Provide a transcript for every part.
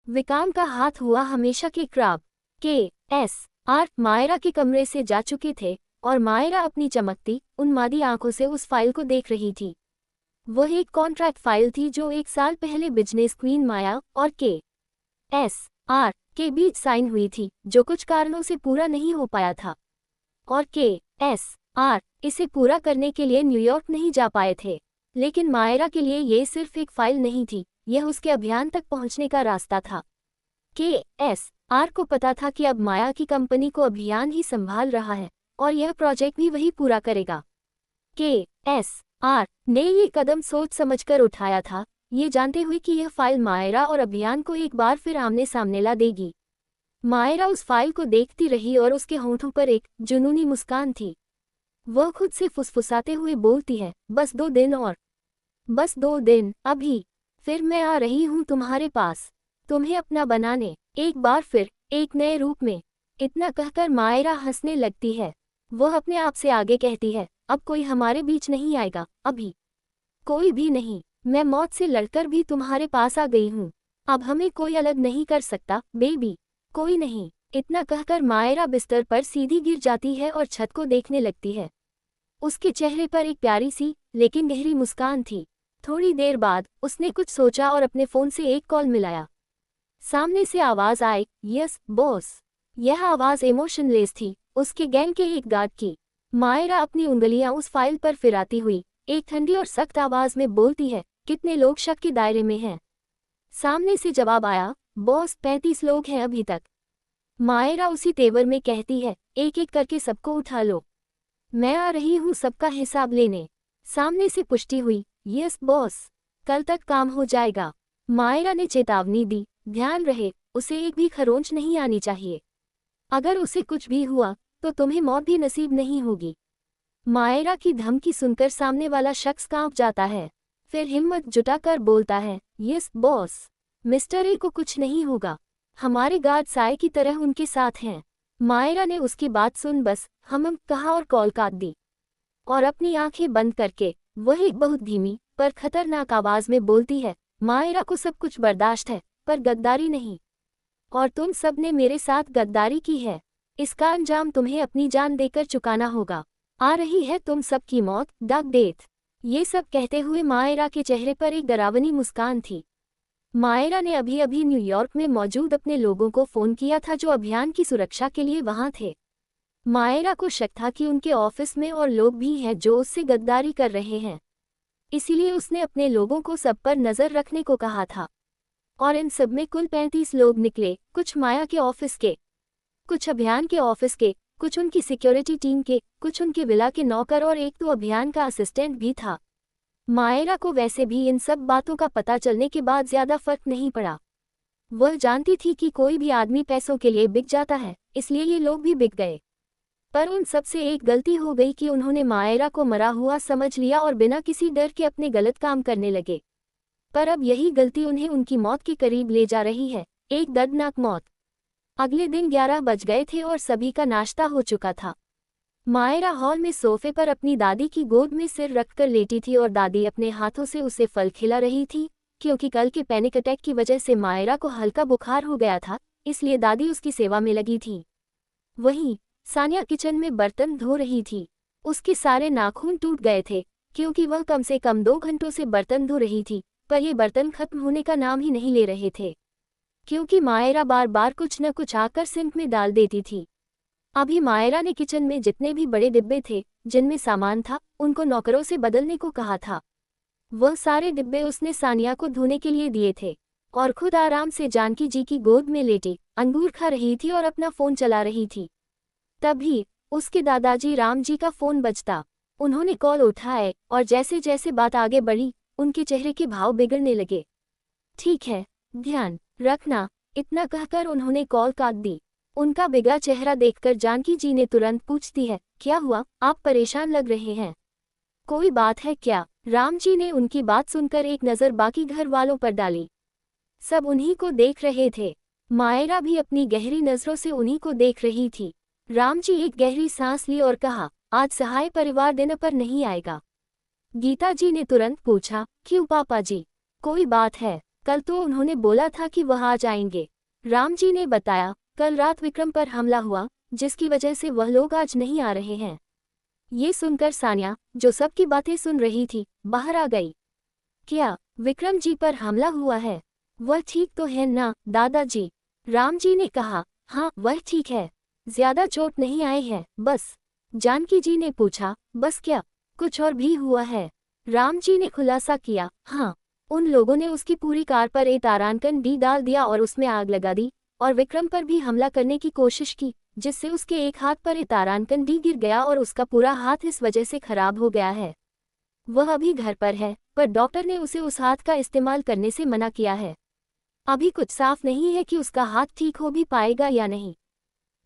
विकाम का हाथ हुआ हमेशा के क्रैब। के मायरा के कमरे से जा चुके थे और मायरा अपनी चमकती उन्मादी आंखों से उस फाइल को देख रही थी। वह एक कॉन्ट्रैक्ट फाइल थी जो 1 साल पहले बिजनेस क्वीन माया और के बीच साइन हुई थी, जो कुछ कारणों से पूरा नहीं हो पाया था। और इसे पूरा करने के लिए न्यूयॉर्क नहीं जा पाए थे। लेकिन मायरा के लिए ये सिर्फ एक फाइल नहीं थी, यह उसके अभियान तक पहुंचने का रास्ता था। को पता था कि अब माया की कंपनी को अभियान ही संभाल रहा है और यह प्रोजेक्ट भी वही पूरा करेगा। ने ये कदम सोच समझकर उठाया था, ये जानते हुए कि यह फाइल मायरा और अभियान को एक बार फिर आमने सामने ला देगी। मायरा उस फाइल को देखती रही और उसके होंठों पर एक जुनूनी मुस्कान थी। वह खुद से फुसफुसाते हुए बोलती है, बस 2 दिन और, बस 2 दिन, अभी फिर मैं आ रही हूँ तुम्हारे पास, तुम्हें अपना बनाने, एक बार फिर, एक नए रूप में। इतना कहकर मायरा हंसने लगती है। वह अपने आप से आगे कहती है, अब कोई हमारे बीच नहीं आएगा, अभी कोई भी नहीं। मैं मौत से लड़कर भी तुम्हारे पास आ गई हूँ। अब हमें कोई अलग नहीं कर सकता बेबी, कोई नहीं। इतना कहकर मायरा बिस्तर पर सीधी गिर जाती है और छत को देखने लगती है। उसके चेहरे पर एक प्यारी सी लेकिन गहरी मुस्कान थी। थोड़ी देर बाद उसने कुछ सोचा और अपने फ़ोन से एक कॉल मिलाया। सामने से आवाज़ आई, यस बॉस। यह आवाज़ इमोशनलेस थी, उसके गैंग के एक गार्ड की। मायरा अपनी उंगलियां उस फाइल पर फिराती हुई एक ठंडी और सख्त आवाज़ में बोलती है, कितने लोग शक के दायरे में हैं? सामने से जवाब आया, बॉस 35 लोग हैं अभी तक। मायरा उसी तेवर में कहती है, एक एक करके सबको उठा लो, मैं आ रही हूँ सबका हिसाब लेने। सामने से पुष्टि हुई, यस बॉस, कल तक काम हो जाएगा। मायरा ने चेतावनी दी, ध्यान रहे, उसे एक भी खरोंच नहीं आनी चाहिए। अगर उसे कुछ भी हुआ तो तुम्हें मौत भी नसीब नहीं होगी। मायरा की धमकी सुनकर सामने वाला शख्स कांप जाता है, फिर हिम्मत जुटाकर बोलता है, यस बॉस, मिस्टर ए को कुछ नहीं होगा, हमारे गार्ड साए की तरह उनके साथ हैं। मायरा ने उसकी बात सुन बस कहा और कॉल काट दी और अपनी आंखें बंद करके वह एक बहुत धीमी पर खतरनाक आवाज में बोलती है, मायरा को सब कुछ बर्दाश्त है पर गद्दारी नहीं, और तुम सब ने मेरे साथ गद्दारी की है, इसका अंजाम तुम्हें अपनी जान देकर चुकाना होगा। आ रही है तुम सबकी मौत, डग डेथ। ये सब कहते हुए मायरा के चेहरे पर एक डरावनी मुस्कान थी। मायरा ने अभी अभी न्यूयॉर्क में मौजूद अपने लोगों को फ़ोन किया था जो अभियान की सुरक्षा के लिए वहां थे। मायरा को शक था कि उनके ऑफिस में और लोग भी हैं जो उससे गद्दारी कर रहे हैं, इसीलिए उसने अपने लोगों को सब पर नज़र रखने को कहा था। और इन सब में कुल 35 लोग निकले, कुछ माया के ऑफिस के, कुछ अभियान के ऑफिस के, कुछ उनकी सिक्योरिटी टीम के, कुछ उनके विला के नौकर और एक तो अभियान का असिस्टेंट भी था। मायरा को वैसे भी इन सब बातों का पता चलने के बाद ज़्यादा फर्क नहीं पड़ा। वह जानती थी कि कोई भी आदमी पैसों के लिए बिक जाता है, इसलिए ये लोग भी बिक गए। पर उन सब से एक गलती हो गई कि उन्होंने मायरा को मरा हुआ समझ लिया और बिना किसी डर के अपने गलत काम करने लगे। पर अब यही गलती उन्हें उनकी मौत के करीब ले जा रही है, एक दर्दनाक मौत। अगले दिन 11 बज गए थे और सभी का नाश्ता हो चुका था। मायरा हॉल में सोफे पर अपनी दादी की गोद में सिर रखकर लेटी थी और दादी अपने हाथों से उसे फल खिला रही थी, क्योंकि कल के पैनिक अटैक की वजह से मायरा को हल्का बुखार हो गया था, इसलिए दादी उसकी सेवा में लगी थी। वहीं सानिया किचन में बर्तन धो रही थी। उसके सारे नाखून टूट गए थे क्योंकि वह कम से कम 2 घंटों से बर्तन धो रही थी, पर ये बर्तन खत्म होने का नाम ही नहीं ले रहे थे, क्योंकि मायरा बार बार कुछ न कुछ आकर सिंक में डाल देती थी। अभी मायरा ने किचन में जितने भी बड़े डिब्बे थे जिनमें सामान था, उनको नौकरों से बदलने को कहा था। वह सारे डिब्बे उसने सानिया को धोने के लिए दिए थे और खुद आराम से जानकी जी की गोद में लेटी अंगूर खा रही थी और अपना फ़ोन चला रही थी। तभी उसके दादाजी राम जी का फ़ोन बजता। उन्होंने कॉल उठाए और जैसे जैसे बात आगे बढ़ी, उनके चेहरे के भाव बिगड़ने लगे। ठीक है, ध्यान रखना, इतना कहकर उन्होंने कॉल काट दी। उनका बिगड़ा चेहरा देखकर जानकी जी ने तुरंत पूछती है, क्या हुआ, आप परेशान लग रहे हैं, कोई बात है क्या? राम जी ने उनकी बात सुनकर एक नज़र बाकी घर वालों पर डाली। सब उन्हीं को देख रहे थे। मायरा भी अपनी गहरी नज़रों से उन्हीं को देख रही थी। राम जी एक गहरी सांस ली और कहा, आज सहाय परिवार दिन पर नहीं आएगा। गीता जी ने तुरंत पूछा, क्यों पापा जी, कोई बात है? कल तो उन्होंने बोला था कि वह आ जाएंगे। राम जी ने बताया, कल रात विक्रम पर हमला हुआ, जिसकी वजह से वह लोग आज नहीं आ रहे हैं। ये सुनकर सानिया, जो सबकी बातें सुन रही थी, बाहर आ गई। क्या विक्रम जी पर हमला हुआ है? वह ठीक तो है ना दादाजी? राम जी ने कहा, हाँ वह ठीक है, ज्यादा चोट नहीं आई है बस। जानकी जी ने पूछा, बस क्या कुछ और भी हुआ है? राम जी ने खुलासा किया, हाँ, उन लोगों ने उसकी पूरी कार पर एक तारांकन भी डाल दिया और उसमें आग लगा दी, और विक्रम पर भी हमला करने की कोशिश की, जिससे उसके एक हाथ पर एक तारांकन भी गिर गया और उसका पूरा हाथ इस वजह से खराब हो गया है। वह अभी घर पर है, पर डॉक्टर ने उसे उस हाथ का इस्तेमाल करने से मना किया है। अभी कुछ साफ नहीं है कि उसका हाथ ठीक हो भी पाएगा या नहीं।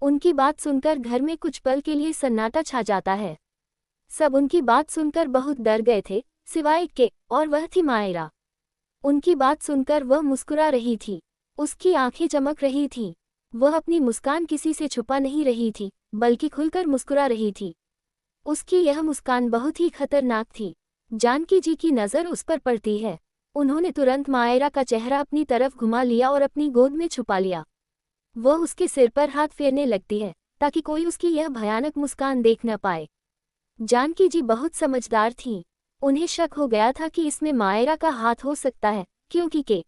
उनकी बात सुनकर घर में कुछ पल के लिए सन्नाटा छा जाता है। सब उनकी बात सुनकर बहुत डर गए थे, सिवाय के, और वह थी मायरा। उनकी बात सुनकर वह मुस्कुरा रही थी, उसकी आंखें चमक रही थीं। वह अपनी मुस्कान किसी से छुपा नहीं रही थी, बल्कि खुलकर मुस्कुरा रही थी। उसकी यह मुस्कान बहुत ही खतरनाक थी। जानकी जी की नज़र उस पर पड़ती है। उन्होंने तुरंत मायरा का चेहरा अपनी तरफ घुमा लिया और अपनी गोद में छुपा लिया। वह उसके सिर पर हाथ फेरने लगती है, ताकि कोई उसकी यह भयानक मुस्कान देख न पाए। जानकी जी बहुत समझदार थीं। उन्हें शक हो गया था कि इसमें मायरा का हाथ हो सकता है, क्योंकि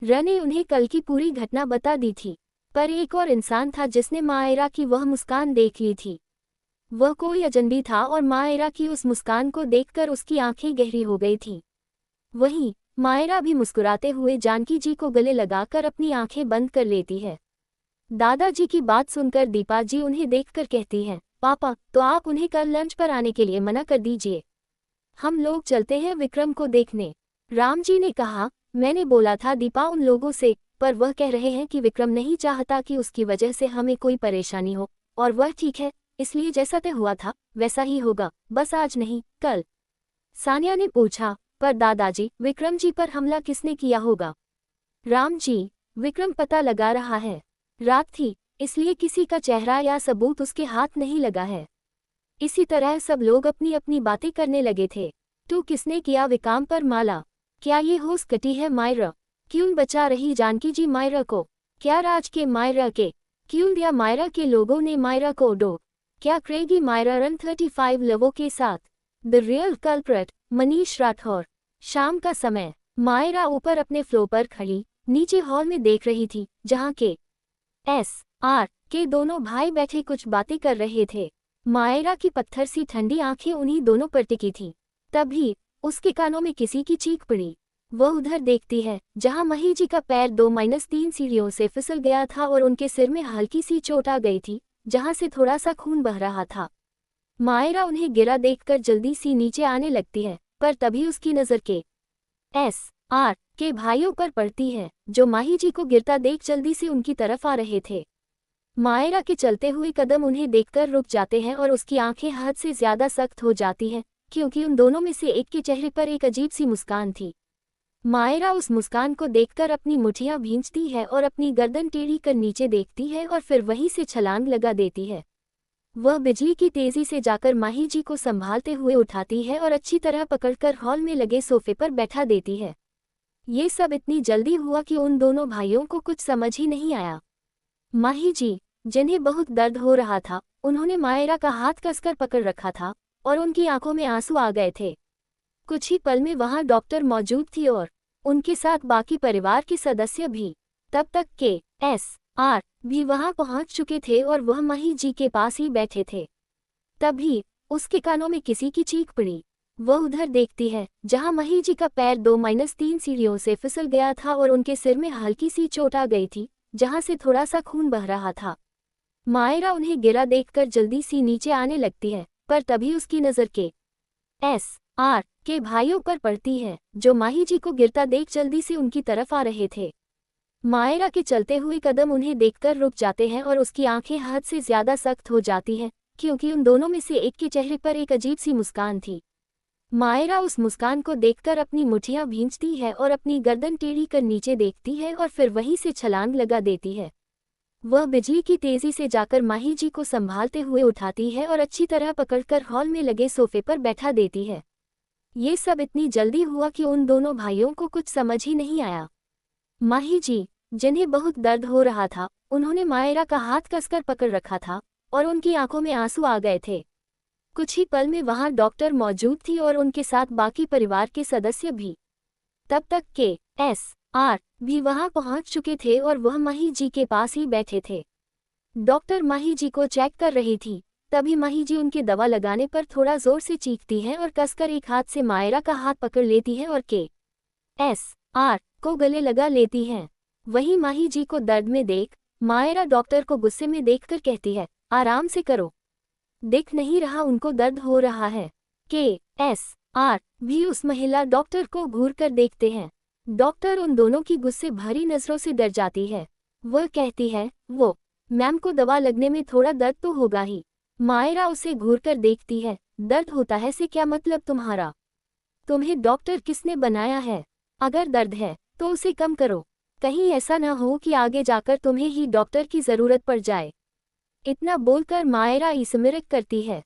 र ने उन्हें कल की पूरी घटना बता दी थी। पर एक और इंसान था जिसने मायरा की वह मुस्कान देख ली थी। वह कोई अजनबी था और मायरा की उस मुस्कान को देखकर उसकी आंखें गहरी हो गई थीं। वहीं मायरा भी मुस्कुराते हुए जानकी जी को गले लगाकर अपनी आंखें बंद कर लेती है। दादाजी की बात सुनकर दीपा जी उन्हें देखकर कहती हैं, पापा, तो आप उन्हें कल लंच पर आने के लिए मना कर दीजिए। हम लोग चलते हैं विक्रम को देखने। राम जी ने कहा, मैंने बोला था दीपा उन लोगों से, पर वह कह रहे हैं कि विक्रम नहीं चाहता कि उसकी वजह से हमें कोई परेशानी हो, और वह ठीक है, इसलिए जैसा तय हुआ था वैसा ही होगा, बस आज नहीं कल। सानिया ने पूछा, पर दादाजी, विक्रम जी पर हमला किसने किया होगा? राम जी, विक्रम पता लगा रहा है। रात थी, इसलिए किसी का चेहरा या सबूत उसके हाथ नहीं लगा है। इसी तरह सब लोग अपनी अपनी बातें करने लगे थे। तो किसने किया विक्रम पर माला? क्या ये होश कटी है मायरा? क्यों बचा रही जानकी जी मायरा को? क्या राज के मायरा के? क्यों दिया मायरा के लोगों ने मायरा को डो? क्या करेगी मायरा रन 35 लवों के साथ? The real culprit, Manish Rathore. शाम का समय, मायरा ऊपर अपने फ्लोर पर खड़ी नीचे हॉल में देख रही थी, जहाँ R के दोनों भाई बैठे कुछ बातें कर रहे थे। मायरा की पत्थर सी ठंडी आंखें उन्हीं दोनों पर टिकी थीं। तभी उसके कानों में किसी की चीख पड़ी। वह उधर देखती है, जहां मही जी का पैर 2-3 सीढ़ियों से फिसल गया था और उनके सिर में हल्की सी चोट आ गई थी, जहां से थोड़ा सा खून बह रहा था। मायरा उन्हें गिरा देखकर जल्दी सी नीचे आने लगती है, पर तभी उसकी नज़र R के भाइयों पर पड़ती है, जो माही जी को गिरता देख जल्दी से उनकी तरफ आ रहे थे। मायरा के चलते हुए कदम उन्हें देखकर रुक जाते हैं और उसकी आंखें हद से ज्यादा सख्त हो जाती हैं, क्योंकि उन दोनों में से एक के चेहरे पर एक अजीब सी मुस्कान थी। मायरा उस मुस्कान को देखकर अपनी मुठियां भींचती है और अपनी गर्दन टेढ़ी कर नीचे देखती है और फिर वहीं से छलांग लगा देती है। वह बिजली की तेजी से जाकर माही जी को संभालते हुए उठाती है और अच्छी तरह पकड़कर हॉल में लगे सोफे पर बैठा देती है। ये सब इतनी जल्दी हुआ कि उन दोनों भाइयों को कुछ समझ ही नहीं आया। माही जी, जिन्हें बहुत दर्द हो रहा था, उन्होंने मायरा का हाथ कसकर पकड़ रखा था और उनकी आंखों में आंसू आ गए थे। कुछ ही पल में वहां डॉक्टर मौजूद थी और उनके साथ बाकी परिवार के सदस्य भी। तब तक R भी वहां पहुंच चुके थे और वह माही जी के पास ही बैठे थे। तभी उसके कानों में किसी की चीख पड़ी। वह उधर देखती है, जहां मही जी का पैर 2-3 सीढ़ियों से फिसल गया था और उनके सिर में हल्की सी चोट आ गई थी, जहां से थोड़ा सा खून बह रहा था। मायरा उन्हें गिरा देखकर जल्दी सी नीचे आने लगती है, पर तभी उसकी नज़र R के भाइयों पर पड़ती है, जो माही जी को गिरता देख जल्दी से उनकी तरफ आ रहे थे। मायरा के चलते हुए कदम उन्हें देखकर रुक जाते हैं और उसकी आंखें हद से ज्यादा सख्त हो जाती हैं, क्योंकि उन दोनों में से एक के चेहरे पर एक अजीब सी मुस्कान थी। मायरा उस मुस्कान को देखकर अपनी मुठियां भींचती है और अपनी गर्दन टेढ़ी कर नीचे देखती है और फिर वहीं से छलांग लगा देती है। वह बिजली की तेजी से जाकर माही जी को संभालते हुए उठाती है और अच्छी तरह पकड़कर हॉल में लगे सोफे पर बैठा देती है। ये सब इतनी जल्दी हुआ कि उन दोनों भाइयों को कुछ समझ ही नहीं आया। माही जी, जिन्हें बहुत दर्द हो रहा था, उन्होंने मायरा का हाथ कसकर पकड़ रखा था और उनकी आंखों में आंसू आ गए थे। कुछ ही पल में वहां डॉक्टर मौजूद थी और उनके साथ बाकी परिवार के सदस्य भी। तब तक के भी वहां पहुंच चुके थे और वह माही जी के पास ही बैठे थे। डॉक्टर माही जी को चेक कर रही थी। तभी माही जी उनके दवा लगाने पर थोड़ा जोर से चीखती है और कसकर एक हाथ से मायरा का हाथ पकड़ लेती है और के को गले लगा लेती हैं। वहीं माही जी को दर्द में देख मायरा डॉक्टर को गुस्से में देखकर कहती है, आराम से करो, दिख नहीं रहा उनको दर्द हो रहा है। के भी उस महिला डॉक्टर को घूर कर देखते हैं। डॉक्टर उन दोनों की गुस्से भरी नजरों से डर जाती है। वह कहती है, वो मैम को दवा लगने में थोड़ा दर्द तो होगा ही। मायरा उसे घूर कर देखती है। दर्द होता है से क्या मतलब तुम्हारा? तुम्हें डॉक्टर किसने बनाया है? अगर दर्द है तो उसे कम करो, कहीं ऐसा न हो कि आगे जाकर तुम्हें ही डॉक्टर की जरूरत पड़ जाए। इतना बोलकर मायरा इसमिरक करती है।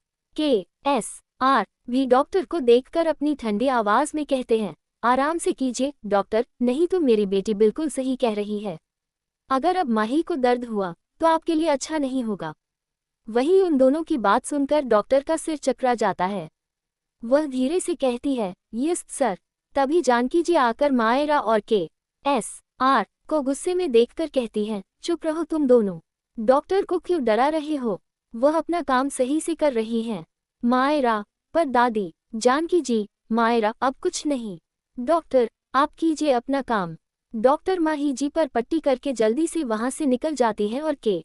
भी डॉक्टर को देखकर अपनी ठंडी आवाज में कहते हैं, आराम से कीजिए डॉक्टर, नहीं तो मेरी बेटी बिल्कुल सही कह रही है। अगर अब माही को दर्द हुआ तो आपके लिए अच्छा नहीं होगा। वहीं उन दोनों की बात सुनकर डॉक्टर का सिर चकरा जाता है। वह धीरे से कहती है, यस सर। तभी जानकी जी आकर मायरा और के को गुस्से में देखकर कहती हैं, चुप रहो तुम दोनों, डॉक्टर को क्यों डरा रहे हो? वह अपना काम सही से कर रही हैं। मायरा, पर दादी। जानकी जी, मायरा अब कुछ नहीं। डॉक्टर, आप कीजिए अपना काम। डॉक्टर माही जी पर पट्टी करके जल्दी से वहां से निकल जाती है और के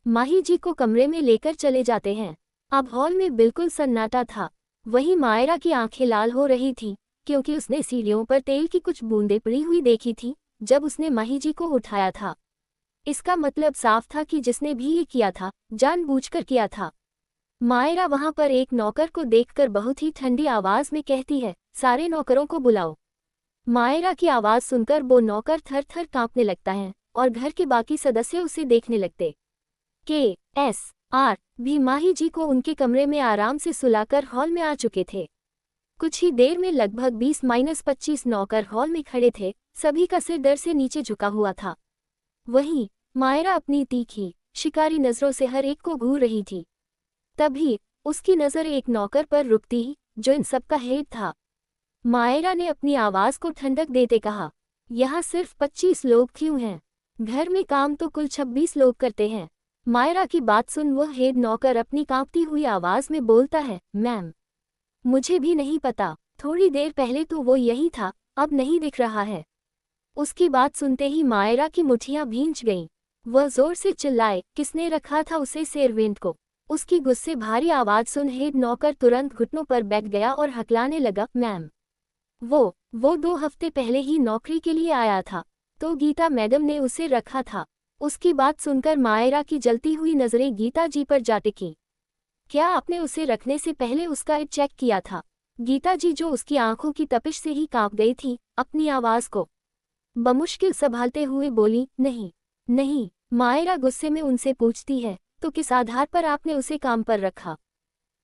माही जी को कमरे में लेकर चले जाते हैं। अब हॉल में बिल्कुल सन्नाटा था। वहीं मायरा की आंखें लाल हो रही थी क्योंकि उसने सीढ़ियों पर तेल की कुछ बूंदें पड़ी हुई देखी थी जब उसने माही जी को उठाया था। इसका मतलब साफ था कि जिसने भी ये किया था जानबूझकर किया था। मायरा वहां पर एक नौकर को देखकर बहुत ही ठंडी आवाज में कहती है, सारे नौकरों को बुलाओ। मायरा की आवाज सुनकर वो नौकर थर थर कांपने लगता है और घर के बाकी सदस्य उसे देखने लगते। भी माही जी को उनके कमरे में आराम से सुलाकर हॉल में आ चुके थे। कुछ ही देर में लगभग 20-25 नौकर हॉल में खड़े थे। सभी का सिर डर से नीचे झुका हुआ था। वहीं मायरा अपनी तीखी शिकारी नजरों से हर एक को घूर रही थी। तभी उसकी नजर एक नौकर पर रुकती ही जो इन सबका हेड था। मायरा ने अपनी आवाज को ठंडक देते कहा, यहाँ सिर्फ 25 लोग क्यों हैं? घर में काम तो कुल 26 लोग करते हैं। मायरा की बात सुन वह हेड नौकर अपनी कांपती हुई आवाज में बोलता है, मैम, मुझे भी नहीं पता, थोड़ी देर पहले तो वो यही था, अब नहीं दिख रहा है। उसकी बात सुनते ही मायरा की मुठियां भींच गईं। वह जोर से चिल्लाए, किसने रखा था उसे सेरवेंट को? उसकी गुस्से भारी आवाज सुन हेड नौकर तुरंत घुटनों पर बैठ गया और हकलाने लगा, मैम, वो 2 हफ्ते पहले ही नौकरी के लिए आया था, तो गीता मैडम ने उसे रखा था। उसकी बात सुनकर मायरा की जलती हुई नजरें गीता जी पर जा टिकीं। क्या आपने उसे रखने से पहले उसका एड चेक किया था? गीता जी, जो उसकी आंखों की तपिश से ही कांप गई थी, अपनी आवाज को बमुश्किल संभालते हुए बोली, नहीं। मायरा गुस्से में उनसे पूछती है, तो किस आधार पर आपने उसे काम पर रखा?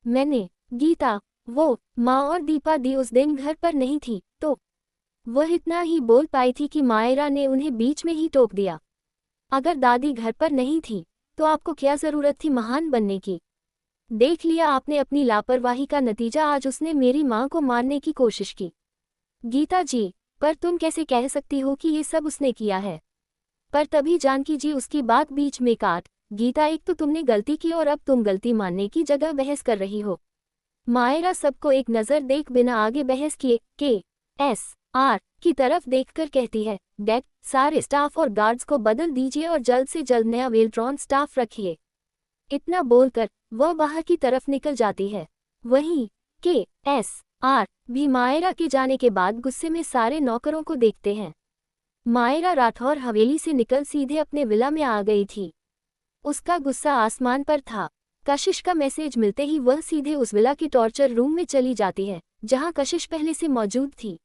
मैंने, गीता, वो माँ और दीपा दी उस दिन घर पर नहीं थी, तो वह इतना ही बोल पाई थी कि मायरा ने उन्हें बीच में ही टोक दिया। अगर दादी घर पर नहीं थी तो आपको क्या जरूरत थी महान बनने की? देख लिया आपने अपनी लापरवाही का नतीजा, आज उसने मेरी माँ को मारने की कोशिश की। गीता जी, पर तुम कैसे कह सकती हो कि ये सब उसने किया है? पर तभी जानकी जी उसकी बात बीच में काट, गीता, एक तो तुमने गलती की और अब तुम गलती मानने की जगह बहस कर रही हो। मायरा सबको एक नज़र देख बिना आगे बहस किए के की तरफ देखकर कहती है, डैड, सारे स्टाफ और गार्ड्स को बदल दीजिए और जल्द से जल्द नया वेल्ट्रॉन स्टाफ रखिए। इतना बोलकर वह बाहर की तरफ निकल जाती है। वहीं के भी मायरा के जाने के बाद गुस्से में सारे नौकरों को देखते हैं। मायरा राठौर हवेली से निकल सीधे अपने विला में आ गई थी। उसका गुस्सा आसमान पर था। कशिश का मैसेज मिलते ही वह सीधे उस विला के टॉर्चर रूम में चली जाती है जहां कशिश पहले से मौजूद थी।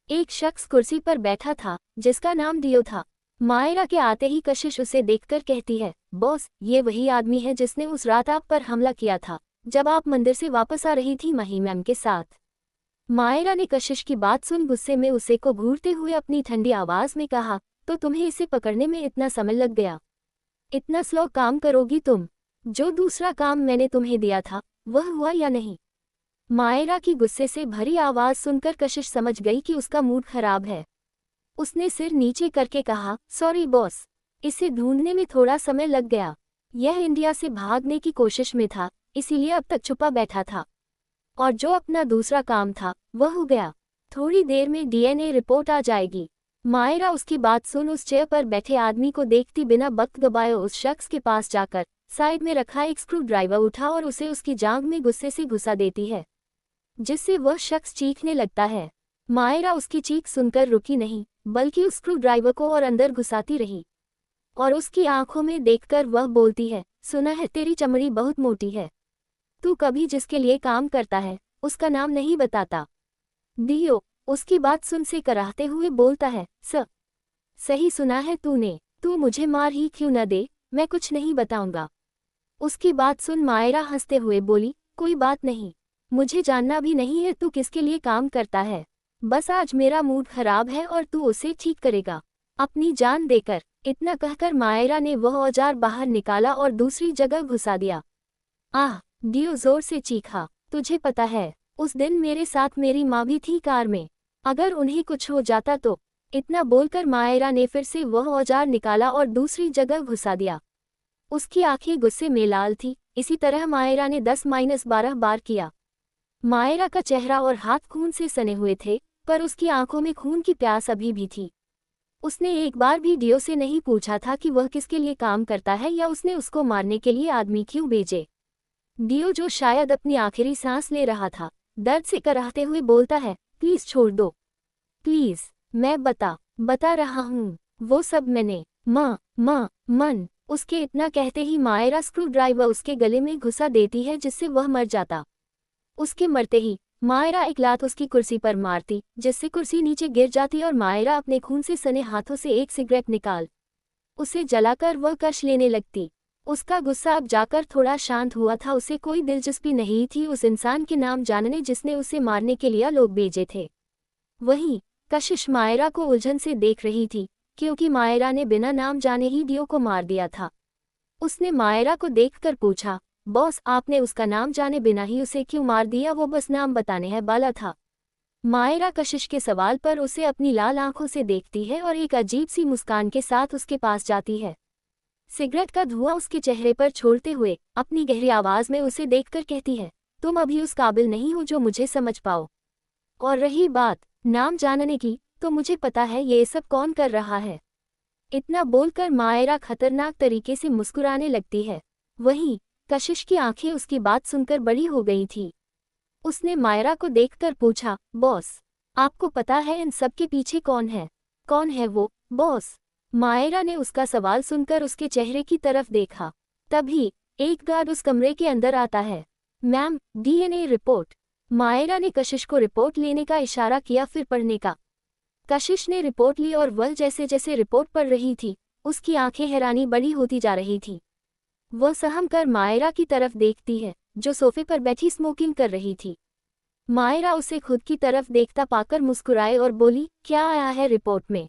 एक शख्स कुर्सी पर बैठा था जिसका नाम डियो था। मायरा के आते ही कशिश उसे देखकर कहती है, बॉस, ये वही आदमी है जिसने उस रात आप पर हमला किया था जब आप मंदिर से वापस आ रही थी माही मैम के साथ। मायरा ने कशिश की बात सुन गुस्से में उसे को घूरते हुए अपनी ठंडी आवाज में कहा, तो तुम्हें इसे पकड़ने में इतना समय लग गया? इतना स्लो काम करोगी तुम? जो दूसरा काम मैंने तुम्हें दिया था वह हुआ या नहीं? मायरा की गुस्से से भरी आवाज सुनकर कशिश समझ गई कि उसका मूड खराब है। उसने सिर नीचे करके कहा, सॉरी बॉस, इसे ढूंढने में थोड़ा समय लग गया। यह इंडिया से भागने की कोशिश में था, इसीलिए अब तक छुपा बैठा था। और जो अपना दूसरा काम था वह हो गया। थोड़ी देर में डीएनए रिपोर्ट आ जाएगी। मायरा उसकी बात सुन उस चेयर पर बैठे आदमी को देखती बिना वक्त गवाए उस शख्स के पास जाकर साइड में रखा एक स्क्रू ड्राइवर उठा और उसे उसकी जांघ में गुस्से से घुसा देती है, जिससे वह शख्स चीखने लगता है। मायरा उसकी चीख सुनकर रुकी नहीं, बल्कि उस स्क्रू ड्राइवर को और अंदर घुसाती रही और उसकी आंखों में देखकर वह बोलती है, सुना है तेरी चमड़ी बहुत मोटी है। तू कभी जिसके लिए काम करता है उसका नाम नहीं बताता। डियो उसकी बात सुन से कराहते हुए बोलता है, सही सुना है तूने। तू मुझे मार ही क्यों न दे, मैं कुछ नहीं बताऊंगा। उसकी बात सुन मायरा हंसते हुए बोली, कोई बात नहीं, मुझे जानना भी नहीं है तू किसके लिए काम करता है। बस आज मेरा मूड खराब है और तू उसे ठीक करेगा अपनी जान देकर। इतना कहकर मायरा ने वह औजार बाहर निकाला और दूसरी जगह घुसा दिया। आह! डियो जोर से चीखा। तुझे पता है, उस दिन मेरे साथ मेरी माँ भी थी कार में। अगर उन्हें कुछ हो जाता तो। इतना बोलकर मायरा ने फिर से वह औजार निकाला और दूसरी जगह घुसा दिया। उसकी आंखें गुस्से में लाल थी। इसी तरह मायरा ने 10-12 बार किया। मायरा का चेहरा और हाथ खून से सने हुए थे, पर उसकी आंखों में खून की प्यास अभी भी थी। उसने एक बार भी डियो से नहीं पूछा था कि वह किसके लिए काम करता है या उसने उसको मारने के लिए आदमी क्यों भेजे। डियो, जो शायद अपनी आखिरी सांस ले रहा था, दर्द से कराहते हुए बोलता है, प्लीज छोड़ दो, प्लीज, मैं बता रहा हूँ, वो सब मैंने मन। उसके इतना कहते ही मायरा स्क्रू ड्राइवर उसके गले में घुसा देती है, जिससे वह मर जाता। उसके मरते ही मायरा एक लात उसकी कुर्सी पर मारती, जिससे कुर्सी नीचे गिर जाती और मायरा अपने खून से सने हाथों से एक सिगरेट निकाल उसे जलाकर वह कश लेने लगती। उसका गुस्सा अब जाकर थोड़ा शांत हुआ था। उसे कोई दिलचस्पी नहीं थी उस इंसान के नाम जानने जिसने उसे मारने के लिए लोग भेजे थे। वहीं कशिश मायरा को उलझन से देख रही थी, क्योंकि मायरा ने बिना नाम जाने ही डियो को मार दिया था। उसने मायरा को देखकर पूछा, बॉस, आपने उसका नाम जाने बिना ही उसे क्यों मार दिया? वो बस नाम बताने है वाला था। मायरा कशिश के सवाल पर उसे अपनी लाल आंखों से देखती है और एक अजीब सी मुस्कान के साथ उसके पास जाती है, सिगरेट का धुआं उसके चेहरे पर छोड़ते हुए अपनी गहरी आवाज में उसे देखकर कहती है, तुम अभी उस काबिल नहीं हो जो मुझे समझ पाओ। और रही बात नाम जानने की, तो मुझे पता है ये सब कौन कर रहा है। इतना बोलकर मायरा खतरनाक तरीके से मुस्कुराने लगती है। वहीं कशिश की आंखें उसकी बात सुनकर बड़ी हो गई थी। उसने मायरा को देखकर पूछा, बॉस, आपको पता है इन सब के पीछे कौन है? कौन है वो, बॉस? मायरा ने उसका सवाल सुनकर उसके चेहरे की तरफ देखा। तभी एक गार्ड उस कमरे के अंदर आता है। Ma'am, DNA report. मायरा ने कशिश को रिपोर्ट लेने का इशारा किया, फिर पढ़ने का। कशिश ने रिपोर्ट ली और वह जैसे जैसे रिपोर्ट पढ़ रही थी, उसकी आंखें हैरानी बड़ी होती जा रही थी। वह सहम कर मायरा की तरफ देखती है, जो सोफे पर बैठी स्मोकिंग कर रही थी। मायरा उसे खुद की तरफ देखता पाकर मुस्कुराए और बोली, क्या आया है रिपोर्ट में?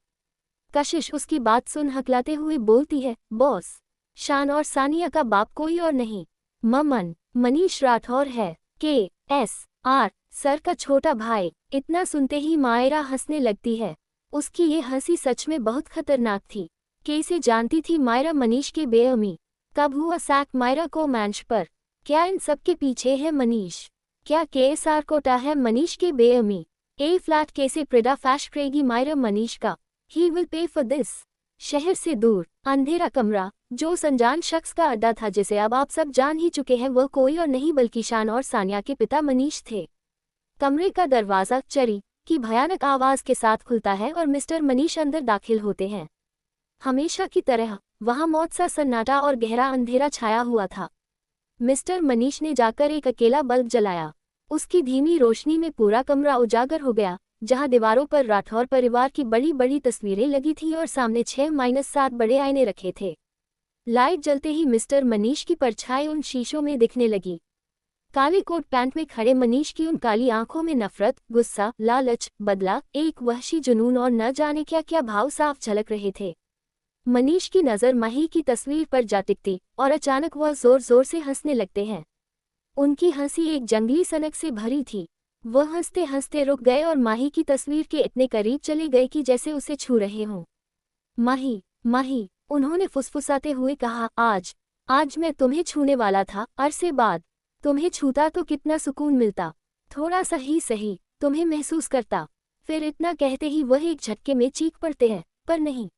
कशिश उसकी बात सुन हकलाते हुए बोलती है, बॉस, शान और सानिया का बाप कोई और नहीं, मनीष राठौर है, KSR सर का छोटा भाई। इतना सुनते ही मायरा हंसने लगती है। उसकी ये हंसी सच में बहुत खतरनाक थी। कैसे जानती थी मायरा मनीष के बेअमी? कब हुआ सैक मायरा को मंच पर? क्या इन सब के पीछे है मनीष? क्या KSR कोटा है मनीष के बेअमी? ए फ्लैट कैसे प्रेडा फैश करेगी मायरा मनीष का? He will pay for this। शहर से दूर अंधेरा कमरा, जो उस अनजान शख्स का अड्डा था जिसे अब आप सब जान ही चुके हैं, वह कोई और नहीं बल्कि शान और सानिया के पिता मनीष थे। कमरे का दरवाजा चरी की भयानक आवाज के साथ खुलता है और मिस्टर मनीष अंदर दाखिल होते हैं। हमेशा की तरह वहां मौत सा सन्नाटा और गहरा अंधेरा छाया हुआ था। मिस्टर मनीष ने जाकर एक अकेला बल्ब जलाया। उसकी धीमी रोशनी में पूरा कमरा उजागर हो गया, जहां दीवारों पर राठौर परिवार की बड़ी बड़ी तस्वीरें लगी थीं और सामने 6-7 बड़े आईने रखे थे। लाइट जलते ही मिस्टर मनीष की परछाई उन शीशों में दिखने लगी। काले कोट पैंट में खड़े मनीष की उन काली आंखों में नफरत, गुस्सा, लालच, बदला, एक वहशी जुनून और न जाने क्या क्या भाव साफ झलक रहे थे। मनीष की नज़र माही की तस्वीर पर जा टिकती और अचानक वह जोर जोर से हंसने लगते हैं। उनकी हंसी एक जंगली सनक से भरी थी। वह हंसते हंसते रुक गए और माही की तस्वीर के इतने करीब चले गए कि जैसे उसे छू रहे हों। माही, माही, उन्होंने फुसफुसाते हुए कहा, आज मैं तुम्हें छूने वाला था, अरसे बाद। तुम्हें छूता तो कितना सुकून मिलता, थोड़ा सा ही सही तुम्हें महसूस करता। फिर इतना कहते ही वह एक झटके में चीख पड़ते हैं, पर नहीं,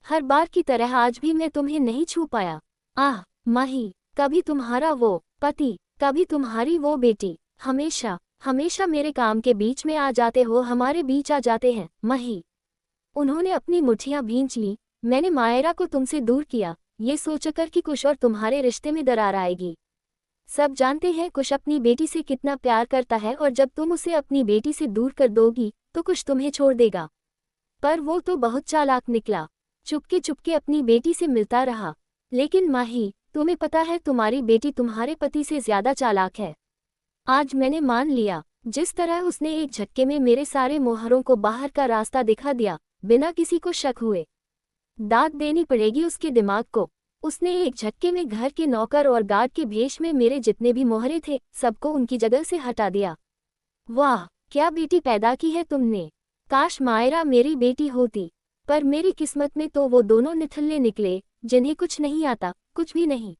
हर बार की तरह आज भी मैं तुम्हें नहीं छू पाया। आह माही, कभी तुम्हारा वो पति, कभी तुम्हारी वो बेटी, हमेशा हमेशा मेरे काम के बीच में आ जाते हो, हमारे बीच आ जाते हैं। माही, उन्होंने अपनी मुट्ठियां भींच ली। मैंने मायरा को तुमसे दूर किया, ये सोचकर कि कुश और तुम्हारे रिश्ते में दरार आएगी। सब जानते हैं कुश अपनी बेटी से कितना प्यार करता है और जब तुम उसे अपनी बेटी से दूर कर दोगी तो कुश तुम्हें छोड़ देगा। पर वो तो बहुत चालाक निकला, चुपके चुपके अपनी बेटी से मिलता रहा। लेकिन माही, तुम्हें पता है तुम्हारी बेटी तुम्हारे पति से ज्यादा चालाक है। आज मैंने मान लिया, जिस तरह उसने एक झटके में मेरे सारे मोहरों को बाहर का रास्ता दिखा दिया, बिना किसी को शक हुए। दाद देनी पड़ेगी उसके दिमाग को। उसने एक झटके में घर के नौकर और गार्ड के भेष में मेरे जितने भी मोहरे थे सबको उनकी जगह से हटा दिया। वाह, क्या बेटी पैदा की है तुमने। काश मायरा मेरी बेटी होती, पर मेरी किस्मत में तो वो दोनों निठल्ले निकले जिन्हें कुछ नहीं आता, कुछ भी नहीं।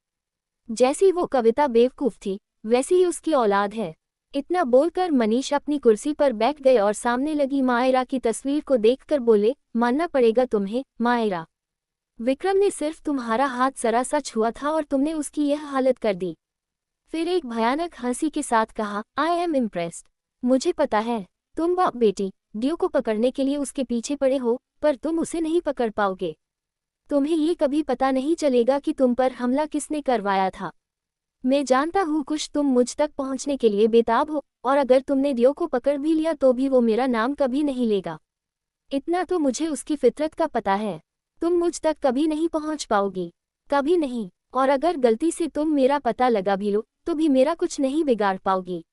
जैसी वो कविता बेवकूफ थी वैसी ही उसकी औलाद है। इतना बोलकर मनीष अपनी कुर्सी पर बैठ गए और सामने लगी मायरा की तस्वीर को देखकर बोले, मानना पड़ेगा तुम्हें मायरा, विक्रम ने सिर्फ तुम्हारा हाथ जरा सा छुआ था और तुमने उसकी यह हालत कर दी। फिर एक भयानक हंसी के साथ कहा, आई एम इम्प्रेस्ड। मुझे पता है तुम बाप बेटी ड्यू को पकड़ने के लिए उसके पीछे पड़े हो, पर तुम उसे नहीं पकड़ पाओगे। तुम्हें ये कभी पता नहीं चलेगा कि तुम पर हमला किसने करवाया था। मैं जानता हूँ कुछ तुम मुझ तक पहुँचने के लिए बेताब हो, और अगर तुमने ड्यू को पकड़ भी लिया तो भी वो मेरा नाम कभी नहीं लेगा। इतना तो मुझे उसकी फितरत का पता है। तुम मुझ तक कभी नहीं पहुंच पाओगी, कभी नहीं। और अगर गलती से तुम मेरा पता लगा भी लो तो भी मेरा कुछ नहीं बिगाड़ पाओगी।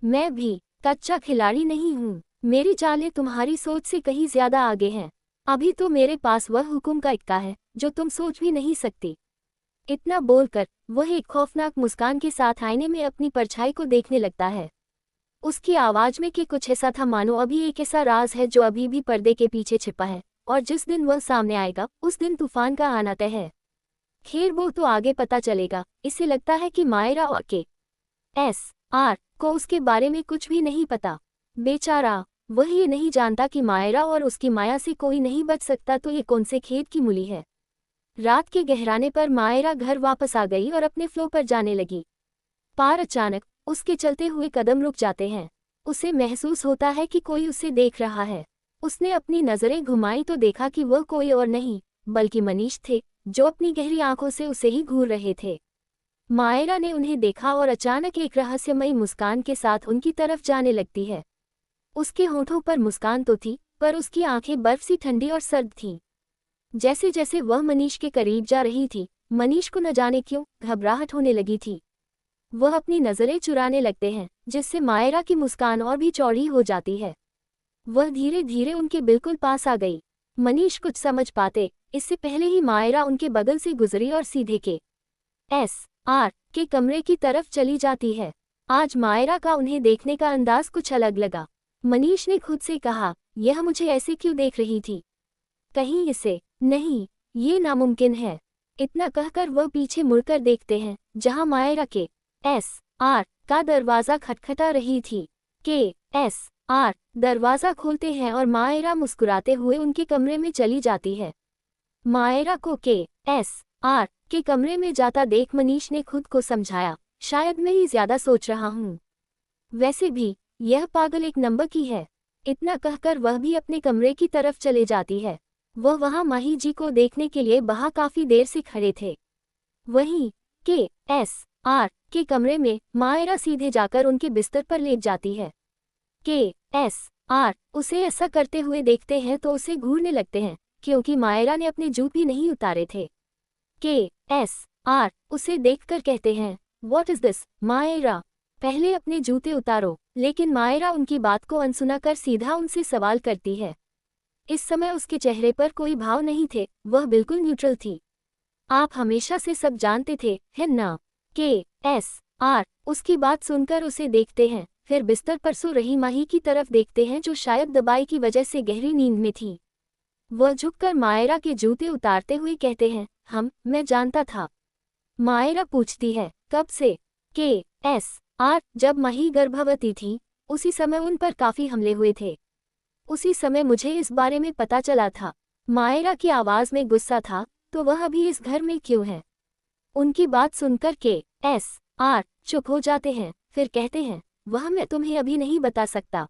मैं भी कच्चा खिलाड़ी नहीं हूँ, मेरी चालें तुम्हारी सोच से कहीं ज्यादा आगे हैं। अभी तो मेरे पास वह हुक्म का इक्का है जो तुम सोच भी नहीं सकती। इतना बोलकर वह एक खौफनाक मुस्कान के साथ आईने में अपनी परछाई को देखने लगता है। उसकी आवाज में कि कुछ ऐसा था मानो अभी एक ऐसा राज है जो अभी भी पर्दे के पीछे छिपा है, और जिस दिन वह सामने आएगा उस दिन तूफान का आना तय है। खैर वो तो आगे पता चलेगा। इसे लगता है कि मायरा और के.एस.आर. को उसके बारे में कुछ भी नहीं पता। बेचारा, वह ये नहीं जानता कि मायरा और उसकी माया से कोई नहीं बच सकता, तो ये कौन से खेत की मूली है। रात के गहराने पर मायरा घर वापस आ गई और अपने फ्लो पर जाने लगी। पार अचानक उसके चलते हुए कदम रुक जाते हैं। उसे महसूस होता है कि कोई उसे देख रहा है। उसने अपनी नजरें घुमाई तो देखा कि वह कोई और नहीं बल्कि मनीष थे, जो अपनी गहरी आंखों से उसे ही घूर रहे थे। मायरा ने उन्हें देखा और अचानक एक रहस्यमयी मुस्कान के साथ उनकी तरफ जाने लगती है। उसके होठों पर मुस्कान तो थी, पर उसकी आंखें बर्फ सी ठंडी और सर्द थीं। जैसे जैसे वह मनीष के करीब जा रही थी, मनीष को न जाने क्यों घबराहट होने लगी थी। वह अपनी नजरें चुराने लगते हैं, जिससे मायरा की मुस्कान और भी चौड़ी हो जाती है। वह धीरे धीरे उनके बिल्कुल पास आ गई। मनीष कुछ समझ पाते इससे पहले ही मायरा उनके बगल से गुजरी और सीधे के.एस.आर. के कमरे की तरफ चली जाती है। आज मायरा का उन्हें देखने का अंदाज कुछ अलग लगा। मनीष ने खुद से कहा, यह मुझे ऐसे क्यों देख रही थी, कहीं इसे नहीं, ये नामुमकिन है। इतना कहकर वह पीछे मुड़कर देखते हैं, जहां मायरा के.एस.आर. का दरवाजा खटखटा रही थी। के.एस.आर. दरवाजा खोलते हैं और मायरा मुस्कुराते हुए उनके कमरे में चली जाती है। मायरा को के.एस.आर. के कमरे में जाता देख मनीष ने खुद को समझाया, शायद मैं ही ज्यादा सोच रहा हूँ। वैसे भी यह पागल एक नंबर की है। इतना कहकर वह भी अपने कमरे की तरफ चले जाती है। वह वहां माही जी को देखने के लिए बाहर काफी देर से खड़े थे। वहीं के.एस.आर. के कमरे में मायरा सीधे जाकर उनके बिस्तर पर लेट जाती है। के.एस.आर. उसे ऐसा करते हुए देखते हैं तो उसे घूरने लगते हैं, क्योंकि मायरा ने अपने जूते भी नहीं उतारे थे। के.एस.आर. उसे देखकर कहते हैं, व्हाट इज दिस मायरा, पहले अपने जूते उतारो। लेकिन मायरा उनकी बात को अनसुना कर सीधा उनसे सवाल करती है। इस समय उसके चेहरे पर कोई भाव नहीं थे, वह बिल्कुल न्यूट्रल थी। आप हमेशा से सब जानते थे, है ना? KSR उसकी बात सुनकर उसे देखते हैं, फिर बिस्तर पर सो रही माही की तरफ देखते हैं जो शायद दवाई की वजह से गहरी नींद में थी। वह झुककर मायरा के जूते उतारते हुए कहते हैं, मैं जानता था। मायरा पूछती है, कब से? KSR जब माही गर्भवती थी, उसी समय उन पर काफी हमले हुए थे। उसी समय मुझे इस बारे में पता चला था। मायरा की आवाज में गुस्सा था, तो वह अभी इस घर में क्यों है? उनकी बात सुनकर KSR चुप हो जाते हैं, फिर कहते हैं, वह मैं तुम्हें अभी नहीं बता सकता।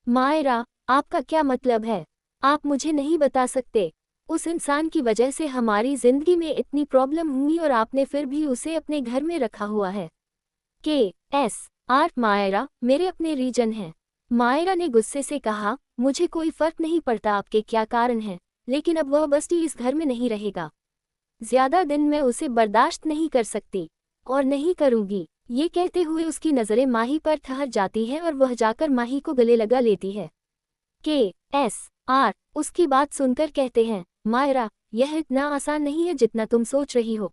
मायरा, आपका क्या मतलब है? आप मुझे नहीं बता सकते? उस इंसान की वजह से हमारी जिंदगी में इतनी प्रॉब्लम हुई और आपने फिर भी उसे अपने घर में रखा हुआ है। KSR मायरा, मेरे अपने रीजन हैं। मायरा ने गुस्से से कहा, मुझे कोई फर्क नहीं पड़ता आपके क्या कारण हैं, लेकिन अब वह बस्ती इस घर में नहीं रहेगा। ज्यादा दिन मैं उसे बर्दाश्त नहीं कर सकती, और नहीं करूंगी। ये कहते हुए उसकी नजरें माही पर ठहर जाती हैं और वह जाकर माही को गले लगा लेती है। KSR उसकी बात सुनकर कहते हैं, मायरा, यह इतना आसान नहीं है जितना तुम सोच रही हो।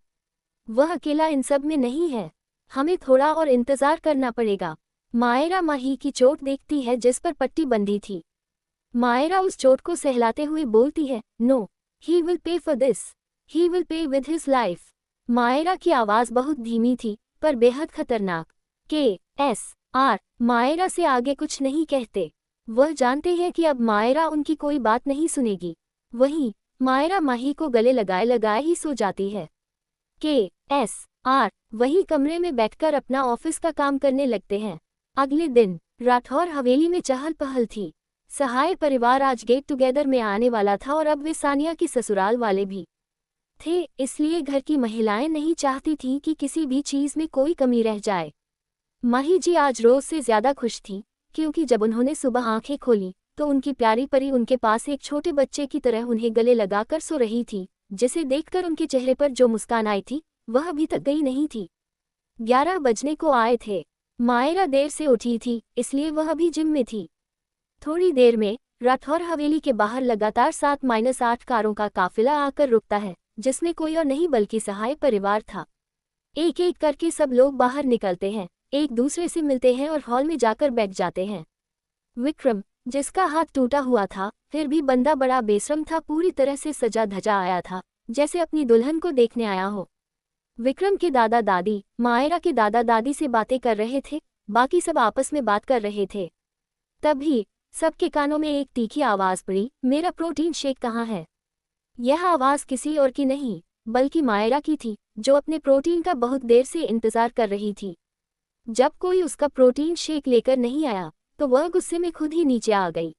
वह अकेला इन सब में नहीं है, हमें थोड़ा और इंतजार करना पड़ेगा। मायरा माही की चोट देखती है जिस पर पट्टी बंधी थी। मायरा उस चोट को सहलाते हुए बोलती है, no, he will pay for this, he will pay with his life. Myra की आवाज बहुत धीमी थी, पर बेहद खतरनाक। KSR मायरा से आगे कुछ नहीं कहते। वह जानते हैं कि अब मायरा उनकी कोई बात नहीं सुनेगी। वहीं मायरा माही को गले लगाए लगाए ही सो जाती है। KSR वही कमरे में बैठकर अपना ऑफिस का काम करने लगते हैं। अगले दिन राठौर हवेली में चहल पहल थी। सहाय परिवार आज गेट टुगेदर में आने वाला था और अब वे सानिया की ससुराल वाले भी थे, इसलिए घर की महिलाएं नहीं चाहती थीं कि किसी भी चीज में कोई कमी रह जाए। माही जी आज रोज से ज्यादा खुश थी, क्योंकि जब उन्होंने सुबह आंखें खोली तो उनकी प्यारी परी उनके पास एक छोटे बच्चे की तरह उन्हें गले लगाकर सो रही थी, जिसे देखकर उनके चेहरे पर जो मुस्कान आई थी वह अभी तक गई नहीं थी। 11 बजने को आए थे। मायरा देर से उठी थी, इसलिए वह अभी जिम में थी। थोड़ी देर में राठौर हवेली के बाहर लगातार 7-8 कारों का काफिला आकर रुकता है, जिसमें कोई और नहीं बल्कि सहाय परिवार था। एक एक करके सब लोग बाहर निकलते हैं, एक दूसरे से मिलते हैं और हॉल में जाकर बैठ जाते हैं। विक्रम, जिसका हाथ टूटा हुआ था फिर भी बंदा बड़ा बेशरम था, पूरी तरह से सजा धजा आया था, जैसे अपनी दुल्हन को देखने आया हो। विक्रम के दादा दादी मायरा के दादा दादी से बातें कर रहे थे, बाकी सब आपस में बात कर रहे थे। तभी सबके कानों में एक तीखी आवाज पड़ी, मेरा प्रोटीन शेक कहाँ है? यह आवाज किसी और की नहीं बल्कि मायरा की थी, जो अपने प्रोटीन का बहुत देर से इंतजार कर रही थी। जब कोई उसका प्रोटीन शेक लेकर नहीं आया तो वह गुस्से में खुद ही नीचे आ गई।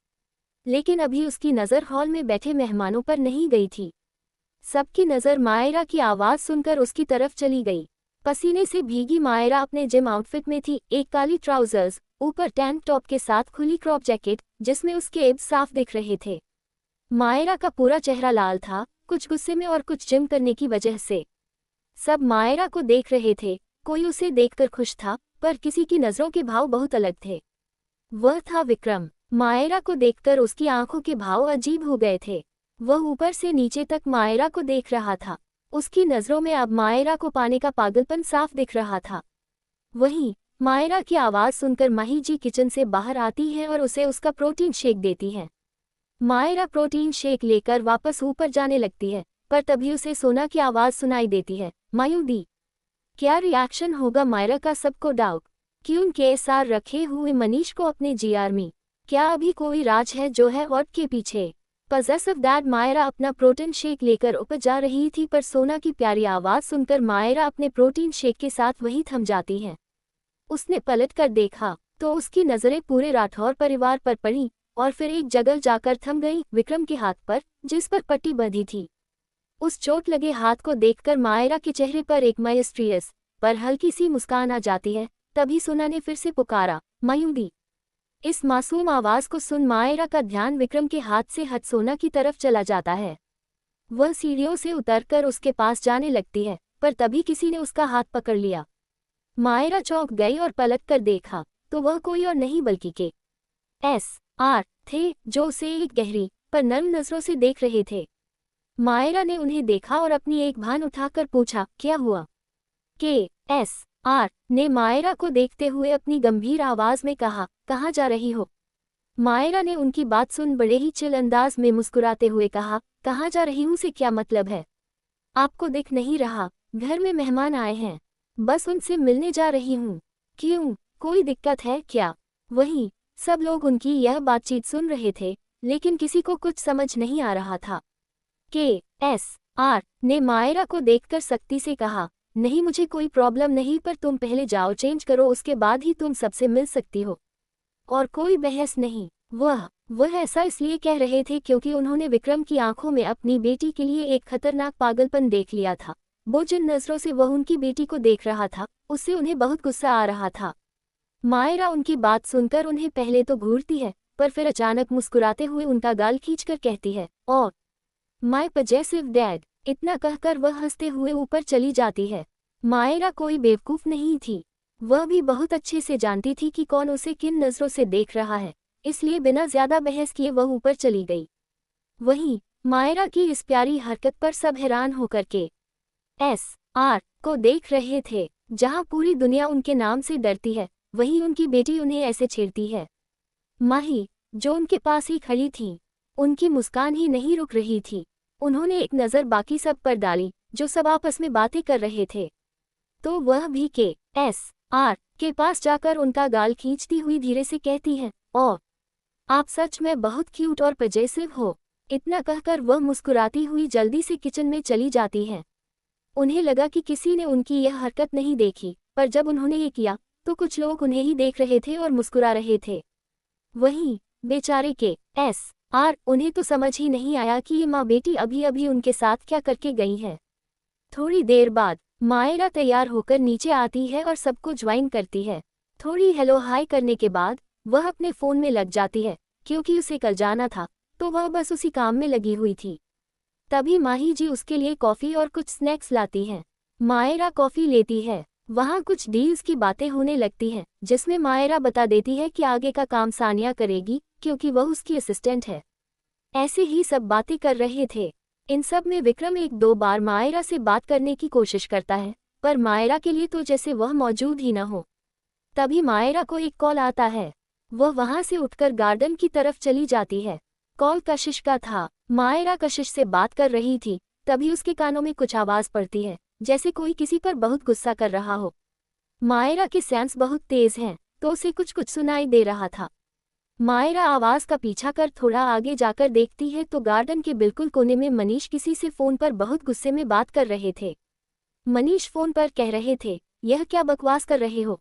लेकिन अभी उसकी नज़र हॉल में बैठे मेहमानों पर नहीं गई थी। सबकी नज़र मायरा की आवाज़ सुनकर उसकी तरफ चली गई। पसीने से भीगी मायरा अपने जिम आउटफिट में थी, एक काली ट्राउजर्स, ऊपर टैंक टॉप के साथ खुली क्रॉप जैकेट जिसमें उसके एब्स साफ दिख रहे थे। मायरा का पूरा चेहरा लाल था, कुछ गुस्से में और कुछ जिम करने की वजह से। सब मायरा को देख रहे थे, कोई उसे देखकर खुश था, पर किसी की नज़रों के भाव बहुत अलग थे। वह था विक्रम। मायरा को देखकर उसकी आंखों के भाव अजीब हो गए थे। वह ऊपर से नीचे तक मायरा को देख रहा था। उसकी नज़रों में अब मायरा को पाने का पागलपन साफ दिख रहा था। वहीं मायरा की आवाज़ सुनकर माही जी किचन से बाहर आती हैं और उसे उसका प्रोटीन शेक देती हैं। मायरा प्रोटीन शेक लेकर वापस ऊपर जाने लगती है, पर तभी उसे सोना की आवाज़ सुनाई देती है, मायू दी। क्या रिएक्शन होगा मायरा का सबको डाउट। क्यों KSR रखे हुए मनीष को अपने GR में? क्या अभी कोई राज है जो है और के पीछे? पजेसिव दैट मायरा अपना प्रोटीन शेक लेकर ऊपर जा रही थी, पर सोना की प्यारी आवाज़ सुनकर मायरा अपने प्रोटीन शेक के साथ वहीं थम जाती है। उसने पलट कर देखा तो उसकी नज़रें पूरे राठौर परिवार पर पड़ी और फिर एक जगह जाकर थम गई, विक्रम के हाथ पर, जिस पर पट्टी बंधी थी। उस चोट लगे हाथ को देखकर मायरा के चेहरे पर एक माइस्ट्रियस पर हल्की सी मुस्कान आ जाती है। तभी सोना ने फिर से पुकारा, मायूदी। इस मासूम आवाज़ को सुन मायरा का ध्यान विक्रम के हाथ से हट सोना की तरफ चला जाता है। वह सीढ़ियों से उतरकर उसके पास जाने लगती है, पर तभी किसी ने उसका हाथ पकड़ लिया। मायरा चौंक गई और पलट कर देखा तो वह कोई और नहीं बल्कि KSR थे, जो उसे एक गहरी पर नर्म नजरों से देख रहे थे। मायरा ने उन्हें देखा और अपनी एक भान उठाकर पूछा, क्या हुआ? KSR ने मायरा को देखते हुए अपनी गंभीर आवाज में कहा, कहाँ जा रही हो? मायरा ने उनकी बात सुन बड़े ही चिल अंदाज में मुस्कुराते हुए कहा, कहाँ जा रही हूँ से क्या मतलब है? आपको दिख नहीं रहा? घर में मेहमान आए हैं, बस उनसे मिलने जा रही हूँ। क्यों, कोई दिक्कत है क्या? वहीं सब लोग उनकी यह बातचीत सुन रहे थे, लेकिन किसी को कुछ समझ नहीं आ रहा था। KSR ने मायरा को देखकर सख्ती से कहा, नहीं मुझे कोई प्रॉब्लम नहीं, पर तुम पहले जाओ चेंज करो, उसके बाद ही तुम सबसे मिल सकती हो। और कोई बहस नहीं। वह ऐसा इसलिए कह रहे थे क्योंकि उन्होंने विक्रम की आंखों में अपनी बेटी के लिए एक खतरनाक पागलपन देख लिया था। वो जिन नजरों से वह उनकी बेटी को देख रहा था, उससे उन्हें बहुत गुस्सा आ रहा था। मायरा उनकी बात सुनकर उन्हें पहले तो घूरती है, पर फिर अचानक मुस्कुराते हुए उनका गाल खींचकर कहती है, और माय पजेसिव डैड। इतना कहकर वह हंसते हुए ऊपर चली जाती है। मायरा कोई बेवकूफ नहीं थी, वह भी बहुत अच्छे से जानती थी कि कौन उसे किन नजरों से देख रहा है, इसलिए बिना ज्यादा बहस किए वह ऊपर चली गई। वहीं मायरा की इस प्यारी हरकत पर सब हैरान होकर KSR को देख रहे थे। जहां पूरी दुनिया उनके नाम से डरती है, वहीं उनकी बेटी उन्हें ऐसे छेड़ती है। माही, जो उनके पास ही खड़ी थी, उनकी मुस्कान ही नहीं रुक रही थी। उन्होंने एक नज़र बाकी सब पर डाली, जो सब आपस में बातें कर रहे थे, तो वह भी KSR के पास जाकर उनका गाल खींचती हुई धीरे से कहती है, ओह, आप सच में बहुत क्यूट और पजेसिव हो। इतना कहकर वह मुस्कुराती हुई जल्दी से किचन में चली जाती है। उन्हें लगा कि किसी ने उनकी यह हरकत नहीं देखी, पर जब उन्होंने ये किया तो कुछ लोग उन्हें ही देख रहे थे और मुस्कुरा रहे थे। वहीं बेचारे KSR, उन्हें तो समझ ही नहीं आया कि ये माँ बेटी अभी अभी उनके साथ क्या करके गई है। थोड़ी देर बाद मायरा तैयार होकर नीचे आती है और सबको ज्वाइन करती है। थोड़ी हेलो हाय करने के बाद वह अपने फ़ोन में लग जाती है, क्योंकि उसे कल जाना था, तो वह बस उसी काम में लगी हुई थी। तभी माही जी उसके लिए कॉफ़ी और कुछ स्नैक्स लाती हैं। मायरा कॉफ़ी लेती है। वहाँ कुछ डील्स की बातें होने लगती हैं, जिसमें मायरा बता देती है कि आगे का काम सानिया करेगी, क्योंकि वह उसकी असिस्टेंट है। ऐसे ही सब बातें कर रहे थे। इन सब में विक्रम एक दो बार मायरा से बात करने की कोशिश करता है, पर मायरा के लिए तो जैसे वह मौजूद ही न हो। तभी मायरा को एक कॉल आता है। वह वहां से उठकर गार्डन की तरफ चली जाती है। कॉल कशिश का था। मायरा कशिश से बात कर रही थी, तभी उसके कानों में कुछ आवाज पड़ती है, जैसे कोई किसी पर बहुत गुस्सा कर रहा हो। मायरा के सेंस बहुत तेज हैं, तो उसे कुछ कुछ सुनाई दे रहा था। मायरा आवाज का पीछा कर थोड़ा आगे जाकर देखती है तो गार्डन के बिल्कुल कोने में मनीष किसी से फोन पर बहुत गुस्से में बात कर रहे थे। मनीष फोन पर कह रहे थे, यह क्या बकवास कर रहे हो?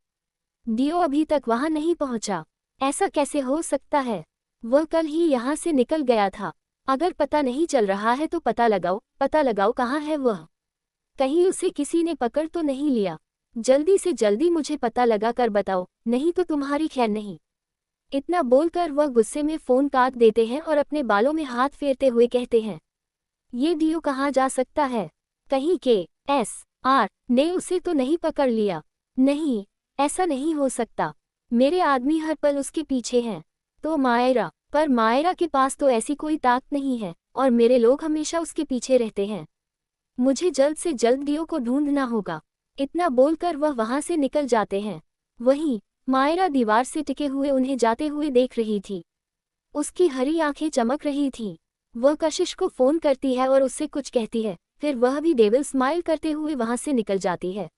डियो अभी तक वहां नहीं पहुंचा। ऐसा कैसे हो सकता है? वह कल ही यहां से निकल गया था। अगर पता नहीं चल रहा है तो पता लगाओ कहाँ है वह। कहीं उसे किसी ने पकड़ तो नहीं लिया? जल्दी से जल्दी मुझे पता लगा कर बताओ, नहीं तो तुम्हारी खैर नहीं। इतना बोलकर वह गुस्से में फोन काट देते हैं और अपने बालों में हाथ फेरते हुए कहते हैं, ये डियो कहाँ जा सकता है? कहीं KSR ने उसे तो नहीं पकड़ लिया? नहीं, ऐसा नहीं हो सकता। मेरे आदमी हर पल उसके पीछे हैं। तो मायरा के पास तो ऐसी कोई ताकत नहीं है, और मेरे लोग हमेशा उसके पीछे रहते हैं। मुझे जल्द से जल्द डियो को ढूंढना होगा। इतना बोलकर वह वहां से निकल जाते हैं। वहीं मायरा दीवार से टिके हुए उन्हें जाते हुए देख रही थी। उसकी हरी आंखें चमक रही थीं। वह कशिश को फोन करती है और उससे कुछ कहती है, फिर वह भी डेविल स्माइल करते हुए वहां से निकल जाती है।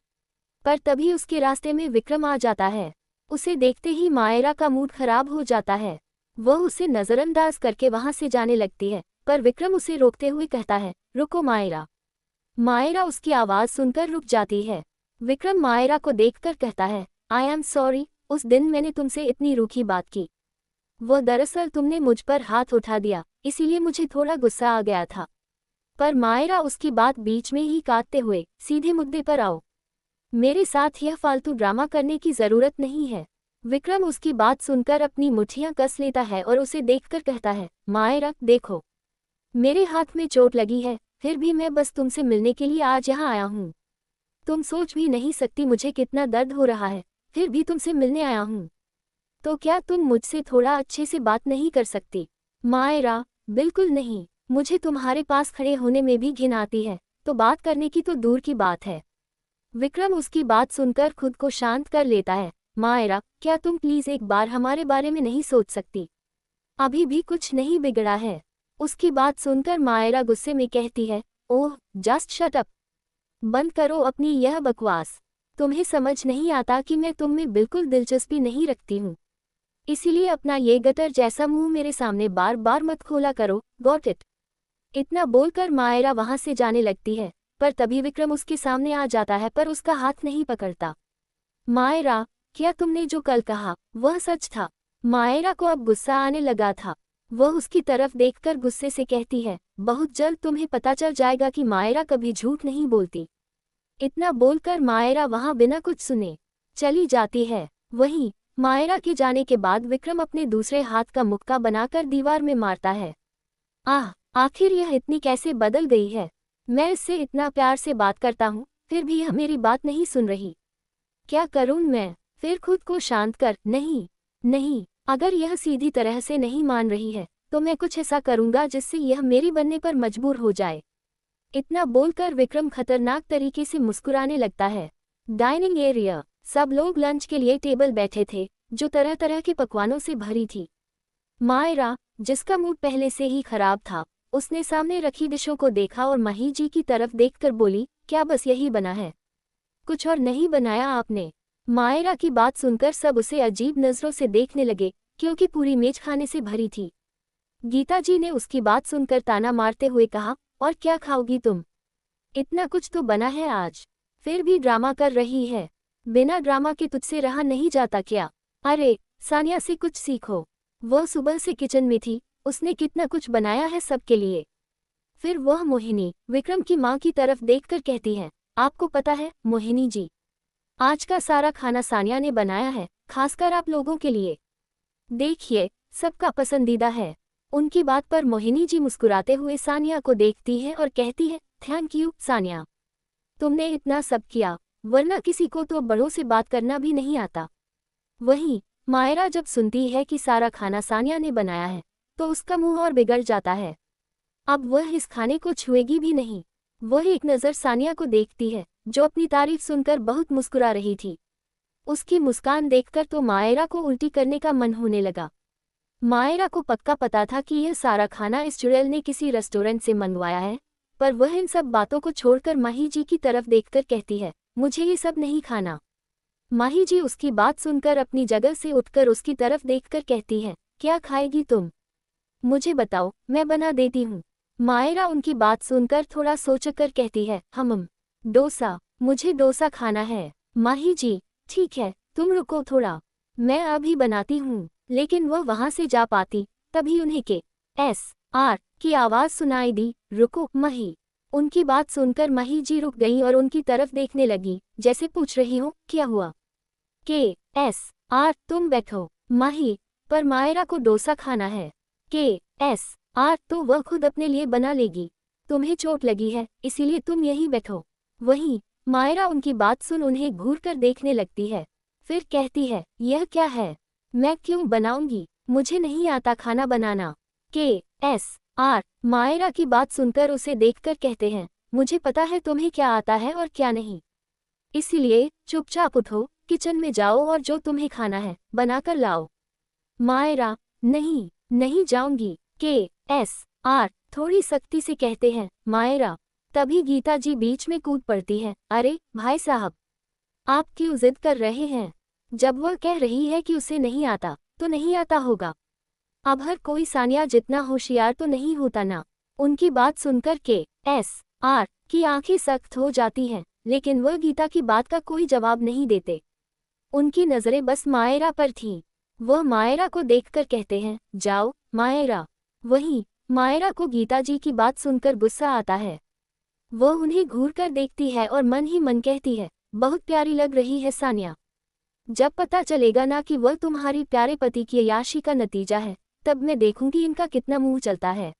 पर तभी उसके रास्ते में विक्रम आ जाता है। उसे देखते ही मायरा का मूड खराब हो जाता है। वह उसे नजरअंदाज करके वहां से जाने लगती है, पर विक्रम उसे रोकते हुए कहता है, रुको मायरा। मायरा उसकी आवाज सुनकर रुक जाती है। विक्रम मायरा को देखकर कहता है, आई एम सॉरी, उस दिन मैंने तुमसे इतनी रूखी बात की। वह दरअसल तुमने मुझ पर हाथ उठा दिया, इसीलिए मुझे थोड़ा गुस्सा आ गया था। पर मायरा उसकी बात बीच में ही काटते हुए, सीधे मुद्दे पर आओ। मेरे साथ यह फालतू ड्रामा करने की जरूरत नहीं है। विक्रम उसकी बात सुनकर अपनी मुट्ठियां कस लेता है और उसे देखकर कहता है, मायरा देखो, मेरे हाथ में चोट लगी है, फिर भी मैं बस तुमसे मिलने के लिए आज यहाँ आया हूँ। तुम सोच भी नहीं सकती मुझे कितना दर्द हो रहा है, फिर भी तुमसे मिलने आया हूँ। तो क्या तुम मुझसे थोड़ा अच्छे से बात नहीं कर सकती? मायरा, बिल्कुल नहीं, मुझे तुम्हारे पास खड़े होने में भी घिन आती है, तो बात करने की तो दूर की बात है। विक्रम उसकी बात सुनकर खुद को शांत कर लेता है। मायरा, क्या तुम प्लीज एक बार हमारे बारे में नहीं सोच सकती? अभी भी कुछ नहीं बिगड़ा है। उसकी बात सुनकर मायरा गुस्से में कहती है, ओह जस्ट शट अप। बंद करो अपनी यह बकवास। तुम्हें समझ नहीं आता कि मैं तुम में बिल्कुल दिलचस्पी नहीं रखती हूँ, इसीलिए अपना ये गटर जैसा मुंह मेरे सामने बार बार मत खोला करो, गॉट इट? इतना बोलकर मायरा वहां से जाने लगती है, पर तभी विक्रम उसके सामने आ जाता है पर उसका हाथ नहीं पकड़ता। मायरा, क्या तुमने जो कल कहा वह सच था? मायरा को अब गुस्सा आने लगा था। वह उसकी तरफ देखकर गुस्से से कहती है, बहुत जल्द तुम्हें पता चल जाएगा कि मायरा कभी झूठ नहीं बोलती। इतना बोलकर मायरा वहां बिना कुछ सुने चली जाती है। वहीं मायरा के जाने के बाद विक्रम अपने दूसरे हाथ का मुक्का बनाकर दीवार में मारता है। आखिर यह इतनी कैसे बदल गई है? मैं इससे इतना प्यार से बात करता हूँ, फिर भी यह मेरी बात नहीं सुन रही। क्या करूँ मैं? फिर खुद को शांत कर। नहीं नहीं, अगर यह सीधी तरह से नहीं मान रही है तो मैं कुछ ऐसा करूँगा जिससे यह मेरी बनने पर मजबूर हो जाए। इतना बोलकर विक्रम खतरनाक तरीके से मुस्कुराने लगता है। डाइनिंग एरिया, सब लोग लंच के लिए टेबल बैठे थे, जो तरह तरह के पकवानों से भरी थी। मायरा, जिसका मूड पहले से ही खराब था, उसने सामने रखी डिशों को देखा और माही जी की तरफ देखकर बोली, क्या बस यही बना है? कुछ और नहीं बनाया आपने? मायरा की बात सुनकर सब उसे अजीब नजरों से देखने लगे, क्योंकि पूरी मेज खाने से भरी थी। गीता जी ने उसकी बात सुनकर ताना मारते हुए कहा, और क्या खाओगी तुम? इतना कुछ तो बना है आज, फिर भी ड्रामा कर रही है। बिना ड्रामा के तुझसे रहा नहीं जाता क्या? अरे सानिया से कुछ सीखो, वह सुबह से किचन में थी, उसने कितना कुछ बनाया है सबके लिए। फिर वह मोहिनी विक्रम की माँ की तरफ देखकर कहती है, आपको पता है मोहिनी जी, आज का सारा खाना सानिया ने बनाया है, खासकर आप लोगों के लिए। देखिए, सबका पसंदीदा है। उनकी बात पर मोहिनी जी मुस्कुराते हुए सानिया को देखती है और कहती है, थैंक यू सानिया, तुमने इतना सब किया, वरना किसी को तो बड़ों से बात करना भी नहीं आता। वहीं मायरा जब सुनती है कि सारा खाना सानिया ने बनाया है तो उसका मुंह और बिगड़ जाता है। अब वह इस खाने को छुएगी भी नहीं। वह एक नज़र सानिया को देखती है, जो अपनी तारीफ सुनकर बहुत मुस्कुरा रही थी। उसकी मुस्कान देखकर तो मायरा को उल्टी करने का मन होने लगा। मायरा को पक्का पता था कि यह सारा खाना इस चुड़ैल ने किसी रेस्टोरेंट से मंगवाया है, पर वह इन सब बातों को छोड़कर माही जी की तरफ देखकर कहती है, मुझे ये सब नहीं खाना। माही जी उसकी बात सुनकर अपनी जगह से उठकर उसकी तरफ देखकर कहती है, क्या खाएगी तुम? मुझे बताओ, मैं बना देती हूँ। मायरा उनकी बात सुनकर थोड़ा सोचकर कहती है, डोसा, मुझे डोसा खाना है। माही जी, ठीक है, तुम रुको थोड़ा, मैं अभी बनाती हूँ। लेकिन वह वहां से जा पाती, तभी उन्हें KSR की आवाज सुनाई दी, रुको माही। उनकी बात सुनकर माही जी रुक गई और उनकी तरफ देखने लगी, जैसे पूछ रही हो, क्या हुआ? KSR, तुम बैठो। माही, पर मायरा को डोसा खाना है। KSR, तो वह खुद अपने लिए बना लेगी। तुम्हें चोट लगी है, इसीलिए तुम यहीं बैठो। वहीं मायरा उनकी बात सुन उन्हें घूर कर देखने लगती है, फिर कहती है, यह क्या है? मैं क्यों बनाऊंगी, मुझे नहीं आता खाना बनाना। KSR मायरा की बात सुनकर उसे देखकर कहते हैं, मुझे पता है तुम्हें क्या आता है और क्या नहीं, इसीलिए चुपचाप उठो, किचन में जाओ और जो तुम्हें खाना है बनाकर लाओ। मायरा, नहीं नहीं जाऊंगी। KSR थोड़ी सख्ती से कहते हैं, मायरा। तभी गीता जी बीच में कूद पड़ती है, अरे भाई साहब, आप क्यों जिद कर रहे हैं? जब वह कह रही है कि उसे नहीं आता तो नहीं आता होगा। अब हर कोई सानिया जितना होशियार तो नहीं होता ना। उनकी बात सुनकर KSR की आंखें सख्त हो जाती हैं, लेकिन वह गीता की बात का कोई जवाब नहीं देते। उनकी नजरें बस मायरा पर थीं। वह मायरा को देखकर कहते हैं, जाओ मायरा। वहीं मायरा को गीता जी की बात सुनकर गुस्सा आता है। वह उन्हें घूर कर देखती है और मन ही मन कहती है, बहुत प्यारी लग रही है सानिया। जब पता चलेगा ना कि वह तुम्हारी प्यारे पति की अय्याशी का नतीजा है, तब मैं देखूंगी इनका कितना मुंह चलता है।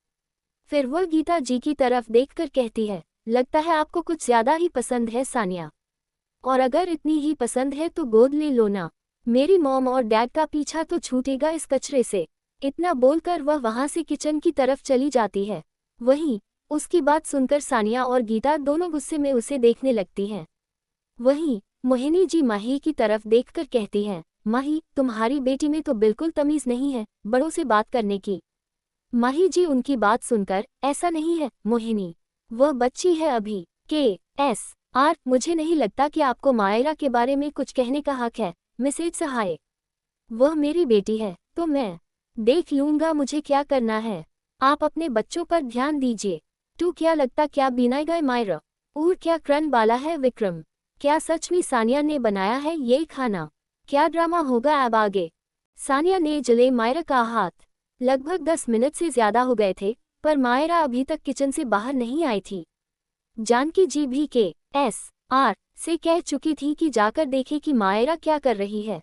फिर वह गीता जी की तरफ देखकर कहती है, लगता है आपको कुछ ज्यादा ही पसंद है सानिया। और अगर इतनी ही पसंद है तो गोद ले लो ना, मेरी मॉम और डैड का पीछा तो छूटेगा इस कचरे से। इतना बोलकर वह वहां से किचन की तरफ चली जाती है। वहीं उसकी बात सुनकर सानिया और गीता दोनों गुस्से में उसे देखने लगती हैं। वहीं मोहिनी जी माही की तरफ देखकर कहती हैं, माही, तुम्हारी बेटी में तो बिल्कुल तमीज नहीं है बड़ों से बात करने की। माही जी उनकी बात सुनकर, ऐसा नहीं है मोहिनी, वह बच्ची है अभी। KSR, मुझे नहीं लगता कि आपको मायरा के बारे में कुछ कहने का हक है मिसेज सहाय। वह मेरी बेटी है तो मैं देख लूंगा मुझे क्या करना है। आप अपने बच्चों पर ध्यान दीजिए। तू क्या लगता क्या बनाएगा मायरा? और क्या क्रन बाला है विक्रम? क्या सच में सानिया ने बनाया है ये खाना? क्या ड्रामा होगा अब आगे? सानिया ने जले मायरा का हाथ। लगभग 10 मिनट से ज्यादा हो गए थे पर मायरा अभी तक किचन से बाहर नहीं आई थी। जानकी जी भी KSR से कह चुकी थी कि जाकर देखे कि मायरा क्या कर रही है।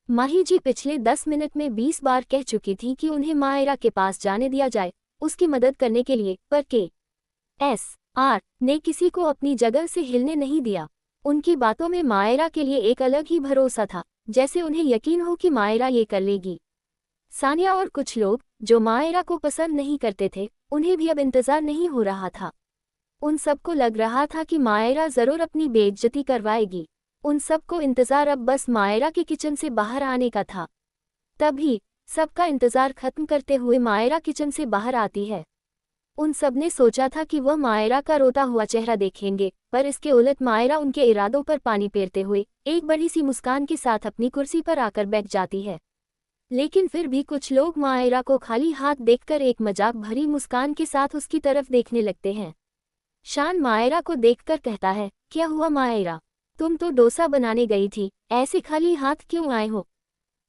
माही जी पिछले 10 मिनट में 20 बार कह चुकी थी कि उन्हें मायरा के पास जाने दिया जाए उसकी मदद करने के लिए, पर KSR ने किसी को अपनी जगह से हिलने नहीं दिया। उनकी बातों में मायरा के लिए एक अलग ही भरोसा था, जैसे उन्हें यकीन हो कि मायरा ये कर लेगी। सानिया और कुछ लोग जो मायरा को पसंद नहीं करते थे उन्हें भी अब इंतजार नहीं हो रहा था। उन सबको लग रहा था कि मायरा जरूर अपनी बेइज्जती करवाएगी। उन सबको इंतजार अब बस मायरा के किचन से बाहर आने का था। तभी सबका इंतजार खत्म करते हुए मायरा किचन से बाहर आती है। उन सबने सोचा था कि वह मायरा का रोता हुआ चेहरा देखेंगे, पर इसके उलट मायरा उनके इरादों पर पानी फेरते हुए एक बड़ी सी मुस्कान के साथ अपनी कुर्सी पर आकर बैठ जाती है। लेकिन फिर भी कुछ लोग मायरा को खाली हाथ देखकर एक मजाक भरी मुस्कान के साथ उसकी तरफ देखने लगते हैं। शान मायरा को देखकर कहता है, क्या हुआ मायरा, तुम तो डोसा बनाने गई थी, ऐसे खाली हाथ क्यों आए हो?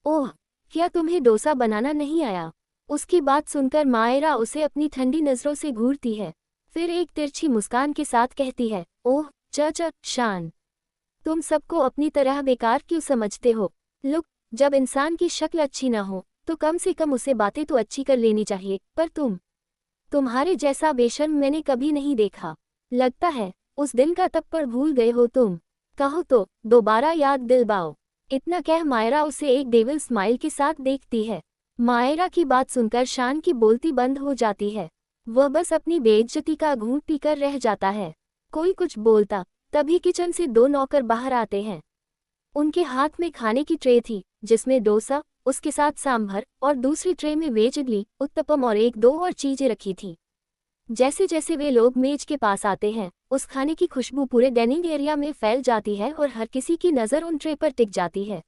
ओह, क्या तुम्हें डोसा बनाना नहीं आया? उसकी बात सुनकर मायरा उसे अपनी ठंडी नजरों से घूरती है, फिर एक तिरछी मुस्कान के साथ कहती है, ओह च शान, तुम सबको अपनी तरह बेकार क्यों समझते हो? लुक, जब इंसान की शक्ल अच्छी ना हो तो कम से कम उसे बातें तो अच्छी कर लेनी चाहिए, पर तुम्हारे जैसा बेशर्म मैंने कभी नहीं देखा। लगता है उस दिन का तप्पड़ भूल गए हो तुम। कहो तो दोबारा याद दिलवाओ। इतना कह मायरा उसे एक डेविल स्माइल के साथ देखती है। मायरा की बात सुनकर शान की बोलती बंद हो जाती है। वह बस अपनी बेइज्जती का घूंट पीकर रह जाता है। कोई कुछ बोलता, तभी किचन से 2 नौकर बाहर आते हैं। उनके हाथ में खाने की ट्रे थी जिसमें डोसा, उसके साथ सांभर और दूसरी ट्रे में वेज इडली, उत्तपम और 1-2 और चीजें रखी थी। जैसे जैसे वे लोग मेज के पास आते हैं उस खाने की खुशबू पूरे डाइनिंग एरिया में फैल जाती है और हर किसी की नज़र उन ट्रे पर टिक जाती है।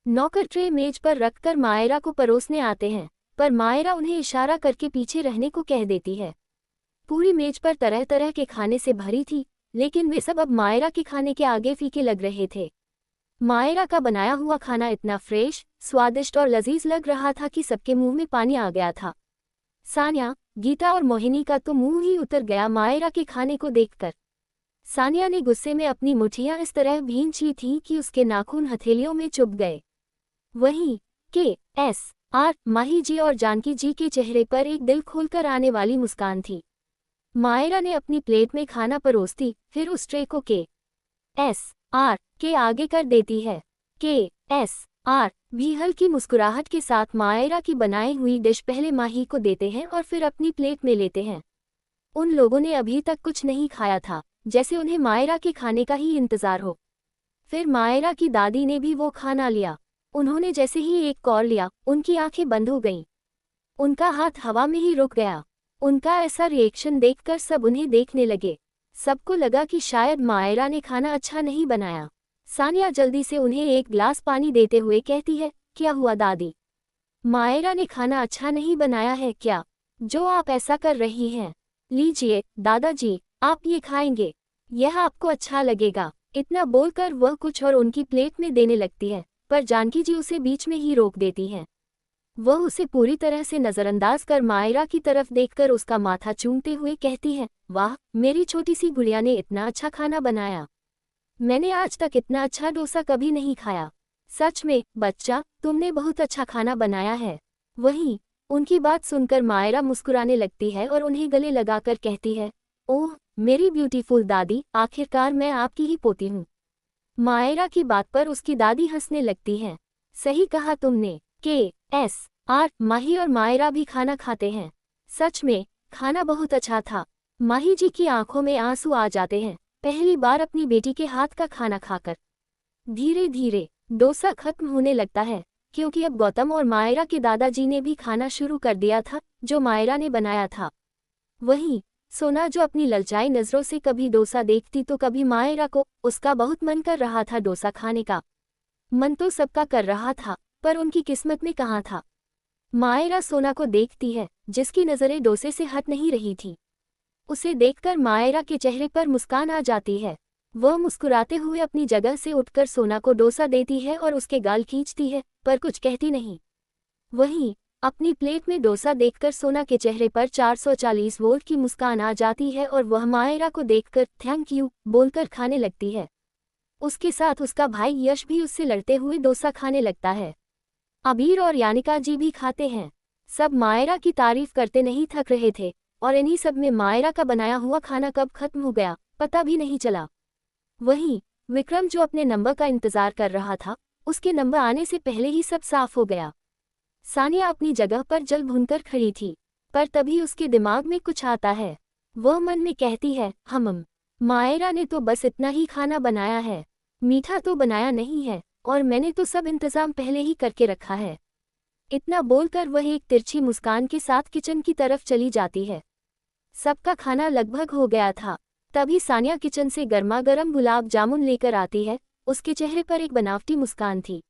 नौकर ट्रे मेज पर रखकर मायरा को परोसने आते हैं, पर मायरा उन्हें इशारा करके पीछे रहने को कह देती है। पूरी मेज पर तरह तरह के खाने से भरी थी, लेकिन वे सब अब मायरा के खाने के आगे फीके लग रहे थे। मायरा का बनाया हुआ खाना इतना फ्रेश, स्वादिष्ट और लजीज लग रहा था कि सबके मुंह में पानी आ गया था। सानिया, गीता और मोहिनी का तो मुंह ही उतर गया मायरा के खाने को देखकर। सानिया ने गुस्से में अपनी मुठियां इस तरह भींच ली थीं कि उसके नाखून हथेलियों में चुभ गए। वहीं KSR, माही जी और जानकी जी के चेहरे पर एक दिल खोलकर आने वाली मुस्कान थी। मायरा ने अपनी प्लेट में खाना परोसती, फिर उस ट्रे को KSR के आगे कर देती है। KSR भी हल्की मुस्कुराहट के साथ मायरा की बनाई हुई डिश पहले माही को देते हैं और फिर अपनी प्लेट में लेते हैं। उन लोगों ने अभी तक कुछ नहीं खाया था, जैसे उन्हें मायरा के खाने का ही इंतजार हो। फिर मायरा की दादी ने भी वो खाना लिया। उन्होंने जैसे ही एक कौर लिया, उनकी आंखें बंद हो गईं। उनका हाथ हवा में ही रुक गया। उनका ऐसा रिएक्शन देखकर सब उन्हें देखने लगे। सबको लगा कि शायद मायरा ने खाना अच्छा नहीं बनाया। सानिया जल्दी से उन्हें एक गिलास पानी देते हुए कहती है, क्या हुआ दादी? मायरा ने खाना अच्छा नहीं बनाया है क्या, जो आप ऐसा कर रही हैं? लीजिए दादाजी, आप ये खाएंगे, यह आपको अच्छा लगेगा। इतना बोलकर वह कुछ और उनकी प्लेट में देने लगती है, पर जानकी जी उसे बीच में ही रोक देती हैं। वह उसे पूरी तरह से नज़रअंदाज कर मायरा की तरफ देखकर उसका माथा चूमते हुए कहती है, वाह, मेरी छोटी सी गुड़िया ने इतना अच्छा खाना बनाया। मैंने आज तक इतना अच्छा डोसा कभी नहीं खाया। सच में बच्चा, तुमने बहुत अच्छा खाना बनाया है। वहीं उनकी बात सुनकर मायरा मुस्कुराने लगती है और उन्हें गले लगाकर कहती है, ओह मेरी ब्यूटीफुल दादी, आखिरकार मैं आपकी ही पोती हूँ। मायरा की बात पर उसकी दादी हंसने लगती है। सही कहा तुमने, KSR, माही और मायरा भी खाना खाते हैं। सच में, खाना बहुत अच्छा था। माही जी की आंखों में आंसू आ जाते हैं, पहली बार अपनी बेटी के हाथ का खाना खाकर। धीरे धीरे डोसा खत्म होने लगता है, क्योंकि अब गौतम और मायरा के दादाजी ने भी खाना शुरू कर दिया था, जो मायरा ने बनाया था। वहीं सोना, जो अपनी ललचाई नजरों से कभी डोसा देखती तो कभी मायरा को, उसका बहुत मन कर रहा था डोसा खाने का। मन तो सबका कर रहा था, पर उनकी किस्मत में कहाँ था। मायरा सोना को देखती है, जिसकी नजरें डोसे से हट नहीं रही थी। उसे देखकर मायरा के चेहरे पर मुस्कान आ जाती है। वह मुस्कुराते हुए अपनी जगह से उठकर सोना को डोसा देती है और उसके गाल खींचती है, पर कुछ कहती नहीं। वहीं अपनी प्लेट में डोसा देखकर सोना के चेहरे पर 440 वोल्ट की मुस्कान आ जाती है और वह मायरा को देखकर थैंक यू बोलकर खाने लगती है। उसके साथ उसका भाई यश भी उससे लड़ते हुए डोसा खाने लगता है। अबीर और यानिका जी भी खाते हैं। सब मायरा की तारीफ करते नहीं थक रहे थे, और इन्हीं सब में मायरा का बनाया हुआ खाना कब खत्म हो गया, पता भी नहीं चला। वहीं विक्रम, जो अपने नंबर का इंतजार कर रहा था, उसके नंबर आने से पहले ही सब साफ हो गया। सानिया अपनी जगह पर जल भूनकर खड़ी थी, पर तभी उसके दिमाग में कुछ आता है। वह मन में कहती है, मायरा ने तो बस इतना ही खाना बनाया है, मीठा तो बनाया नहीं है, और मैंने तो सब इंतजाम पहले ही करके रखा है। इतना बोलकर वह एक तिरछी मुस्कान के साथ किचन की तरफ चली जाती है। सबका खाना लगभग हो गया था, तभी सानिया किचन से गर्मा-गर्म गुलाब जामुन लेकर आती है। उसके चेहरे पर एक बनावटी मुस्कान थी।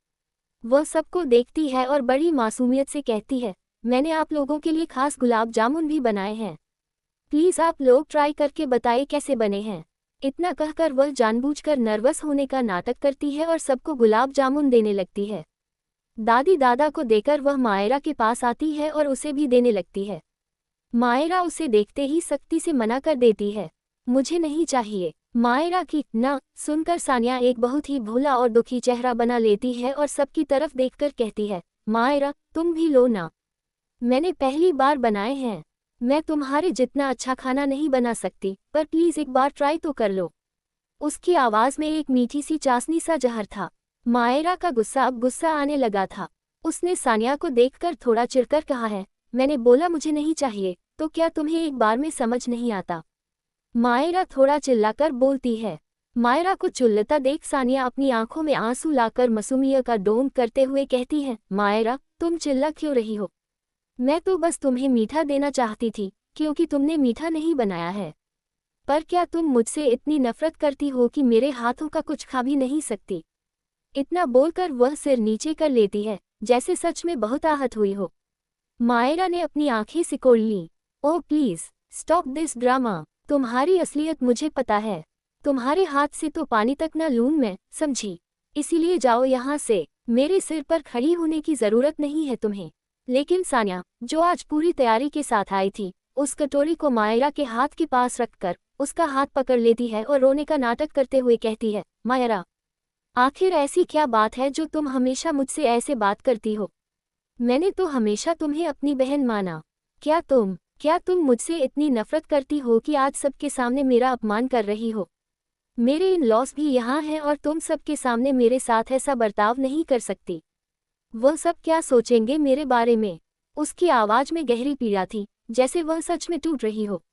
वह सबको देखती है और बड़ी मासूमियत से कहती है, मैंने आप लोगों के लिए खास गुलाब जामुन भी बनाए हैं, प्लीज़ आप लोग ट्राई करके बताइए कैसे बने हैं। इतना कहकर वह जानबूझकर नर्वस होने का नाटक करती है और सबको गुलाब जामुन देने लगती है। दादी दादा को देकर वह मायरा के पास आती है और उसे भी देने लगती है। मायरा उसे देखते ही सख्ती से मना कर देती है, मुझे नहीं चाहिए। मायरा की ना सुनकर सानिया एक बहुत ही भोला और दुखी चेहरा बना लेती है और सबकी तरफ देखकर कहती है, मायरा तुम भी लो ना, मैंने पहली बार बनाए हैं, मैं तुम्हारे जितना अच्छा खाना नहीं बना सकती, पर प्लीज़ एक बार ट्राई तो कर लो। उसकी आवाज़ में एक मीठी सी चाशनी सा जहर था। मायरा का गुस्सा अब गुस्सा आने लगा था। उसने सानिया को देखकर थोड़ा चिढ़कर कहा है, मैंने बोला मुझे नहीं चाहिए, तो क्या तुम्हें एक बार में समझ नहीं आता। मायरा थोड़ा चिल्लाकर बोलती है। मायरा को चिल्लाता देख सानिया अपनी आंखों में आंसू लाकर मासूमियत का ढोंग करते हुए कहती है, मायरा तुम चिल्ला क्यों रही हो, मैं तो बस तुम्हें मीठा देना चाहती थी, क्योंकि तुमने मीठा नहीं बनाया है। पर क्या तुम मुझसे इतनी नफरत करती हो कि मेरे हाथों का कुछ खा भी नहीं सकती। इतना बोलकर वह सिर नीचे कर लेती है, जैसे सच में बहुत आहत हुई हो। मायरा ने अपनी आंखें सिकोड़ लीं। Oh please stop this drama, तुम्हारी असलियत मुझे पता है, तुम्हारे हाथ से तो पानी तक न लूं मैं, समझी। इसीलिए जाओ यहाँ से, मेरे सिर पर खड़ी होने की जरूरत नहीं है तुम्हें। लेकिन सानिया, जो आज पूरी तैयारी के साथ आई थी, उस कटोरी को मायरा के हाथ के पास रखकर उसका हाथ पकड़ लेती है और रोने का नाटक करते हुए कहती है, मायरा आखिर ऐसी क्या बात है जो तुम हमेशा मुझसे ऐसे बात करती हो। मैंने तो हमेशा तुम्हें अपनी बहन माना। क्या तुम मुझसे इतनी नफरत करती हो कि आज सबके सामने मेरा अपमान कर रही हो। मेरे इन लॉस भी यहाँ हैं और तुम सबके सामने मेरे साथ ऐसा बर्ताव नहीं कर सकती। वह सब क्या सोचेंगे मेरे बारे में। उसकी आवाज में गहरी पीड़ा थी, जैसे वह सच में टूट रही हो।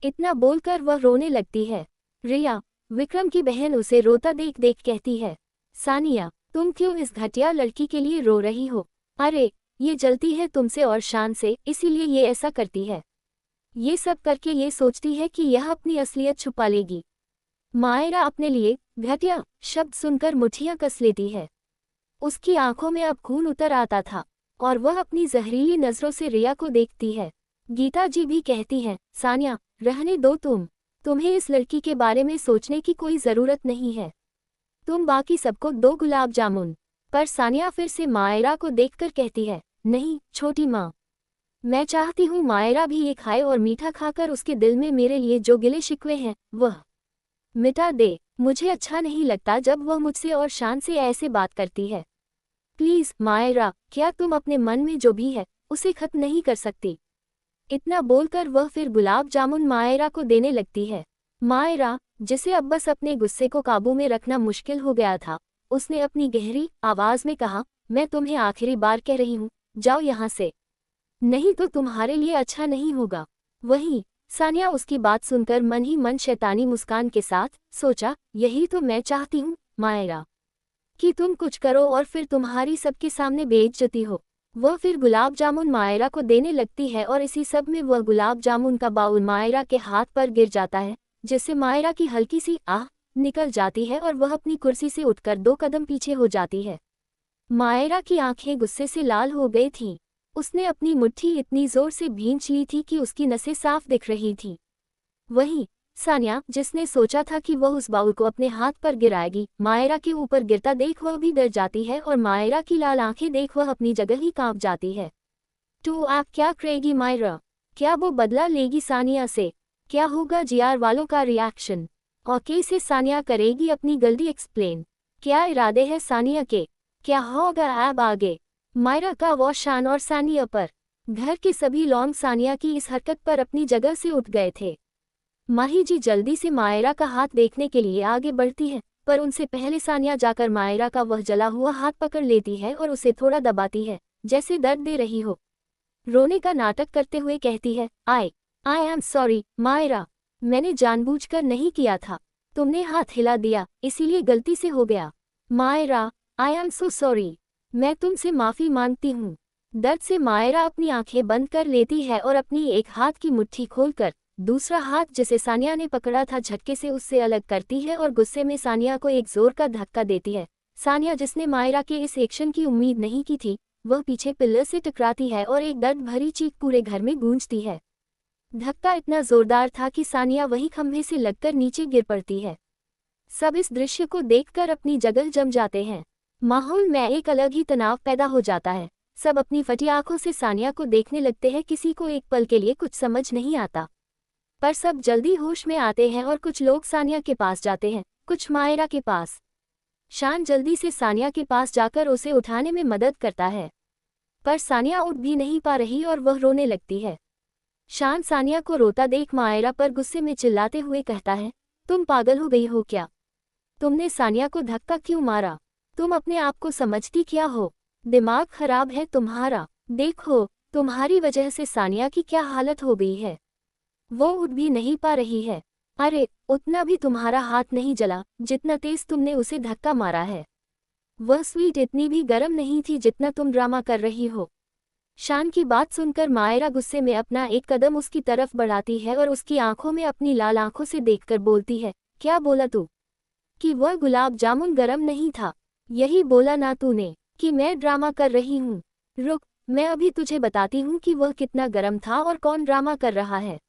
इतना बोलकर वह रोने लगती है। रिया, विक्रम की बहन, उसे रोता देख देख कहती है, सानिया तुम क्यों इस घटिया लड़की के लिए रो रही हो। अरे ये जलती है तुमसे और शान से, इसीलिए ये ऐसा करती है। ये सब करके ये सोचती है कि यह अपनी असलियत छुपा लेगी। मायरा अपने लिए घटिया शब्द सुनकर मुठियां कस लेती है। उसकी आंखों में अब खून उतर आता था और वह अपनी जहरीली नजरों से रिया को देखती है। गीता जी भी कहती हैं, सानिया रहने दो, तुम्हें इस लड़की के बारे में सोचने की कोई ज़रूरत नहीं है। तुम बाकी सबको दो गुलाब जामुन। पर सानिया फिर से मायरा को देखकर कहती है, नहीं छोटी माँ, मैं चाहती हूँ मायरा भी ये खाए और मीठा खाकर उसके दिल में मेरे लिए जो गिले शिकवे हैं वह मिटा दे। मुझे अच्छा नहीं लगता जब वह मुझसे और शान से ऐसे बात करती है। प्लीज़ मायरा, क्या तुम अपने मन में जो भी है उसे खत्म नहीं कर सकती। इतना बोलकर वह फिर गुलाब जामुन मायरा को देने लगती है। मायरा जिसे अब बस अपने गुस्से को काबू में रखना मुश्किल हो गया था। उसने अपनी गहरी आवाज में कहा, मैं तुम्हें आखिरी बार कह रही हूँ, जाओ यहाँ से, नहीं तो तुम्हारे लिए अच्छा नहीं होगा। वहीं सानिया उसकी बात सुनकर मन ही मन शैतानी मुस्कान के साथ सोचा, यही तो मैं चाहती हूँ मायरा, कि तुम कुछ करो और फिर तुम्हारी सबके सामने बेइज्जती हो। वह फिर गुलाब जामुन मायरा को देने लगती है और इसी सब में वह गुलाब जामुन का बाउल मायरा के हाथ पर गिर जाता है, जिससे मायरा की हल्की सी आह निकल जाती है और वह अपनी कुर्सी से उठकर 2 कदम पीछे हो जाती है। मायरा की आंखें गुस्से से लाल हो गई थीं। उसने अपनी मुट्ठी इतनी जोर से भींच ली थी कि उसकी नसें साफ दिख रही थीं। वहीं सानिया, जिसने सोचा था कि वह उस बाउल को अपने हाथ पर गिराएगी, मायरा के ऊपर गिरता देख वह भी डर जाती है और मायरा की लाल आंखें देख वह अपनी जगह ही कांप जाती है। तो आप क्या करेगी मायरा? क्या वो बदला लेगी सानिया से? क्या होगा जीआर वालों का रिएक्शन? और कैसे सानिया करेगी अपनी गलती एक्सप्लेन? क्या इरादे हैं सानिया के? क्या होगा अब आगे? मायरा का वो शान और सानिया पर। घर के सभी लोग सानिया की इस हरकत पर अपनी जगह से उठ गए थे। माही जी जल्दी से मायरा का हाथ देखने के लिए आगे बढ़ती है, पर उनसे पहले सानिया जाकर मायरा का वह जला हुआ हाथ पकड़ लेती है और उसे थोड़ा दबाती है, जैसे दर्द दे रही हो। रोने का नाटक करते हुए कहती है, आई एम सॉरी मायरा, मैंने जानबूझकर नहीं किया था, तुमने हाथ हिला दिया इसीलिए गलती से हो गया। Myra, I am so sorry, मैं तुमसे माफ़ी मांगती हूँ। दर्द से मायरा अपनी आंखें बंद कर लेती है और अपनी एक हाथ की मुट्ठी खोलकर दूसरा हाथ जिसे सानिया ने पकड़ा था झटके से उससे अलग करती है और गुस्से में सानिया को एक जोर का धक्का देती है। सानिया, जिसने मायरा के इस एक्शन की उम्मीद नहीं की थी, वह पीछे पिल्लर से टकराती है और एक दर्द भरी चीख पूरे घर में गूंजती है। धक्का इतना जोरदार था कि सानिया वही खंभे से लगकर नीचे गिर पड़ती है। सब इस दृश्य को देखकर अपनी जगह जम जाते हैं। माहौल में एक अलग ही तनाव पैदा हो जाता है। सब अपनी फटी आंखों से सानिया को देखने लगते हैं। किसी को एक पल के लिए कुछ समझ नहीं आता, पर सब जल्दी होश में आते हैं और कुछ लोग सानिया के पास जाते हैं, कुछ मायरा के पास। शान जल्दी से सानिया के पास जाकर उसे उठाने में मदद करता है, पर सानिया उठ भी नहीं पा रही और वह रोने लगती है। शान सानिया को रोता देख मायरा पर गुस्से में चिल्लाते हुए कहता है, तुम पागल हो गई हो क्या? तुमने सानिया को धक्का क्यों मारा? तुम अपने आप को समझती क्या हो? दिमाग खराब है तुम्हारा? देखो, तुम्हारी वजह से सानिया की क्या हालत हो गई है। वो उठ भी नहीं पा रही है। अरे, उतना भी तुम्हारा हाथ नहीं जला जितना तेज तुमने उसे धक्का मारा है। वह स्वीट इतनी भी गर्म नहीं थी जितना तुम ड्रामा कर रही हो। शान की बात सुनकर मायरा गुस्से में अपना एक कदम उसकी तरफ बढ़ाती है और उसकी आंखों में अपनी लाल आंखों से देखकर बोलती है, क्या बोला तू? कि वह गुलाब जामुन गरम नहीं था? यही बोला ना तूने कि मैं ड्रामा कर रही हूँ? रुक, मैं अभी तुझे बताती हूँ कि वह कितना गरम था और कौन ड्रामा कर रहा है।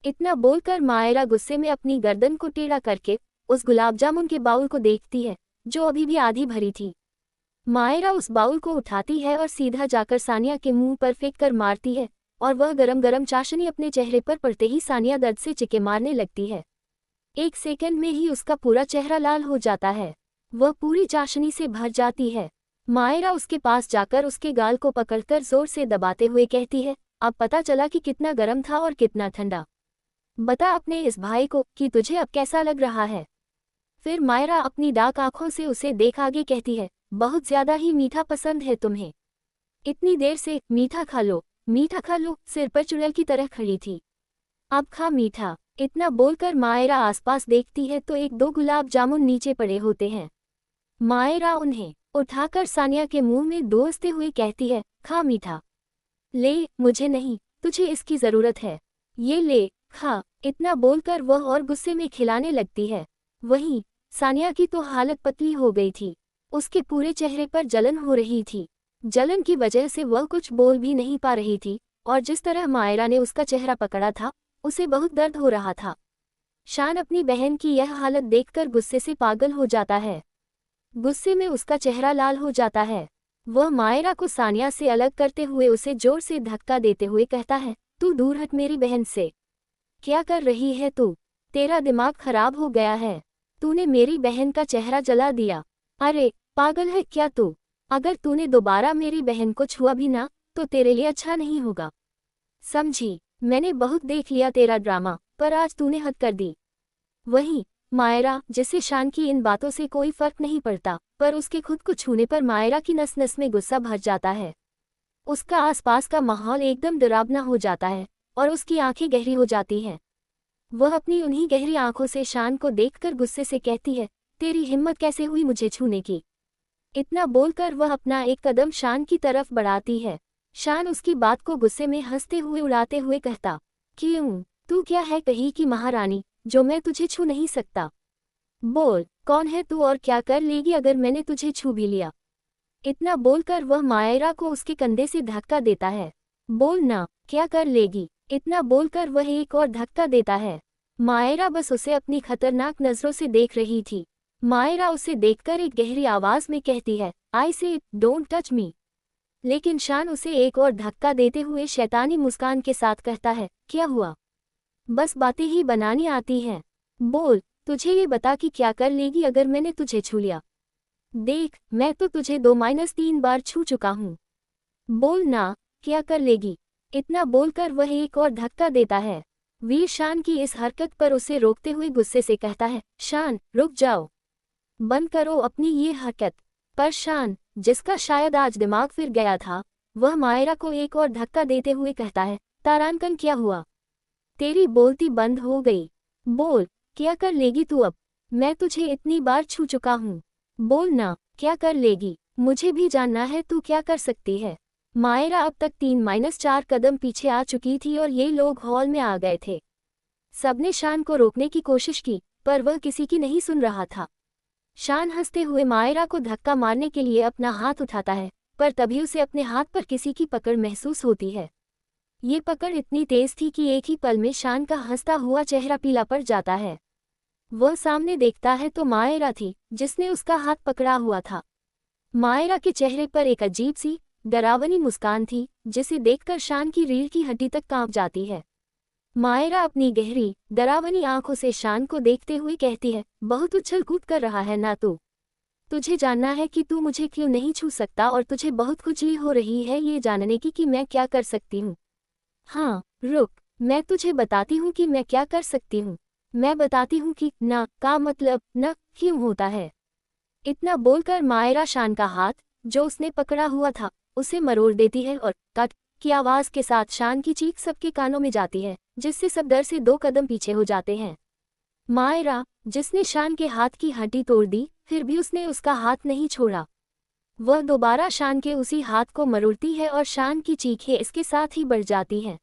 इतना बोलकर मायरा गुस्से में अपनी गर्दन को टेढ़ा करके उस गुलाब जामुन के बाउल को देखती है, जो अभी भी आधी भरी थी। मायरा उस बाउल को उठाती है और सीधा जाकर सानिया के मुंह पर फेंक कर मारती है और वह गरम गरम चाशनी अपने चेहरे पर पड़ते ही सानिया दर्द से चिके मारने लगती है। एक सेकंड में ही उसका पूरा चेहरा लाल हो जाता है। वह पूरी चाशनी से भर जाती है। मायरा उसके पास जाकर उसके गाल को पकड़कर जोर से दबाते हुए कहती है, अब पता चला कि कितना गर्म था और कितना ठंडा। बता अपने इस भाई को कि तुझे अब कैसा लग रहा है। फिर मायरा अपनी डार्क आंखों से उसे देख आगे कहती है, बहुत ज्यादा ही मीठा पसंद है तुम्हें। इतनी देर से मीठा खा लो, मीठा खा लो, सिर पर चुड़ैल की तरह खड़ी थी, अब खा मीठा। इतना बोलकर मायरा आसपास देखती है तो 1-2 गुलाब जामुन नीचे पड़े होते हैं। मायरा उन्हें उठाकर सानिया के मुंह में दोसते हुए कहती है, खा मीठा। ले, मुझे नहीं, तुझे इसकी जरूरत है, ये ले, खा। इतना बोलकर वह और गुस्से में खिलाने लगती है। वहीं सानिया की तो हालत पतली हो गई थी। उसके पूरे चेहरे पर जलन हो रही थी। जलन की वजह से वह कुछ बोल भी नहीं पा रही थी और जिस तरह मायरा ने उसका चेहरा पकड़ा था, उसे बहुत दर्द हो रहा था। शान अपनी बहन की यह हालत देखकर गुस्से से पागल हो जाता है। गुस्से में उसका चेहरा लाल हो जाता है। वह मायरा को सानिया से अलग करते हुए उसे जोर से धक्का देते हुए कहता है, तू दूर हट मेरी बहन से। क्या कर रही है तू? तेरा दिमाग खराब हो गया है। तूने मेरी बहन का चेहरा जला दिया। अरे, पागल है क्या तू? अगर तूने दोबारा मेरी बहन को छुआ भी ना, तो तेरे लिए अच्छा नहीं होगा, समझी? मैंने बहुत देख लिया तेरा ड्रामा, पर आज तूने हद कर दी। वहीं मायरा, जिसे शान की इन बातों से कोई फर्क नहीं पड़ता, पर उसके खुद को छूने पर मायरा की नस नस में गुस्सा भर जाता है। उसका आसपास का माहौल एकदम डरावना हो जाता है और उसकी आंखें गहरी हो जाती हैं। वह अपनी उन्हीं गहरी आंखों से शान को देखकर गुस्से से कहती है, तेरी हिम्मत कैसे हुई मुझे छूने की। इतना बोलकर वह अपना एक कदम शान की तरफ बढ़ाती है। शान उसकी बात को गुस्से में हंसते हुए उड़ाते हुए कहता, क्यों, तू क्या है कहीं की महारानी जो मैं तुझे छू नहीं सकता। बोल, कौन है तू और क्या कर लेगी अगर मैंने तुझे छू भी लिया। इतना बोलकर वह मायरा को उसके कंधे से धक्का देता है। बोल ना, क्या कर लेगी। इतना बोलकर वह एक और धक्का देता है। मायरा बस उसे अपनी खतरनाक नजरों से देख रही थी। मायरा उसे देखकर एक गहरी आवाज में कहती है, आई से डोंट टच मी। लेकिन शान उसे एक और धक्का देते हुए शैतानी मुस्कान के साथ कहता है, क्या हुआ, बस बातें ही बनानी आती हैं। बोल, तुझे ये बता कि क्या कर लेगी अगर मैंने तुझे छू लिया। देख, मैं तो तुझे 2-3 बार छू चुका हूँ। बोल ना, क्या कर लेगी। इतना बोलकर वह एक और धक्का देता है। वीर शान की इस हरकत पर उसे रोकते हुए गुस्से से कहता है, शान रुक जाओ, बंद करो अपनी ये हरकत। पर शान, जिसका शायद आज दिमाग फिर गया था, वह मायरा को एक और धक्का देते हुए कहता है, तारांकन क्या हुआ, तेरी बोलती बंद हो गई। बोल, क्या कर लेगी तू अब, मैं तुझे इतनी बार छू चुका हूँ। बोल ना, क्या कर लेगी, मुझे भी जानना है तू क्या कर सकती है। मायरा अब तक 3-4 कदम पीछे आ चुकी थी और ये लोग हॉल में आ गए थे। सबने शान को रोकने की कोशिश की, पर वह किसी की नहीं सुन रहा था। शान हंसते हुए मायरा को धक्का मारने के लिए अपना हाथ उठाता है, पर तभी उसे अपने हाथ पर किसी की पकड़ महसूस होती है। ये पकड़ इतनी तेज थी कि एक ही पल में शान का हंसता हुआ चेहरा पीला पड़ जाता है। वह सामने देखता है तो मायरा थी, जिसने उसका हाथ पकड़ा हुआ था। मायरा के चेहरे पर एक अजीब सी डरावनी मुस्कान थी, जिसे देखकर शान की रीढ़ की हड्डी तक कांप जाती है। मायरा अपनी गहरी डरावनी आंखों से शान को देखते हुए कहती है, बहुत उछल कूद कर रहा है ना तू। तुझे जानना है कि तू मुझे क्यों नहीं छू सकता और तुझे बहुत खुजली हो रही है ये जानने की कि मैं क्या कर सकती हूँ। हाँ, रुक, मैं तुझे बताती हूँ कि मैं क्या कर सकती हूँ। मैं बताती हूँ कि ना का मतलब न क्यों होता है। इतना बोलकर मायरा शान का हाथ, जो उसने पकड़ा हुआ था, उसे मरोड़ देती है और कट की आवाज के साथ शान की चीख सबके कानों में जाती है, जिससे सब डर से 2 कदम पीछे हो जाते हैं। मायरा, जिसने शान के हाथ की हड्डी तोड़ दी, फिर भी उसने उसका हाथ नहीं छोड़ा। वह दोबारा शान के उसी हाथ को मरोड़ती है और शान की चीखें इसके साथ ही बढ़ जाती हैं।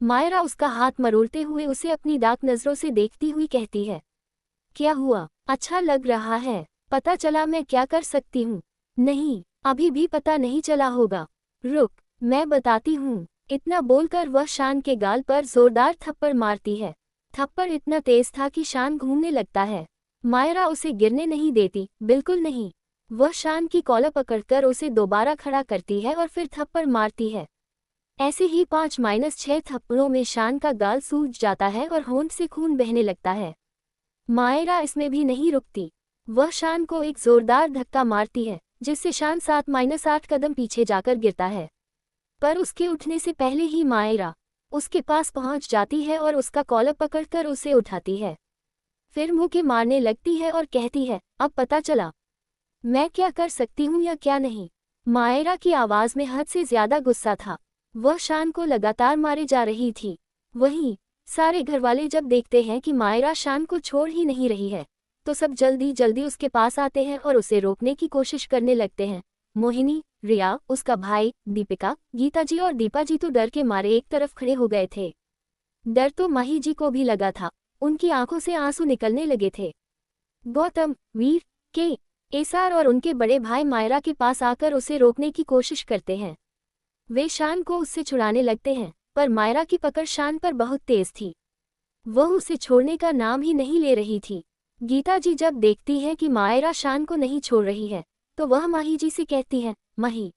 मायरा उसका हाथ मरोड़ते हुए उसे अपनी डार्क नजरों से देखती हुई कहती है, क्या हुआ, अच्छा लग रहा है, पता चला मैं क्या कर सकती हूँ। नहीं, अभी भी पता नहीं चला होगा, रुक, मैं बताती हूँ। इतना बोलकर वह शान के गाल पर जोरदार थप्पड़ मारती है। थप्पड़ इतना तेज था कि शान घूमने लगता है। मायरा उसे गिरने नहीं देती, बिल्कुल नहीं। वह शान की कॉलर पकड़कर उसे दोबारा खड़ा करती है और फिर थप्पड़ मारती है। ऐसे ही 5-6 थप्पड़ों में शान का गाल सूज जाता है और होंठ से खून बहने लगता है। मायरा इसमें भी नहीं रुकती। वह शान को एक जोरदार धक्का मारती है, जिससे शान 7-8 कदम पीछे जाकर गिरता है। पर उसके उठने से पहले ही मायरा उसके पास पहुंच जाती है और उसका कॉलर पकड़कर उसे उठाती है। फिर मुंह मारने लगती है और कहती है, अब पता चला मैं क्या कर सकती हूँ या क्या नहीं। मायरा की आवाज में हद से ज्यादा गुस्सा था। वह शान को लगातार मारे जा रही थी। वहीं सारे घरवाले जब देखते हैं कि मायरा शान को छोड़ ही नहीं रही है, तो सब जल्दी जल्दी उसके पास आते हैं और उसे रोकने की कोशिश करने लगते हैं। मोहिनी, रिया, उसका भाई, दीपिका, गीता जी और दीपा जी तो डर के मारे एक तरफ खड़े हो गए थे। डर तो माही जी को भी लगा था, उनकी आंखों से आंसू निकलने लगे थे। गौतम, वीर, के एसार और उनके बड़े भाई मायरा के पास आकर उसे रोकने की कोशिश करते हैं। वे शान को उससे छुड़ाने लगते हैं, पर मायरा की पकड़ शान पर बहुत तेज थी। वह उसे छोड़ने का नाम ही नहीं ले रही थी। गीता जी जब देखती है कि मायरा शान को नहीं छोड़ रही है, तो वह माही जी से कहती है, माही,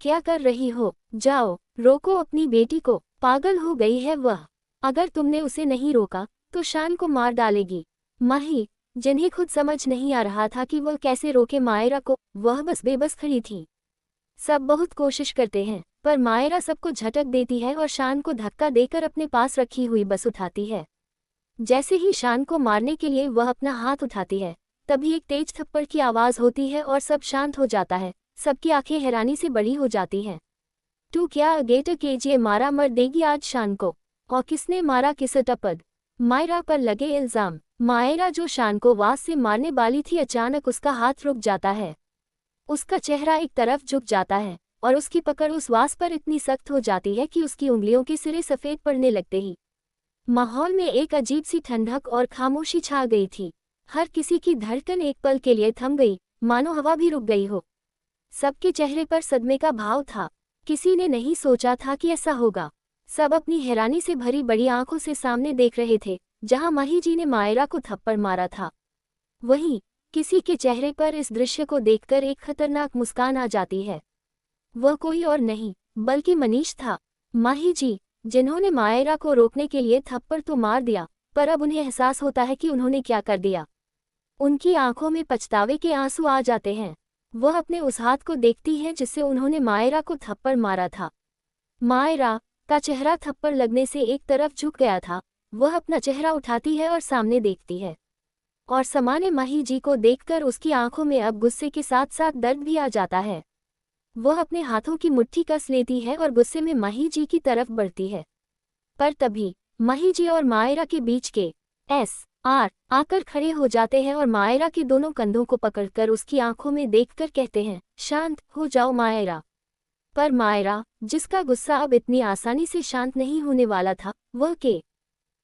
क्या कर रही हो, जाओ, रोको अपनी बेटी को, पागल हो गई है वह। अगर तुमने उसे नहीं रोका, तो शान को मार डालेगी। माही, जिन्हें खुद समझ नहीं आ रहा था कि वह कैसे रोके मायरा को, वह बस बेबस खड़ी थी। सब बहुत कोशिश करते हैं, पर मायरा सबको झटक देती है और शान को धक्का देकर अपने पास रखी हुई बस उठाती है। जैसे ही शान को मारने के लिए वह अपना हाथ उठाती है, तभी एक तेज थप्पड़ की आवाज होती है और सब शांत हो जाता है। सबकी आंखें हैरानी से बड़ी हो जाती हैं। तू क्या अगेटर केजीए मारा मर देगी आज शान को? और किसने मारा किसे टपद? मायरा पर लगे इल्जाम। मायरा जो शान को वास से मारने वाली थी, अचानक उसका हाथ रुक जाता है। उसका चेहरा एक तरफ झुक जाता है और उसकी पकड़ उस वास पर इतनी सख्त हो जाती है कि उसकी उंगलियों के सिरे सफ़ेद पड़ने लगते ही माहौल में एक अजीब सी ठंडक और खामोशी छा गई थी। हर किसी की धड़कन एक पल के लिए थम गई, मानो हवा भी रुक गई हो। सबके चेहरे पर सदमे का भाव था। किसी ने नहीं सोचा था कि ऐसा होगा। सब अपनी हैरानी से भरी बड़ी आंखों से सामने देख रहे थे, जहां माही जी ने मायरा को थप्पड़ मारा था। वहीं किसी के चेहरे पर इस दृश्य को देखकर एक खतरनाक मुस्कान आ जाती है। वह कोई और नहीं बल्कि मनीष था। माही जी, जिन्होंने मायरा को रोकने के लिए थप्पड़ तो मार दिया, पर अब उन्हें एहसास होता है कि उन्होंने क्या कर दिया। उनकी आंखों में पछतावे के आंसू आ जाते हैं। वह अपने उस हाथ को देखती हैं जिससे उन्होंने मायरा को थप्पड़ मारा था। मायरा का चेहरा थप्पड़ लगने से एक तरफ झुक गया था। वह अपना चेहरा उठाती है और सामने देखती है, और सामान्य माही जी को देखकर उसकी आंखों में अब गुस्से के साथ साथ दर्द भी आ जाता है। वह अपने हाथों की मुट्ठी कस लेती है और गुस्से में माही जी की तरफ बढ़ती है। पर तभी माही जी और मायरा के बीच के एस.आर. आकर खड़े हो जाते हैं और मायरा के दोनों कंधों को पकड़कर उसकी आंखों में देखकर कहते हैं, शांत हो जाओ मायरा। पर मायरा, जिसका गुस्सा अब इतनी आसानी से शांत नहीं होने वाला था, वह के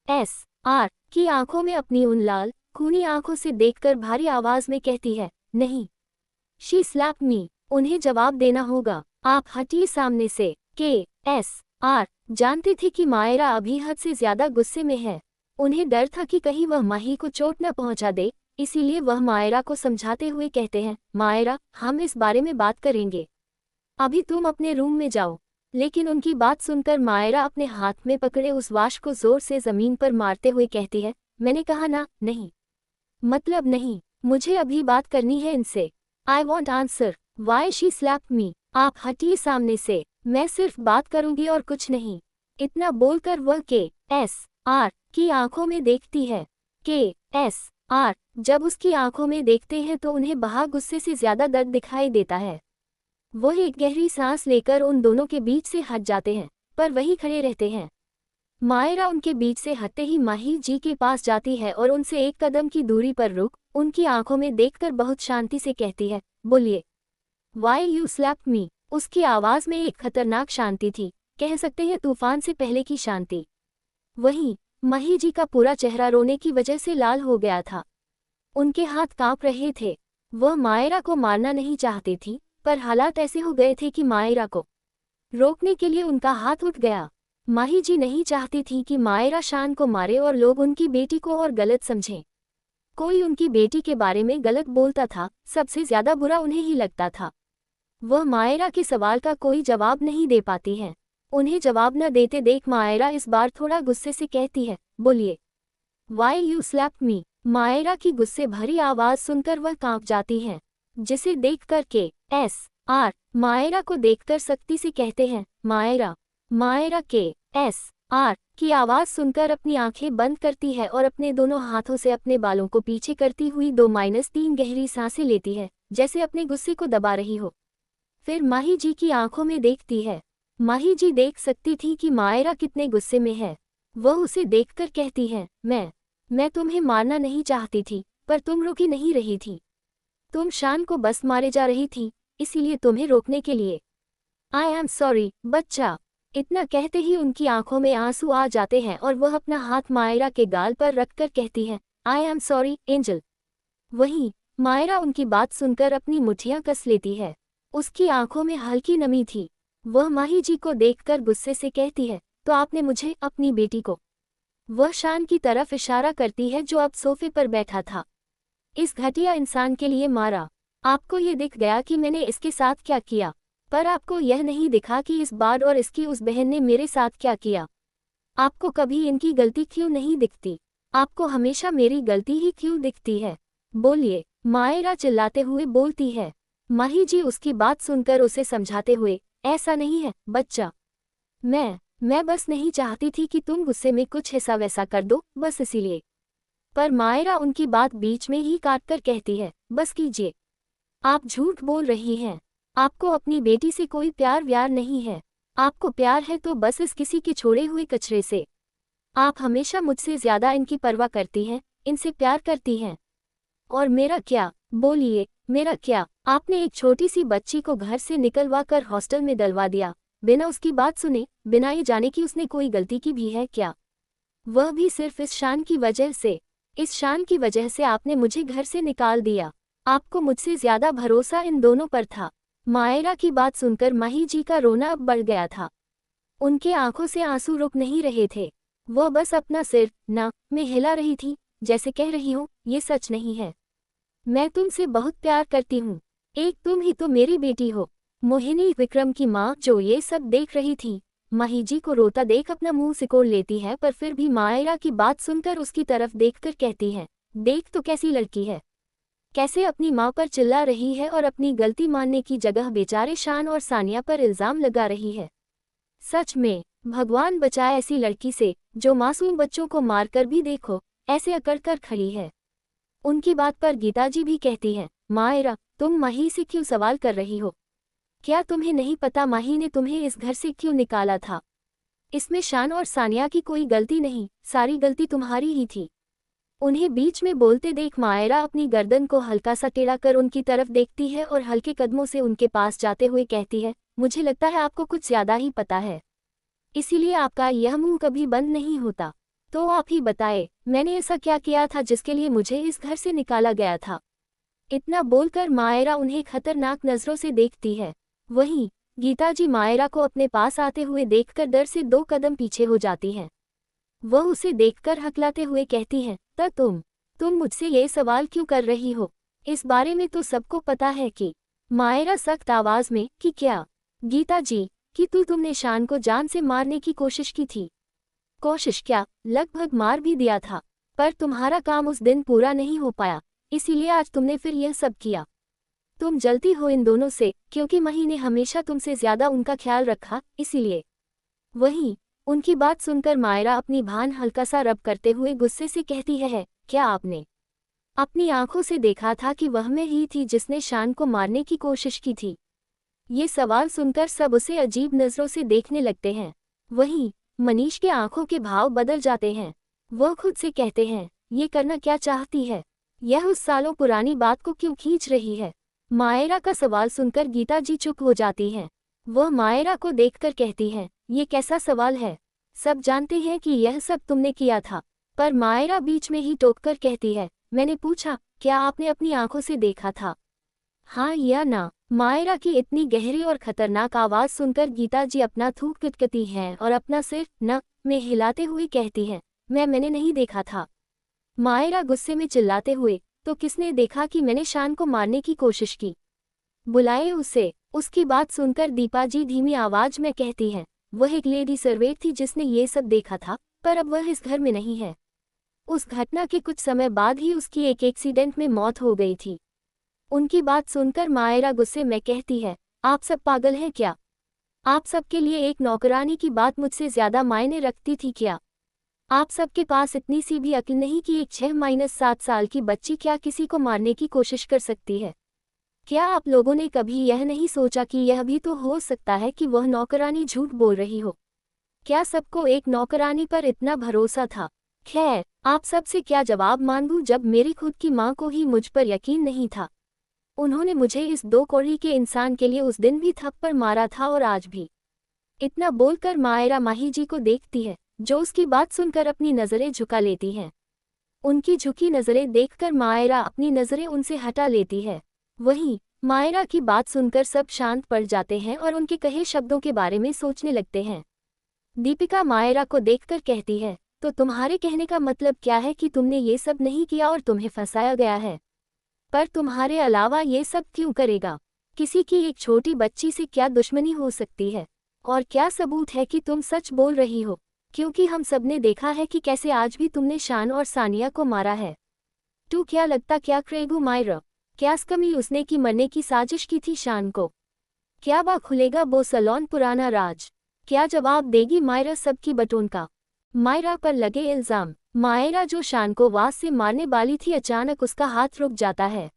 एस.आर. की आंखों में अपनी उन लाल खूनी आंखों से देखकर भारी आवाज में कहती है, नहीं। शी स्लैप्ड मी। उन्हें जवाब देना होगा। आप हटिए सामने से। के एस.आर. जानते थे कि मायरा अभी हद से ज्यादा गुस्से में है। उन्हें डर था कि कहीं वह माही को चोट न पहुंचा दे, इसीलिए वह मायरा को समझाते हुए कहते हैं, मायरा, हम इस बारे में बात करेंगे। अभी तुम अपने रूम में जाओ। लेकिन उनकी बात सुनकर मायरा अपने हाथ में पकड़े उस वाश को जोर से जमीन पर मारते हुए कहती है, मैंने कहा ना, नहीं। मतलब नहीं, मुझे अभी बात करनी है इनसे। I want answer why she slapped मी। आप हटिए सामने से। मैं सिर्फ बात करूंगी और कुछ नहीं। इतना बोलकर वह के एस.आर. की आंखों में देखती है। के एस.आर. जब उसकी आंखों में देखते हैं तो उन्हें वहां गुस्से से ज्यादा दर्द दिखाई देता है। वह एक गहरी सांस लेकर उन दोनों के बीच से हट जाते हैं, पर वहीं खड़े रहते हैं। मायरा उनके बीच से हटते ही माही जी के पास जाती है और उनसे एक कदम की दूरी पर रुक उनकी आंखों में देखकर बहुत शांति से कहती है, बोलिए। वाई यू स्लैप्ड मी। उसकी आवाज में एक खतरनाक शांति थी, कह सकते हैं तूफान से पहले की शांति। वहीं माही जी का पूरा चेहरा रोने की वजह से लाल हो गया था। उनके हाथ कांप रहे थे। वह मायरा को मारना नहीं चाहती थी, पर हालात ऐसे हो गए थे कि मायरा को रोकने के लिए उनका हाथ उठ गया। माही जी नहीं चाहती थी कि मायरा शान को मारे और लोग उनकी बेटी को और गलत समझें। कोई उनकी बेटी के बारे में गलत बोलता था, सबसे ज्यादा बुरा उन्हें ही लगता था। वह मायरा के सवाल का कोई जवाब नहीं दे पाती हैं। उन्हें जवाब न देते देख मायरा इस बार थोड़ा गुस्से से कहती है, बोलिए। Why you slapped me. Myra की गुस्से भरी आवाज सुनकर वह कांप जाती हैं, जिसे देखकर के एस.आर. मायरा को देखकर सख्ती से कहते हैं, मायरा। मायरा के एस.आर. की आवाज सुनकर अपनी आंखें बंद करती है और अपने दोनों हाथों से अपने बालों को पीछे करती हुई 2-3 गहरी सांसें लेती है, जैसे अपने गुस्से को दबा रही हो। फिर माही जी की आंखों में देखती है। माही जी देख सकती थी कि मायरा कितने गुस्से में है। वह उसे देखकर कहती है, मैं तुम्हें मारना नहीं चाहती थी, पर तुम रुकी नहीं रही थी। तुम शान को बस मारे जा रही थी, इसीलिए तुम्हें रोकने के लिए। आई एम सॉरी बच्चा। इतना कहते ही उनकी आंखों में आंसू आ जाते हैं और वह अपना हाथ मायरा के गाल पर रखकर कहती है, आई एम सॉरी एंजल। वहीं मायरा उनकी बात सुनकर अपनी मुट्ठियां कस लेती है। उसकी आंखों में हल्की नमी थी। वह माही जी को देखकर गुस्से से कहती है, तो आपने मुझे, अपनी बेटी को। वह शान की तरफ इशारा करती है जो अब सोफे पर बैठा था। इस घटिया इंसान के लिए मारा। आपको ये दिख गया कि मैंने इसके साथ क्या किया, पर आपको यह नहीं दिखा कि इस बार और इसकी उस बहन ने मेरे साथ क्या किया। आपको कभी इनकी गलती क्यों नहीं दिखती? आपको हमेशा मेरी गलती ही क्यों दिखती है? बोलिए। मायरा चिल्लाते हुए बोलती है। माही जी उसकी बात सुनकर उसे समझाते हुए, ऐसा नहीं है बच्चा। मैं बस नहीं चाहती थी कि तुम गुस्से में कुछ ऐसा वैसा कर दो, बस इसीलिए। पर मायरा उनकी बात बीच में ही काट कर कहती है, बस कीजिए। आप झूठ बोल रही हैं। आपको अपनी बेटी से कोई प्यार व्यार नहीं है। आपको प्यार है तो बस इस किसी के छोड़े हुए कचरे से। आप हमेशा मुझसे ज्यादा इनकी परवाह करती हैं, इनसे प्यार करती हैं। और मेरा क्या? बोलिए, मेरा क्या? आपने एक छोटी सी बच्ची को घर से निकलवा कर हॉस्टल में डलवा दिया, बिना उसकी बात सुने, बिना ये जाने कि उसने कोई गलती की भी है क्या। वह भी सिर्फ इस शान की वजह से। इस शान की वजह से आपने मुझे घर से निकाल दिया। आपको मुझसे ज्यादा भरोसा इन दोनों पर था। मायरा की बात सुनकर माही जी का रोना अब बढ़ गया था। उनके आंखों से आंसू रुक नहीं रहे थे। वह बस अपना सिर ना में हिला रही थी, जैसे कह रही हो, ये सच नहीं है। मैं तुमसे बहुत प्यार करती हूँ। एक तुम ही तो मेरी बेटी हो। मोहिनी विक्रम की माँ जो ये सब देख रही थी, माही जी को रोता देख अपना मुंह सिकोड़ लेती है, पर फिर भी मायरा की बात सुनकर उसकी तरफ देखकर कहती है, देख तो कैसी लड़की है, कैसे अपनी माँ पर चिल्ला रही है और अपनी गलती मानने की जगह बेचारे शान और सानिया पर इल्जाम लगा रही है। सच में भगवान बचाए ऐसी लड़की से, जो मासूम बच्चों को मारकर भी देखो ऐसे अकड़ कर खड़ी है। उनकी बात पर गीता जी भी कहती हैं, मायरा, तुम माही से क्यों सवाल कर रही हो? क्या तुम्हें नहीं पता माही ने तुम्हें इस घर से क्यों निकाला था? इसमें शान और सानिया की कोई गलती नहीं, सारी गलती तुम्हारी ही थी। उन्हें बीच में बोलते देख मायरा अपनी गर्दन को हल्का सा टेढ़ा कर उनकी तरफ देखती है और हल्के कदमों से उनके पास जाते हुए कहती है, मुझे लगता है आपको कुछ ज्यादा ही पता है, इसीलिए आपका यह मुंह कभी बंद नहीं होता। तो आप ही बताए, मैंने ऐसा क्या किया था जिसके लिए मुझे इस घर से निकाला गया था? इतना बोलकर मायरा उन्हें खतरनाक नजरों से देखती है। वहीं गीता जी मायरा को अपने पास आते हुए देखकर डर से 2 कदम पीछे हो जाती हैं। वह उसे देखकर हकलाते हुए कहती हैं, तुम मुझसे ये सवाल क्यों कर रही हो? इस बारे में तो सबको पता है कि। मायरा सख्त आवाज में, कि क्या? गीता जी, कि तुमने शान को जान से मारने की कोशिश की थी। कोशिश क्या, लगभग मार भी दिया था, पर तुम्हारा काम उस दिन पूरा नहीं हो पाया, इसीलिए आज तुमने फिर यह सब किया। तुम जलती हो इन दोनों से, क्योंकि मही ने हमेशा तुमसे ज्यादा उनका ख्याल रखा, इसीलिए। वहीं उनकी बात सुनकर मायरा अपनी भान हल्का सा रब करते हुए गुस्से से कहती है, क्या आपने अपनी आंखों से देखा था कि वह मैं ही थी जिसने शान को मारने की कोशिश की थी? ये सवाल सुनकर सब उसे अजीब नजरों से देखने लगते हैं। वहीं मनीष के आंखों के भाव बदल जाते हैं। वह खुद से कहते हैं, ये करना क्या चाहती है? यह उस सालों पुरानी बात को क्यों खींच रही है? मायरा का सवाल सुनकर गीता जी चुप हो जाती हैं। वह मायरा को देखकर कहती हैं, ये कैसा सवाल है? सब जानते हैं कि यह सब तुमने किया था। पर मायरा बीच में ही टोककर कहती है, मैंने पूछा, क्या आपने अपनी आंखों से देखा था, हाँ या ना? मायरा की इतनी गहरी और खतरनाक आवाज सुनकर गीता जी अपना थूक किटकती हैं और अपना सिर न में हिलाते हुए कहती हैं, मैंने नहीं देखा था। मायरा गुस्से में चिल्लाते हुए, तो किसने देखा कि मैंने शान को मारने की कोशिश की? बुलाए उसे। उसकी बात सुनकर दीपा जी धीमी आवाज में कहती हैं, वह एक लेडी सर्वेंट थी जिसने ये सब देखा था, पर अब वह इस घर में नहीं है। उस घटना के कुछ समय बाद ही उसकी एक एक्सीडेंट में मौत हो गई थी। उनकी बात सुनकर मायरा गुस्से में कहती है, आप सब पागल हैं क्या? आप सबके लिए एक नौकरानी की बात मुझसे ज्यादा मायने रखती थी क्या? आप सबके पास इतनी सी भी अक्ल नहीं कि एक 6-7 साल की बच्ची क्या किसी को मारने की कोशिश कर सकती है? क्या आप लोगों ने कभी यह नहीं सोचा कि यह भी तो हो सकता है कि वह नौकरानी झूठ बोल रही हो? क्या सबको एक नौकरानी पर इतना भरोसा था? खैर, आप सबसे क्या जवाब मांगूं जब मेरी खुद की माँ को ही मुझ पर यकीन नहीं था। उन्होंने मुझे इस 2 कौड़ी के इंसान के लिए उस दिन भी थप्पड़ मारा था और आज भी। इतना बोलकर मायरा माही जी को देखती है, जो उसकी बात सुनकर अपनी नज़रें झुका लेती हैं। उनकी झुकी नज़रें देखकर मायरा अपनी नज़रें उनसे हटा लेती है। वहीं मायरा की बात सुनकर सब शांत पड़ जाते हैं और उनके कहे शब्दों के बारे में सोचने लगते हैं। दीपिका मायरा को देखकर कहती है, तो तुम्हारे कहने का मतलब क्या है कि तुमने ये सब नहीं किया और तुम्हें फंसाया गया है? पर तुम्हारे अलावा ये सब क्यों करेगा? किसी की एक छोटी बच्ची से क्या दुश्मनी हो सकती है? और क्या सबूत है कि तुम सच बोल रही हो? क्योंकि हम सब ने देखा है कि कैसे आज भी तुमने शान और सानिया को मारा है। तू क्या लगता क्या करेगू मायरा? क्या स्कमी उसने की मरने की साजिश की थी शान को? क्या बा खुलेगा वो सलोन पुराना राज? क्या जवाब देगी मायरा सबकी बटोन का? मायरा पर लगे इल्जाम। मायरा जो शान को वास से मारने वाली थी, अचानक उसका हाथ रुक जाता है।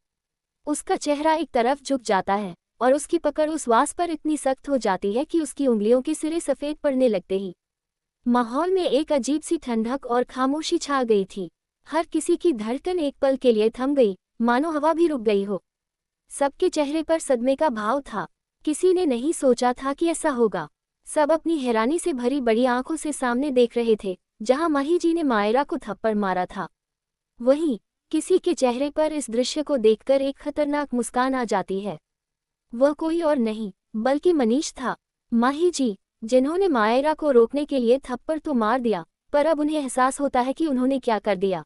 उसका चेहरा एक तरफ झुक जाता है और उसकी पकड़ उस वास पर इतनी सख्त हो जाती है कि उसकी उंगलियों के सिरे सफ़ेद पड़ने लगते ही माहौल में एक अजीब सी ठंडक और खामोशी छा गई थी। हर किसी की धड़कन एक पल के लिए थम गई, मानो हवा भी रुक गई हो। सबके चेहरे पर सदमे का भाव था। किसी ने नहीं सोचा था कि ऐसा होगा। सब अपनी हैरानी से भरी बड़ी आंखों से सामने देख रहे थे, जहां माही जी ने मायरा को थप्पड़ मारा था। वहीं किसी के चेहरे पर इस दृश्य को देखकर एक खतरनाक मुस्कान आ जाती है। वह कोई और नहीं बल्कि मनीष था। माही जी, जिन्होंने मायरा को रोकने के लिए थप्पड़ तो मार दिया, पर अब उन्हें एहसास होता है कि उन्होंने क्या कर दिया।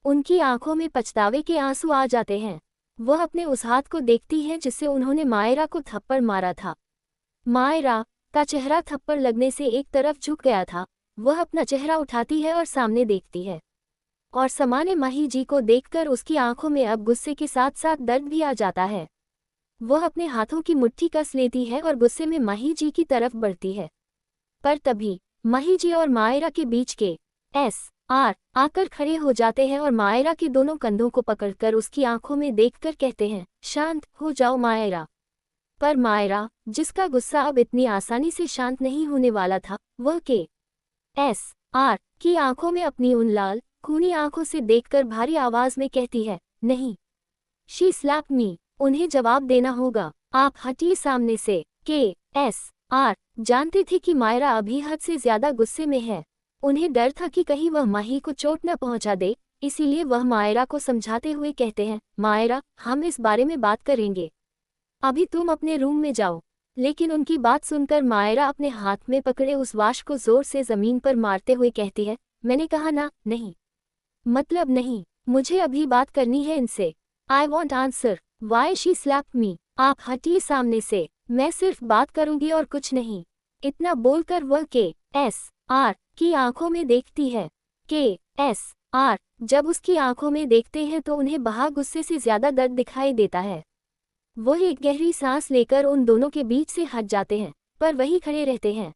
उनकी आंखों में पछतावे के आंसू आ जाते हैं। वह अपने उस हाथ को देखती हैं जिससे उन्होंने मायरा को थप्पड़ मारा था। मायरा का चेहरा थप्पड़ लगने से एक तरफ झुक गया था। वह अपना चेहरा उठाती है और सामने देखती है, और सामान्य माही जी को देखकर उसकी आंखों में अब गुस्से के साथ साथ दर्द भी आ जाता है। वह अपने हाथों की मुट्ठी कस लेती है और गुस्से में माही जी की तरफ बढ़ती है। पर तभी माही जी और मायरा के बीच के एस.आर. आकर खड़े हो जाते हैं और मायरा के दोनों कंधों को पकड़कर उसकी आंखों में देखकर कहते हैं, शांत हो जाओ मायरा। पर मायरा, जिसका गुस्सा अब इतनी आसानी से शांत नहीं होने वाला था, वह के एस.आर. की आंखों में अपनी उन लाल खूनी आंखों से देखकर भारी आवाज में कहती है, नहीं। शी स्लैप्ड मी। उन्हें जवाब देना होगा। आप हटिए सामने से। के एस.आर. जानती थी कि मायरा अभी हद से ज्यादा गुस्से में है। उन्हें डर था कि कहीं वह माही को चोट न पहुंचा दे, इसीलिए वह मायरा को समझाते हुए कहते हैं, मायरा, हम इस बारे में बात करेंगे। अभी तुम अपने रूम में जाओ। लेकिन उनकी बात सुनकर मायरा अपने हाथ में पकड़े उस वाश को जोर से जमीन पर मारते हुए कहती है, मैंने कहा ना, नहीं। मतलब नहीं। मुझे अभी बात करनी है इनसे। I want answer why she slapped मी। आप हटिए सामने से। मैं सिर्फ बात करूंगी और कुछ नहीं। इतना बोलकर वह के एस.आर. की आंखों में देखती है। के एस.आर. जब उसकी आंखों में देखते हैं तो उन्हें वहां गुस्से से ज्यादा दर्द दिखाई देता है। वह एक गहरी सांस लेकर उन दोनों के बीच से हट जाते हैं, पर वहीं खड़े रहते हैं।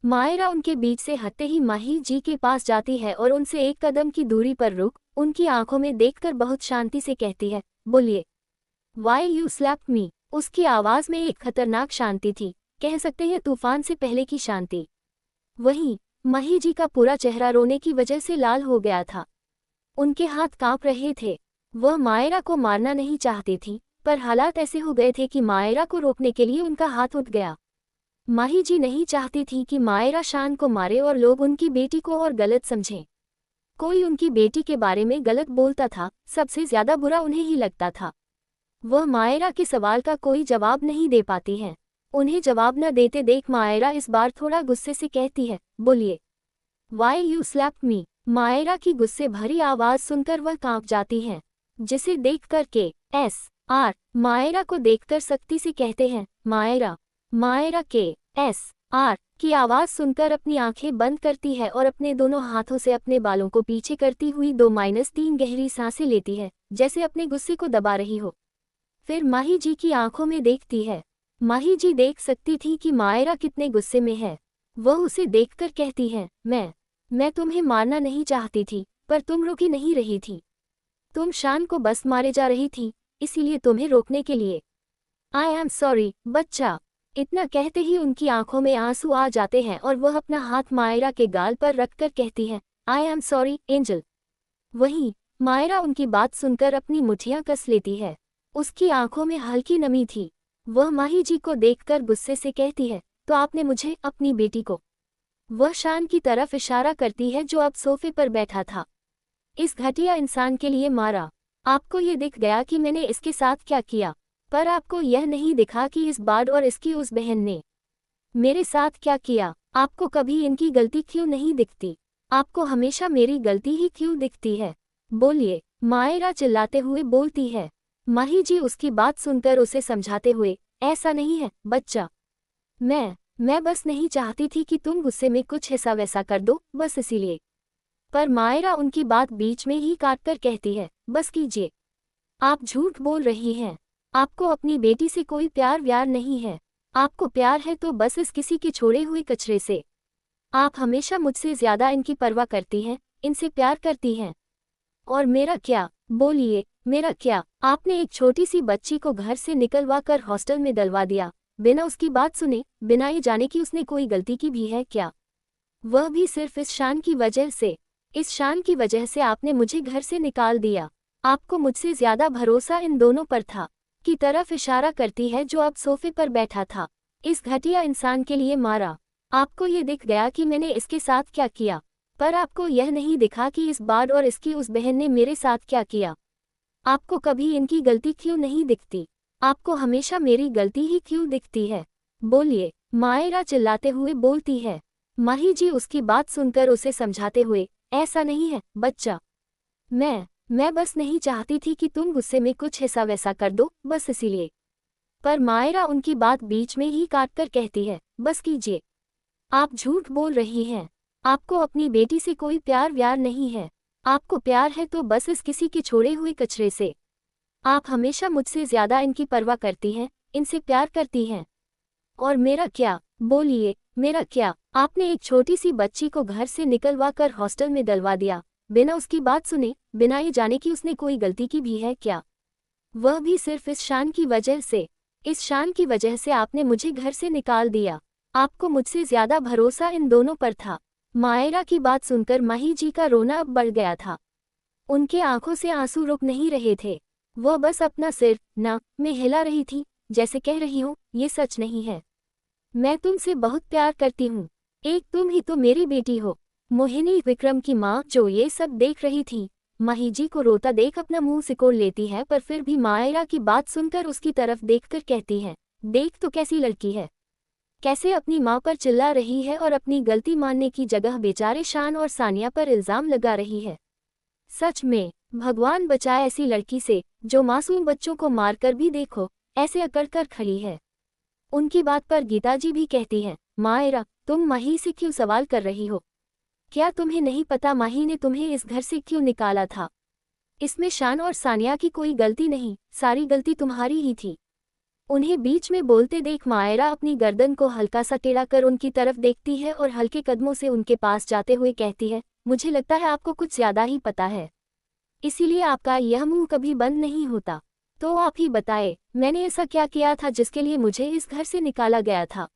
मायरा उनके बीच से हटते ही माही जी के पास जाती है और उनसे एक कदम की दूरी पर रुक उनकी आंखों में देखकर बहुत शांति से कहती है, बोलिए। वाई यू स्लैप्ड मी। उसकी आवाज में एक खतरनाक शांति थी, कह सकते हैं तूफान से पहले की शांति। वहीं माही जी का पूरा चेहरा रोने की वजह से लाल हो गया था। उनके हाथ कांप रहे थे। वह मायरा को मारना नहीं चाहती थी, पर हालात ऐसे हो गए थे कि मायरा को रोकने के लिए उनका हाथ उठ गया। माही जी नहीं चाहती थी कि मायरा शान को मारे और लोग उनकी बेटी को और गलत समझें। कोई उनकी बेटी के बारे में गलत बोलता था, सबसे ज्यादा बुरा उन्हें ही लगता था। वह मायरा के सवाल का कोई जवाब नहीं दे पाती हैं। उन्हें जवाब न देते देख मायरा इस बार थोड़ा गुस्से से कहती है, बोलिए। Why you slapped me. Myra की गुस्से भरी आवाज सुनकर वह कांप जाती हैं, जिसे देखकर के एस.आर. मायरा को देखकर सख्ती से कहते हैं, मायरा। मायरा के एस.आर. की आवाज सुनकर अपनी आंखें बंद करती है और अपने दोनों हाथों से अपने बालों को पीछे करती हुई 2-3 गहरी सांसें लेती है, जैसे अपने गुस्से को दबा रही हो। फिर माही जी की आंखों में देखती है। माही जी देख सकती थी कि मायरा कितने गुस्से में है। वह उसे देखकर कहती है, मैं तुम्हें मारना नहीं चाहती थी, पर तुम रुकी नहीं रही थी। तुम शान को बस मारे जा रही थी, इसीलिए तुम्हें रोकने के लिए। आई एम सॉरी बच्चा। इतना कहते ही उनकी आंखों में आंसू आ जाते हैं और वह अपना हाथ मायरा के गाल पर रखकर कहती है, आई एम सॉरी एंजल। वहीं मायरा उनकी बात सुनकर अपनी मुठ्ठियां कस लेती है। उसकी आंखों में हल्की नमी थी। वह माही जी को देखकर गुस्से से कहती है, तो आपने मुझे, अपनी बेटी को। वह शान की तरफ इशारा करती है जो अब सोफे पर बैठा था। इस घटिया इंसान के लिए मारा। आपको ये दिख गया कि मैंने इसके साथ क्या किया, पर आपको यह नहीं दिखा कि इस बार और इसकी उस बहन ने मेरे साथ क्या किया। आपको कभी इनकी गलती क्यों नहीं दिखती? आपको हमेशा मेरी गलती ही क्यों दिखती है? बोलिए। मायरा चिल्लाते हुए बोलती है। माही जी उसकी बात सुनकर उसे समझाते हुए, ऐसा नहीं है बच्चा। मैं बस नहीं चाहती थी कि तुम गुस्से में कुछ ऐसा वैसा कर दो, बस इसीलिए। पर मायरा उनकी बात बीच में ही काटकर कहती है, बस कीजिए। आप झूठ बोल रही हैं। आपको अपनी बेटी से कोई प्यार व्यार नहीं है। आपको प्यार है तो बस इस किसी के छोड़े हुए कचरे से। आप हमेशा मुझसे ज्यादा इनकी परवाह करती हैं, इनसे प्यार करती हैं। और मेरा क्या? बोलिए, मेरा क्या? आपने एक छोटी सी बच्ची को घर से निकलवा कर हॉस्टल में डलवा दिया, बिना उसकी बात सुने, बिना ये जाने कि उसने कोई गलती की भी है क्या। वह भी सिर्फ इस शान की वजह से। इस शान की वजह से आपने मुझे घर से निकाल दिया। आपको मुझसे ज्यादा भरोसा इन दोनों पर था। की तरफ इशारा करती है जो अब सोफे पर बैठा था। इस घटिया इंसान के लिए मारा। आपको ये दिख गया कि मैंने इसके साथ क्या किया, पर आपको यह नहीं दिखा कि इस बार और इसकी उस बहन ने मेरे साथ क्या किया। आपको कभी इनकी गलती क्यों नहीं दिखती? आपको हमेशा मेरी गलती ही क्यों दिखती है? बोलिए, मायरा चिल्लाते हुए बोलती है। माही जी उसकी बात सुनकर उसे समझाते हुए, ऐसा नहीं है बच्चा, मैं बस नहीं चाहती थी कि तुम गुस्से में कुछ ऐसा वैसा कर दो, बस इसीलिए। पर मायरा उनकी बात बीच में ही काटकर कहती है, बस कीजिए, आप झूठ बोल रही हैं। आपको अपनी बेटी से कोई प्यार व्यार नहीं है। आपको प्यार है तो बस इस किसी के छोड़े हुए कचरे से। आप हमेशा मुझसे ज्यादा इनकी परवाह करती हैं, इनसे प्यार करती हैं। और मेरा क्या? बोलिए, मेरा क्या? आपने एक छोटी सी बच्ची को घर से निकलवा कर हॉस्टल में डलवा दिया, बिना उसकी बात सुने, बिना ये जाने कि उसने कोई गलती की भी है क्या। वह भी सिर्फ इस शान की वजह से। इस शान की वजह से आपने मुझे घर से निकाल दिया। आपको मुझसे ज्यादा भरोसा इन दोनों पर था। मायरा की बात सुनकर माही जी का रोना अब बढ़ गया था। उनके आंखों से आंसू रुक नहीं रहे थे। वह बस अपना सिर ना में हिला रही थी, जैसे कह रही हो, ये सच नहीं है। मैं तुमसे बहुत प्यार करती हूँ। एक तुम ही तो मेरी बेटी हो। मोहिनी विक्रम की माँ जो ये सब देख रही थी, माही जी को रोता देख अपना मुंह सिकोड़ लेती है, पर फिर भी मायरा की बात सुनकर उसकी तरफ देखकर कहती है, देख तो कैसी लड़की है, कैसे अपनी माँ पर चिल्ला रही है और अपनी गलती मानने की जगह बेचारे शान और सानिया पर इल्जाम लगा रही है। सच में भगवान बचाए ऐसी लड़की से, जो मासूम बच्चों को मारकर भी देखो ऐसे अकड़ कर खड़ी है। उनकी बात पर गीता जी भी कहती है, मायरा तुम माही से क्यों सवाल कर रही हो? क्या तुम्हें नहीं पता माही ने तुम्हें इस घर से क्यों निकाला था? इसमें शान और सानिया की कोई गलती नहीं, सारी गलती तुम्हारी ही थी। उन्हें बीच में बोलते देख मायरा अपनी गर्दन को हल्का सा टेढ़ा कर उनकी तरफ देखती है और हल्के कदमों से उनके पास जाते हुए कहती है, मुझे लगता है आपको कुछ ज्यादा ही पता है, इसीलिए आपका यह मुंह कभी बंद नहीं होता। तो आप ही बताए, मैंने ऐसा क्या किया था जिसके लिए मुझे इस घर से निकाला गया था?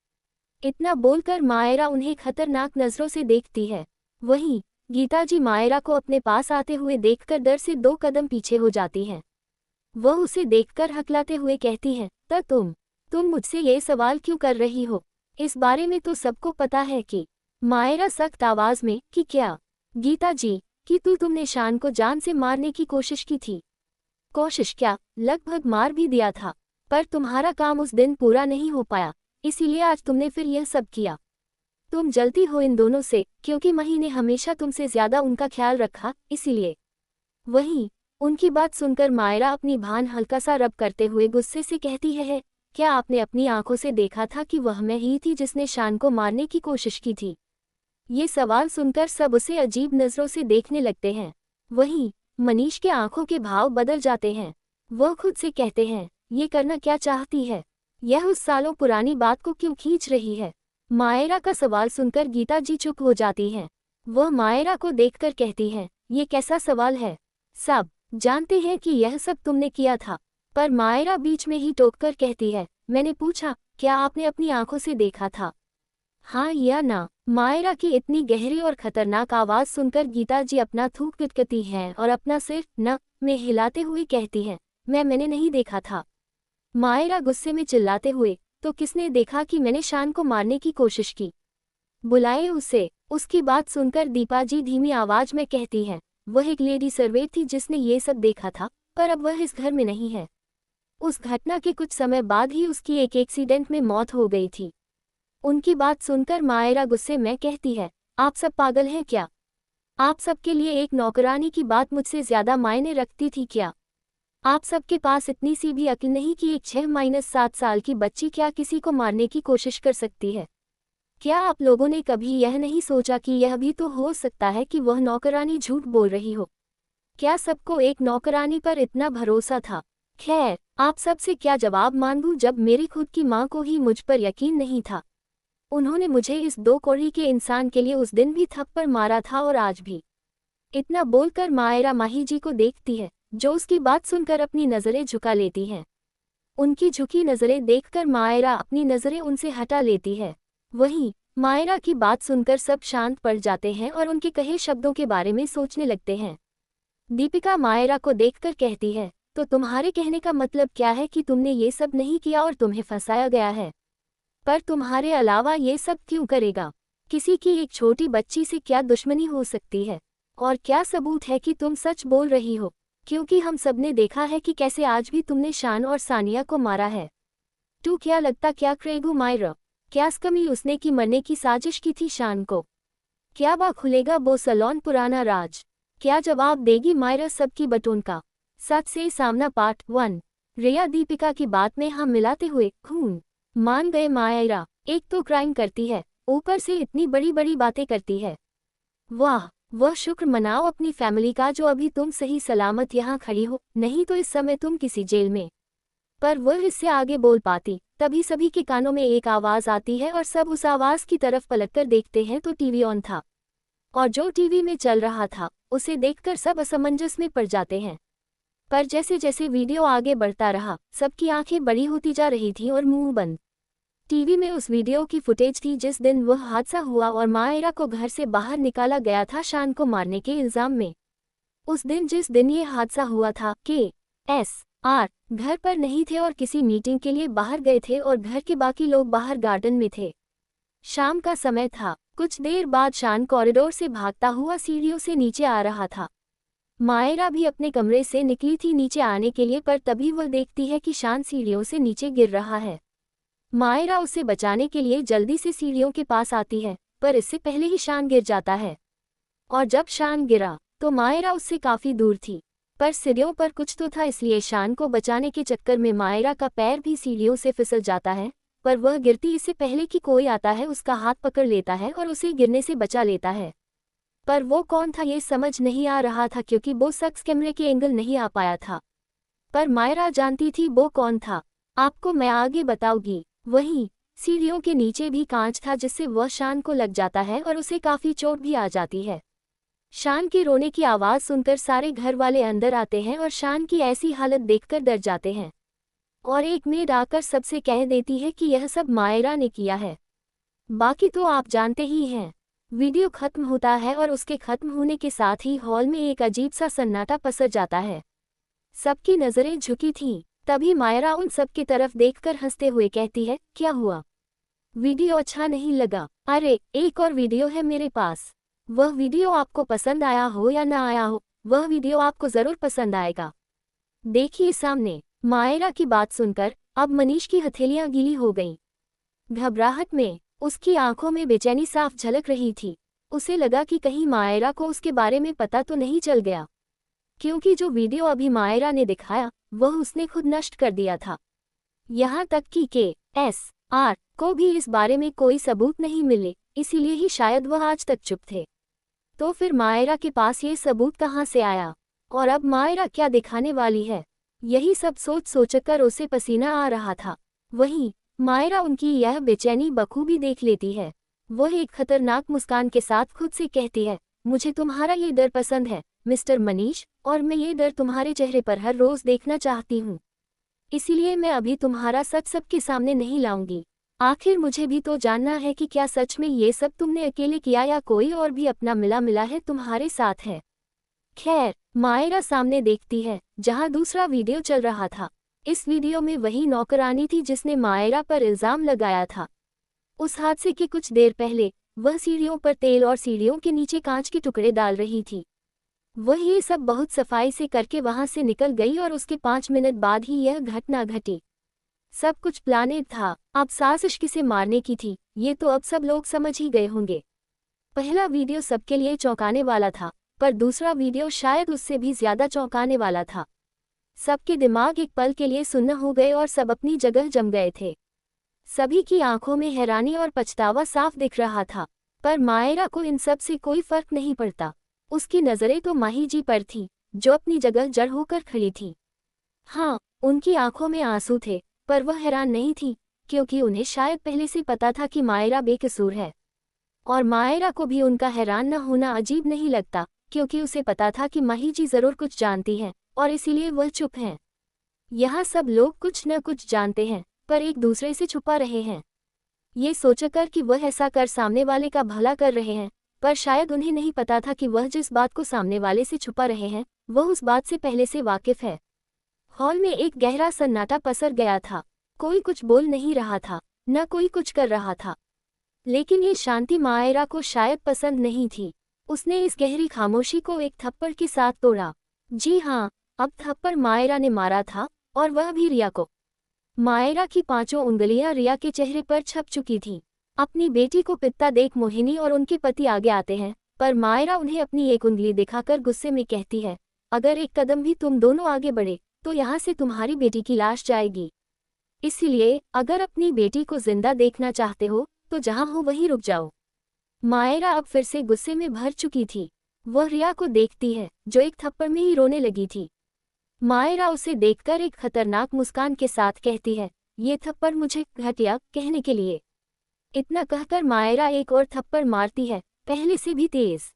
इतना बोलकर मायरा उन्हें खतरनाक नजरों से देखती है। वहीं गीता जी मायरा को अपने पास आते हुए देखकर डर से 2 कदम पीछे हो जाती हैं। वह उसे देखकर हकलाते हुए कहती है, तुम मुझसे ये सवाल क्यों कर रही हो? इस बारे में तो सबको पता है कि। मायरा सख्त आवाज में, कि क्या? गीता जी, कि तुमने शान को जान से मारने की कोशिश की थी। कोशिश क्या, लगभग मार भी दिया था, पर तुम्हारा काम उस दिन पूरा नहीं हो पाया, इसीलिए आज तुमने फिर यह सब किया। तुम जलती हो इन दोनों से, क्योंकि मही ने हमेशा तुमसे ज्यादा उनका ख्याल रखा, इसीलिए। वहीं उनकी बात सुनकर मायरा अपनी भान हल्का सा रब करते हुए गुस्से से कहती है, क्या आपने अपनी आंखों से देखा था कि वह मैं ही थी जिसने शान को मारने की कोशिश की थी? ये सवाल सुनकर सब उसे अजीब नजरों से देखने लगते हैं। वहीं मनीष के आंखों के भाव बदल जाते हैं। वह खुद से कहते हैं, ये करना क्या चाहती है? यह उस सालों पुरानी बात को क्यों खींच रही है? मायरा का सवाल सुनकर गीता जी चुप हो जाती हैं। वह मायरा को देखकर कहती हैं, ये कैसा सवाल है? सब जानते हैं कि यह सब तुमने किया था। पर मायरा बीच में ही टोककर कहती है, मैंने पूछा, क्या आपने अपनी आंखों से देखा था? हाँ या ना? मायरा की इतनी गहरी और खतरनाक आवाज सुनकर गीता जी अपना थूक पिटकती हैं और अपना सिर न में हिलाते हुए कहती हैं, मैंने नहीं देखा था। मायरा गुस्से में चिल्लाते हुए, तो किसने देखा कि मैंने शान को मारने की कोशिश की? बुलाए उसे। उसकी बात सुनकर दीपा जी धीमी आवाज में कहती हैं, वह एक लेडी सर्वेंट थी जिसने ये सब देखा था, पर अब वह इस घर में नहीं है। उस घटना के कुछ समय बाद ही उसकी एक एक्सीडेंट में मौत हो गई थी। उनकी बात सुनकर मायरा गुस्से में कहती है, आप सब पागल हैं क्या? आप सबके लिए एक नौकरानी की बात मुझसे ज्यादा मायने रखती थी क्या? आप सबके पास इतनी सी भी अक्ल नहीं कि एक 6-7 साल की बच्ची क्या किसी को मारने की कोशिश कर सकती है? क्या आप लोगों ने कभी यह नहीं सोचा कि यह भी तो हो सकता है कि वह नौकरानी झूठ बोल रही हो? क्या सबको एक नौकरानी पर इतना भरोसा था? खैर, आप सबसे क्या जवाब मांगूं जब मेरी खुद की माँ को ही मुझ पर यकीन नहीं था। उन्होंने मुझे इस 2 कौड़ी के इंसान के लिए उस दिन भी थप्पड़ मारा था और आज भी। इतना बोलकर मायरा माही जी को देखती है, जो उसकी बात सुनकर अपनी नज़रें झुका लेती हैं। उनकी झुकी नज़रें देखकर मायरा अपनी नज़रें उनसे हटा लेती है। वहीं मायरा की बात सुनकर सब शांत पड़ जाते हैं और उनके कहे शब्दों के बारे में सोचने लगते हैं। दीपिका मायरा को देखकर कहती है, तो तुम्हारे कहने का मतलब क्या है कि तुमने ये सब नहीं किया और तुम्हें फंसाया गया है? पर तुम्हारे अलावा ये सब क्यों करेगा? किसी की एक छोटी बच्ची से क्या दुश्मनी हो सकती है? और क्या सबूत है कि तुम सच बोल रही हो? क्योंकि हम सब ने देखा है कि कैसे आज भी तुमने शान और सानिया को मारा है। तू क्या लगता क्या करेगू मायरा? क्या स्कमी उसने की मरने की साजिश की थी शान को? क्या बा खुलेगा वो सलोन पुराना राज? क्या जवाब देगी मायरा सबकी बटोन का? सच से सामना पार्ट 1। रिया दीपिका की बात में हम मिलाते हुए खून मान गए मायरा। एक तो क्राइम करती है, ऊपर से इतनी बड़ी बड़ी बातें करती है। वाह, वह शुक्र मनाओ अपनी फैमिली का जो अभी तुम सही सलामत यहाँ खड़ी हो, नहीं तो इस समय तुम किसी जेल में। पर वह इससे आगे बोल पाती, तभी सभी के कानों में एक आवाज़ आती है और सब उस आवाज़ की तरफ पलटकर देखते हैं तो टीवी ऑन था। और जो टीवी में चल रहा था उसे देखकर सब असमंजस में पड़ जाते हैं। पर जैसे जैसे वीडियो आगे बढ़ता रहा, सबकी आंखें बड़ी होती जा रही थीं और मुंह बंद। टीवी में उस वीडियो की फुटेज थी जिस दिन वह हादसा हुआ और मायरा को घर से बाहर निकाला गया था शान को मारने के इल्जाम में। उस दिन जिस दिन ये हादसा हुआ था KSR घर पर नहीं थे और किसी मीटिंग के लिए बाहर गए थे और घर के बाकी लोग बाहर गार्डन में थे। शाम का समय था। कुछ देर बाद शान कॉरिडोर से भागता हुआ सीढ़ियों से नीचे आ रहा था। मायरा भी अपने कमरे से निकली थी नीचे आने के लिए, पर तभी वह देखती है कि शान सीढ़ियों से नीचे गिर रहा है। मायरा उसे बचाने के लिए जल्दी से सीढ़ियों के पास आती है, पर इससे पहले ही शान गिर जाता है। और जब शान गिरा तो मायरा उससे काफी दूर थी, पर सीढ़ियों पर कुछ तो था, इसलिए शान को बचाने के चक्कर में मायरा का पैर भी सीढ़ियों से फिसल जाता है। पर वह गिरती इससे पहले कि कोई आता है उसका हाथ पकड़ लेता है और उसे गिरने से बचा लेता है। पर वो कौन था ये समझ नहीं आ रहा था, क्योंकि वो शख्स कैमरे के एंगल नहीं आ पाया था। पर मायरा जानती थी वो कौन था। आपको मैं आगे बताऊंगी। वहीं सीढ़ियों के नीचे भी कांच था जिससे वह शान को लग जाता है और उसे काफी चोट भी आ जाती है। शान के रोने की आवाज़ सुनकर सारे घर वाले अंदर आते हैं और शान की ऐसी हालत देखकर डर जाते हैं। और एक मेड आकर सबसे कह देती है कि यह सब मायरा ने किया है। बाकी तो आप जानते ही हैं। वीडियो खत्म होता है और उसके खत्म होने के साथ ही हॉल में एक अजीब सा सन्नाटा पसर जाता है। सबकी नज़रें झुकी थीं। तभी मायरा उन सब की तरफ देखकर हंसते हुए कहती है, क्या हुआ? वीडियो अच्छा नहीं लगा? अरे एक और वीडियो है मेरे पास। वह वीडियो आपको पसंद आया हो या ना आया हो, वह वीडियो आपको ज़रूर पसंद आएगा। देखिए सामने। मायरा की बात सुनकर अब मनीष की हथेलियां गीली हो गईं। घबराहट में उसकी आंखों में बेचैनी साफ झलक रही थी। उसे लगा कि कहीं मायरा को उसके बारे में पता तो नहीं चल गया, क्योंकि जो वीडियो अभी मायरा ने दिखाया वह उसने खुद नष्ट कर दिया था। यहाँ तक कि KSR को भी इस बारे में कोई सबूत नहीं मिले, इसीलिए ही शायद वह आज तक चुप थे। तो फिर मायरा के पास ये सबूत कहाँ से आया और अब मायरा क्या दिखाने वाली है? यही सब सोच सोचकर उसे पसीना आ रहा था। वहीं मायरा उनकी यह बेचैनी बखूबी देख लेती है। वह एक खतरनाक मुस्कान के साथ खुद से कहती है, मुझे तुम्हारा ये डर पसंद है मिस्टर मनीष, और मैं ये डर तुम्हारे चेहरे पर हर रोज देखना चाहती हूँ। इसीलिए मैं अभी तुम्हारा सच सबके सामने नहीं लाऊंगी। आखिर मुझे भी तो जानना है कि क्या सच में ये सब तुमने अकेले किया या कोई और भी अपना मिला है तुम्हारे साथ है। खैर, मायरा सामने देखती है जहां दूसरा वीडियो चल रहा था। इस वीडियो में वही नौकरानी थी जिसने मायरा पर इल्जाम लगाया था। उस हादसे के कुछ देर पहले वह सीढ़ियों पर तेल और सीढ़ियों के नीचे कांच के टुकड़े डाल रही थी। वह ये सब बहुत सफाई से करके वहां से निकल गई और उसके 5 मिनट बाद ही यह घटना घटी। सब कुछ प्लानेड था। अब साजिश किसे मारने की थी ये तो अब सब लोग समझ ही गए होंगे। पहला वीडियो सबके लिए चौंकाने वाला था, पर दूसरा वीडियो शायद उससे भी ज्यादा चौंकाने वाला था। सबके दिमाग एक पल के लिए सुन्न हो गए और सब अपनी जगह जम गए थे। सभी की आंखों में हैरानी और पछतावा साफ दिख रहा था, पर मायरा को इन सब से कोई फर्क नहीं पड़ता। उसकी नज़रें तो माही जी पर थी, जो अपनी जगह जड़ होकर खड़ी थी। हाँ, उनकी आंखों में आंसू थे, पर वह हैरान नहीं थी, क्योंकि उन्हें शायद पहले से पता था कि मायरा बेकसूर है। और मायरा को भी उनका हैरान न होना अजीब नहीं लगता, क्योंकि उसे पता था कि माही जी जरूर कुछ जानती हैं, और इसीलिए वह चुप हैं। यहाँ सब लोग कुछ न कुछ जानते हैं, पर एक दूसरे से छुपा रहे हैं। ये सोचकर कि वह ऐसा कर सामने वाले का भला कर रहे हैं, पर शायद उन्हें नहीं पता था कि वह जिस बात को सामने वाले से छुपा रहे हैं, वह उस बात से पहले से वाकिफ है। हॉल में एक गहरा सन्नाटा पसर गया था। कोई कुछ बोल नहीं रहा था, न कोई कुछ कर रहा था। लेकिन ये शांति मायरा को शायद पसंद नहीं थी। उसने इस गहरी खामोशी को एक थप्पड़ के साथ तोड़ा। जी हाँ, अब थप्पड़ मायरा ने मारा था, और वह भी रिया को। मायरा की 5 उंगलियां रिया के चेहरे पर छप चुकी थीं। अपनी बेटी को पिता देख मोहिनी और उनके पति आगे आते हैं, पर मायरा उन्हें अपनी एक उंगली दिखाकर गुस्से में कहती है, अगर एक कदम भी तुम दोनों आगे बढ़े तो यहाँ से तुम्हारी बेटी की लाश जाएगी। इसलिए अगर अपनी बेटी को जिंदा देखना चाहते हो तो जहाँ हो वहीं रुक जाओ। मायरा अब फिर से गुस्से में भर चुकी थी। वह रिया को देखती है, जो एक थप्पड़ में ही रोने लगी थी। मायरा उसे देखकर एक खतरनाक मुस्कान के साथ कहती है, ये थप्पड़ मुझे घटिया कहने के लिए। इतना कहकर मायरा एक और थप्पड़ मारती है, पहले से भी तेज।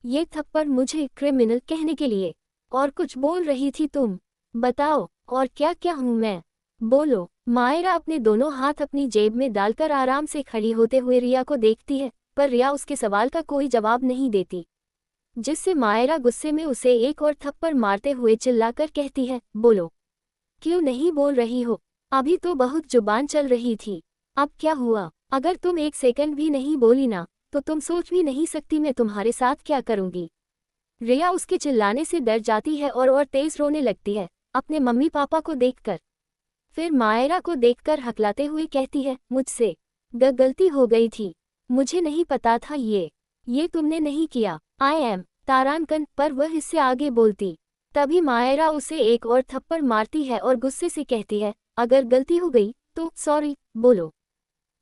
ये थप्पड़ मुझे क्रिमिनल कहने के लिए। और कुछ बोल रही थी तुम? बताओ, और क्या क्या हूं मैं? बोलो। मायरा अपने दोनों हाथ अपनी जेब में डालकर आराम से खड़ी होते हुए रिया को देखती है, पर रिया उसके सवाल का कोई जवाब नहीं देती, जिससे मायरा गुस्से में उसे एक और थप्पड़ मारते हुए चिल्लाकर कहती है, बोलो। क्यों नहीं बोल रही हो? अभी तो बहुत जुबान चल रही थी। अब क्या हुआ? अगर तुम एक सेकंड भी नहीं बोली ना, तो तुम सोच भी नहीं सकती मैं तुम्हारे साथ क्या करूंगी। रिया उसके चिल्लाने से डर जाती है और तेज रोने लगती है, अपने मम्मी पापा को देखकर। फिर मायरा को देखकर हकलाते हुए कहती है, मुझसे गलती हो गई थी, मुझे नहीं पता था ये तुमने नहीं किया। आई एम तारांकन। पर वह इससे आगे बोलती, तभी मायरा उसे एक और थप्पड़ मारती है और गुस्से से कहती है, अगर गलती हो गई तो सॉरी बोलो।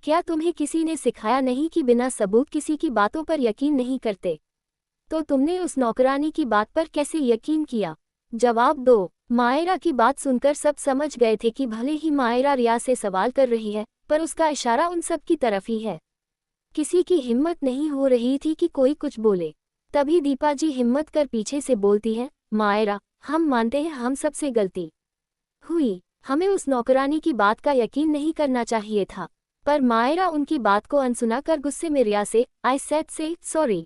क्या तुम्हें किसी ने सिखाया नहीं कि बिना सबूत किसी की बातों पर यकीन नहीं करते? तो तुमने उस नौकरानी की बात पर कैसे यकीन किया? जवाब दो। मायरा की बात सुनकर सब समझ गए थे कि भले ही मायरा रिया से सवाल कर रही है, पर उसका इशारा उन सब की तरफ ही है। किसी की हिम्मत नहीं हो रही थी कि कोई कुछ बोले। तभी दीपा जी हिम्मत कर पीछे से बोलती हैं, मायरा, हम मानते हैं हम सबसे गलती हुई, हमें उस नौकरानी की बात का यकीन नहीं करना चाहिए था। पर मायरा उनकी बात को अनसुना कर गुस्से में रिया से, आई सेड से सॉरी,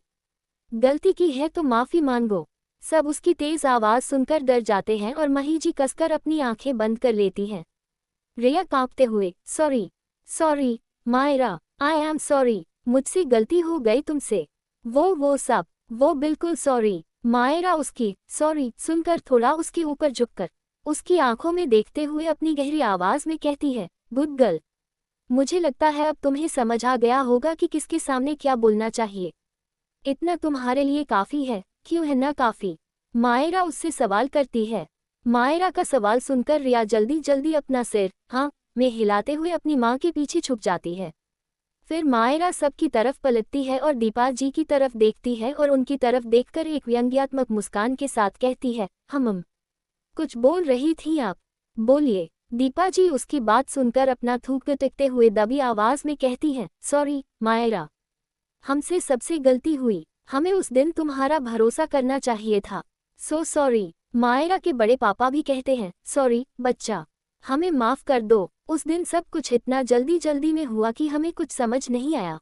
गलती की है तो माफी मांगो। सब उसकी तेज आवाज सुनकर डर जाते हैं और माही जी कसकर अपनी आंखें बंद कर लेती हैं। रिया कांपते हुए, sorry sorry Myra, I am sorry, मुझसे गलती हो गई तुमसे। वो सब, वो बिल्कुल सॉरी। मायरा उसकी सॉरी सुनकर थोड़ा उसके ऊपर झुककर उसकी आंखों में देखते हुए अपनी गहरी आवाज में कहती है, गुड गर्ल, मुझे लगता है अब तुम्हें समझ आ गया होगा कि किसके सामने क्या बोलना चाहिए। इतना तुम्हारे लिए काफी है, क्यों है ना काफी? मायरा उससे सवाल करती है। मायरा का सवाल सुनकर रिया जल्दी जल्दी अपना सिर हाँ में हिलाते हुए अपनी माँ के पीछे छुप जाती है। फिर मायरा सबकी तरफ पलटती है और दीपा जी की तरफ देखती है और उनकी तरफ देखकर एक व्यंग्यात्मक मुस्कान के साथ कहती है, हम कुछ बोल रही थी आप? बोलिए। दीपा जी उसकी बात सुनकर अपना थूक टिकते हुए दबी आवाज में कहती हैं, सॉरी मायरा, हमसे सबसे गलती हुई, हमें उस दिन तुम्हारा भरोसा करना चाहिए था। So sorry. मायरा के बड़े पापा भी कहते हैं, सॉरी बच्चा, हमें माफ कर दो, उस दिन सब कुछ इतना जल्दी जल्दी में हुआ कि हमें कुछ समझ नहीं आया।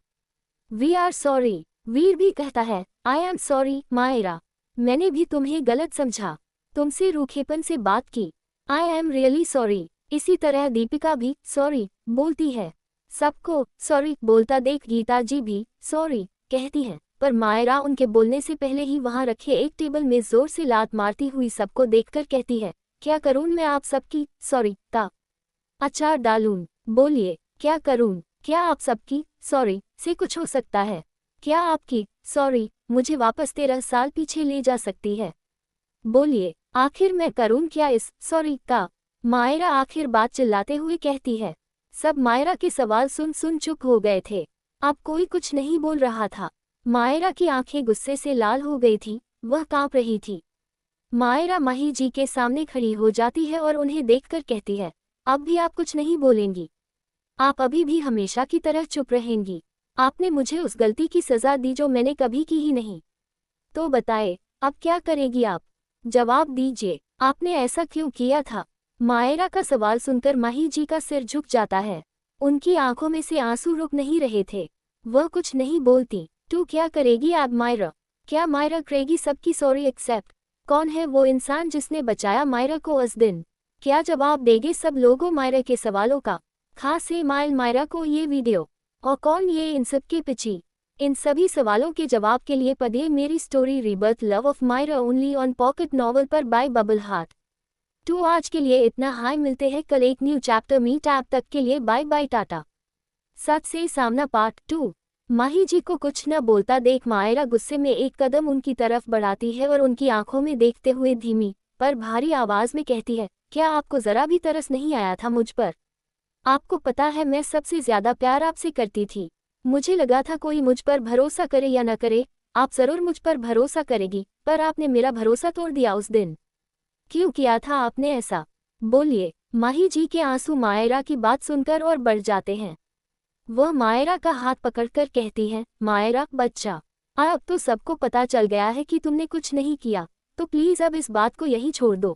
We are sorry. वीर भी कहता है, आई एम सॉरी मायरा, मैंने भी तुम्हें गलत समझा, तुमसे रूखेपन से बात की, आई एम रियली सॉरी। इसी तरह दीपिका भी सॉरी बोलती है। सबको सॉरी बोलता देख गीता जी भी सॉरी कहती हैं, पर मायरा उनके बोलने से पहले ही वहां रखे एक टेबल में जोर से लात मारती हुई सबको देखकर कहती है, क्या करूं मैं आप सबकी सॉरी का अचार डालूं? बोलिए, क्या करूं? क्या आप सबकी सॉरी से कुछ हो सकता है? क्या आपकी सॉरी मुझे वापस 13 साल पीछे ले जा सकती है? बोलिए, आखिर मैं करूं क्या इस सॉरी का? मायरा आखिर बात चिल्लाते हुए कहती है। सब मायरा के सवाल सुन सुन चुप हो गए थे। अब कोई कुछ नहीं बोल रहा था। मायरा की आंखें गुस्से से लाल हो गई थी, वह कांप रही थी। मायरा माही जी के सामने खड़ी हो जाती है और उन्हें देखकर कहती है, अब भी आप कुछ नहीं बोलेंगी? आप अभी भी हमेशा की तरह चुप रहेंगी? आपने मुझे उस गलती की सजा दी जो मैंने कभी की ही नहीं। तो बताए, अब क्या करेगी आप? जवाब दीजिए, आपने ऐसा क्यों किया था? मायरा का सवाल सुनकर माही जी का सिर झुक जाता है। उनकी आंखों में से आंसू रुक नहीं रहे थे। वह कुछ नहीं बोलती। तू क्या करेगी अब मायरा? क्या मायरा करेगी सबकी सॉरी एक्सेप्ट? कौन है वो इंसान जिसने बचाया मायरा को उस दिन? क्या जवाब देंगे सब लोगों मायरा के सवालों का? खास से मायरा को ये वीडियो। और कौन ये इन सब के पीछे? इन सभी सवालों के जवाब के लिए पढ़िए मेरी story rebirth love of Myra only on pocket novel पर बाय बबल हार्ट। तो आज के लिए इतना। हाय, मिलते हैं कल एक न्यू चैप्टर में। तब तक के लिए बाय बाय टाटा। सच से सामना पार्ट 2। माही जी को कुछ न बोलता देख मायरा गुस्से में एक कदम उनकी तरफ बढ़ाती है और उनकी आंखों में देखते हुए धीमी पर भारी आवाज में कहती है, क्या आपको जरा भी तरस नहीं आया था मुझ पर? आपको पता है मैं सबसे ज्यादा प्यार आपसे करती थी। मुझे लगा था कोई मुझ पर भरोसा करे या न करे, आप जरूर मुझ पर भरोसा करेगी, पर आपने मेरा भरोसा तोड़ दिया उस दिन। क्यों किया था आपने ऐसा? बोलिए। माही जी के आंसू मायरा की बात सुनकर और बढ़ जाते हैं। वह मायरा का हाथ पकड़कर कहती है, मायरा बच्चा, अब तो सबको पता चल गया है कि तुमने कुछ नहीं किया, तो प्लीज अब इस बात को यहीं छोड़ दो।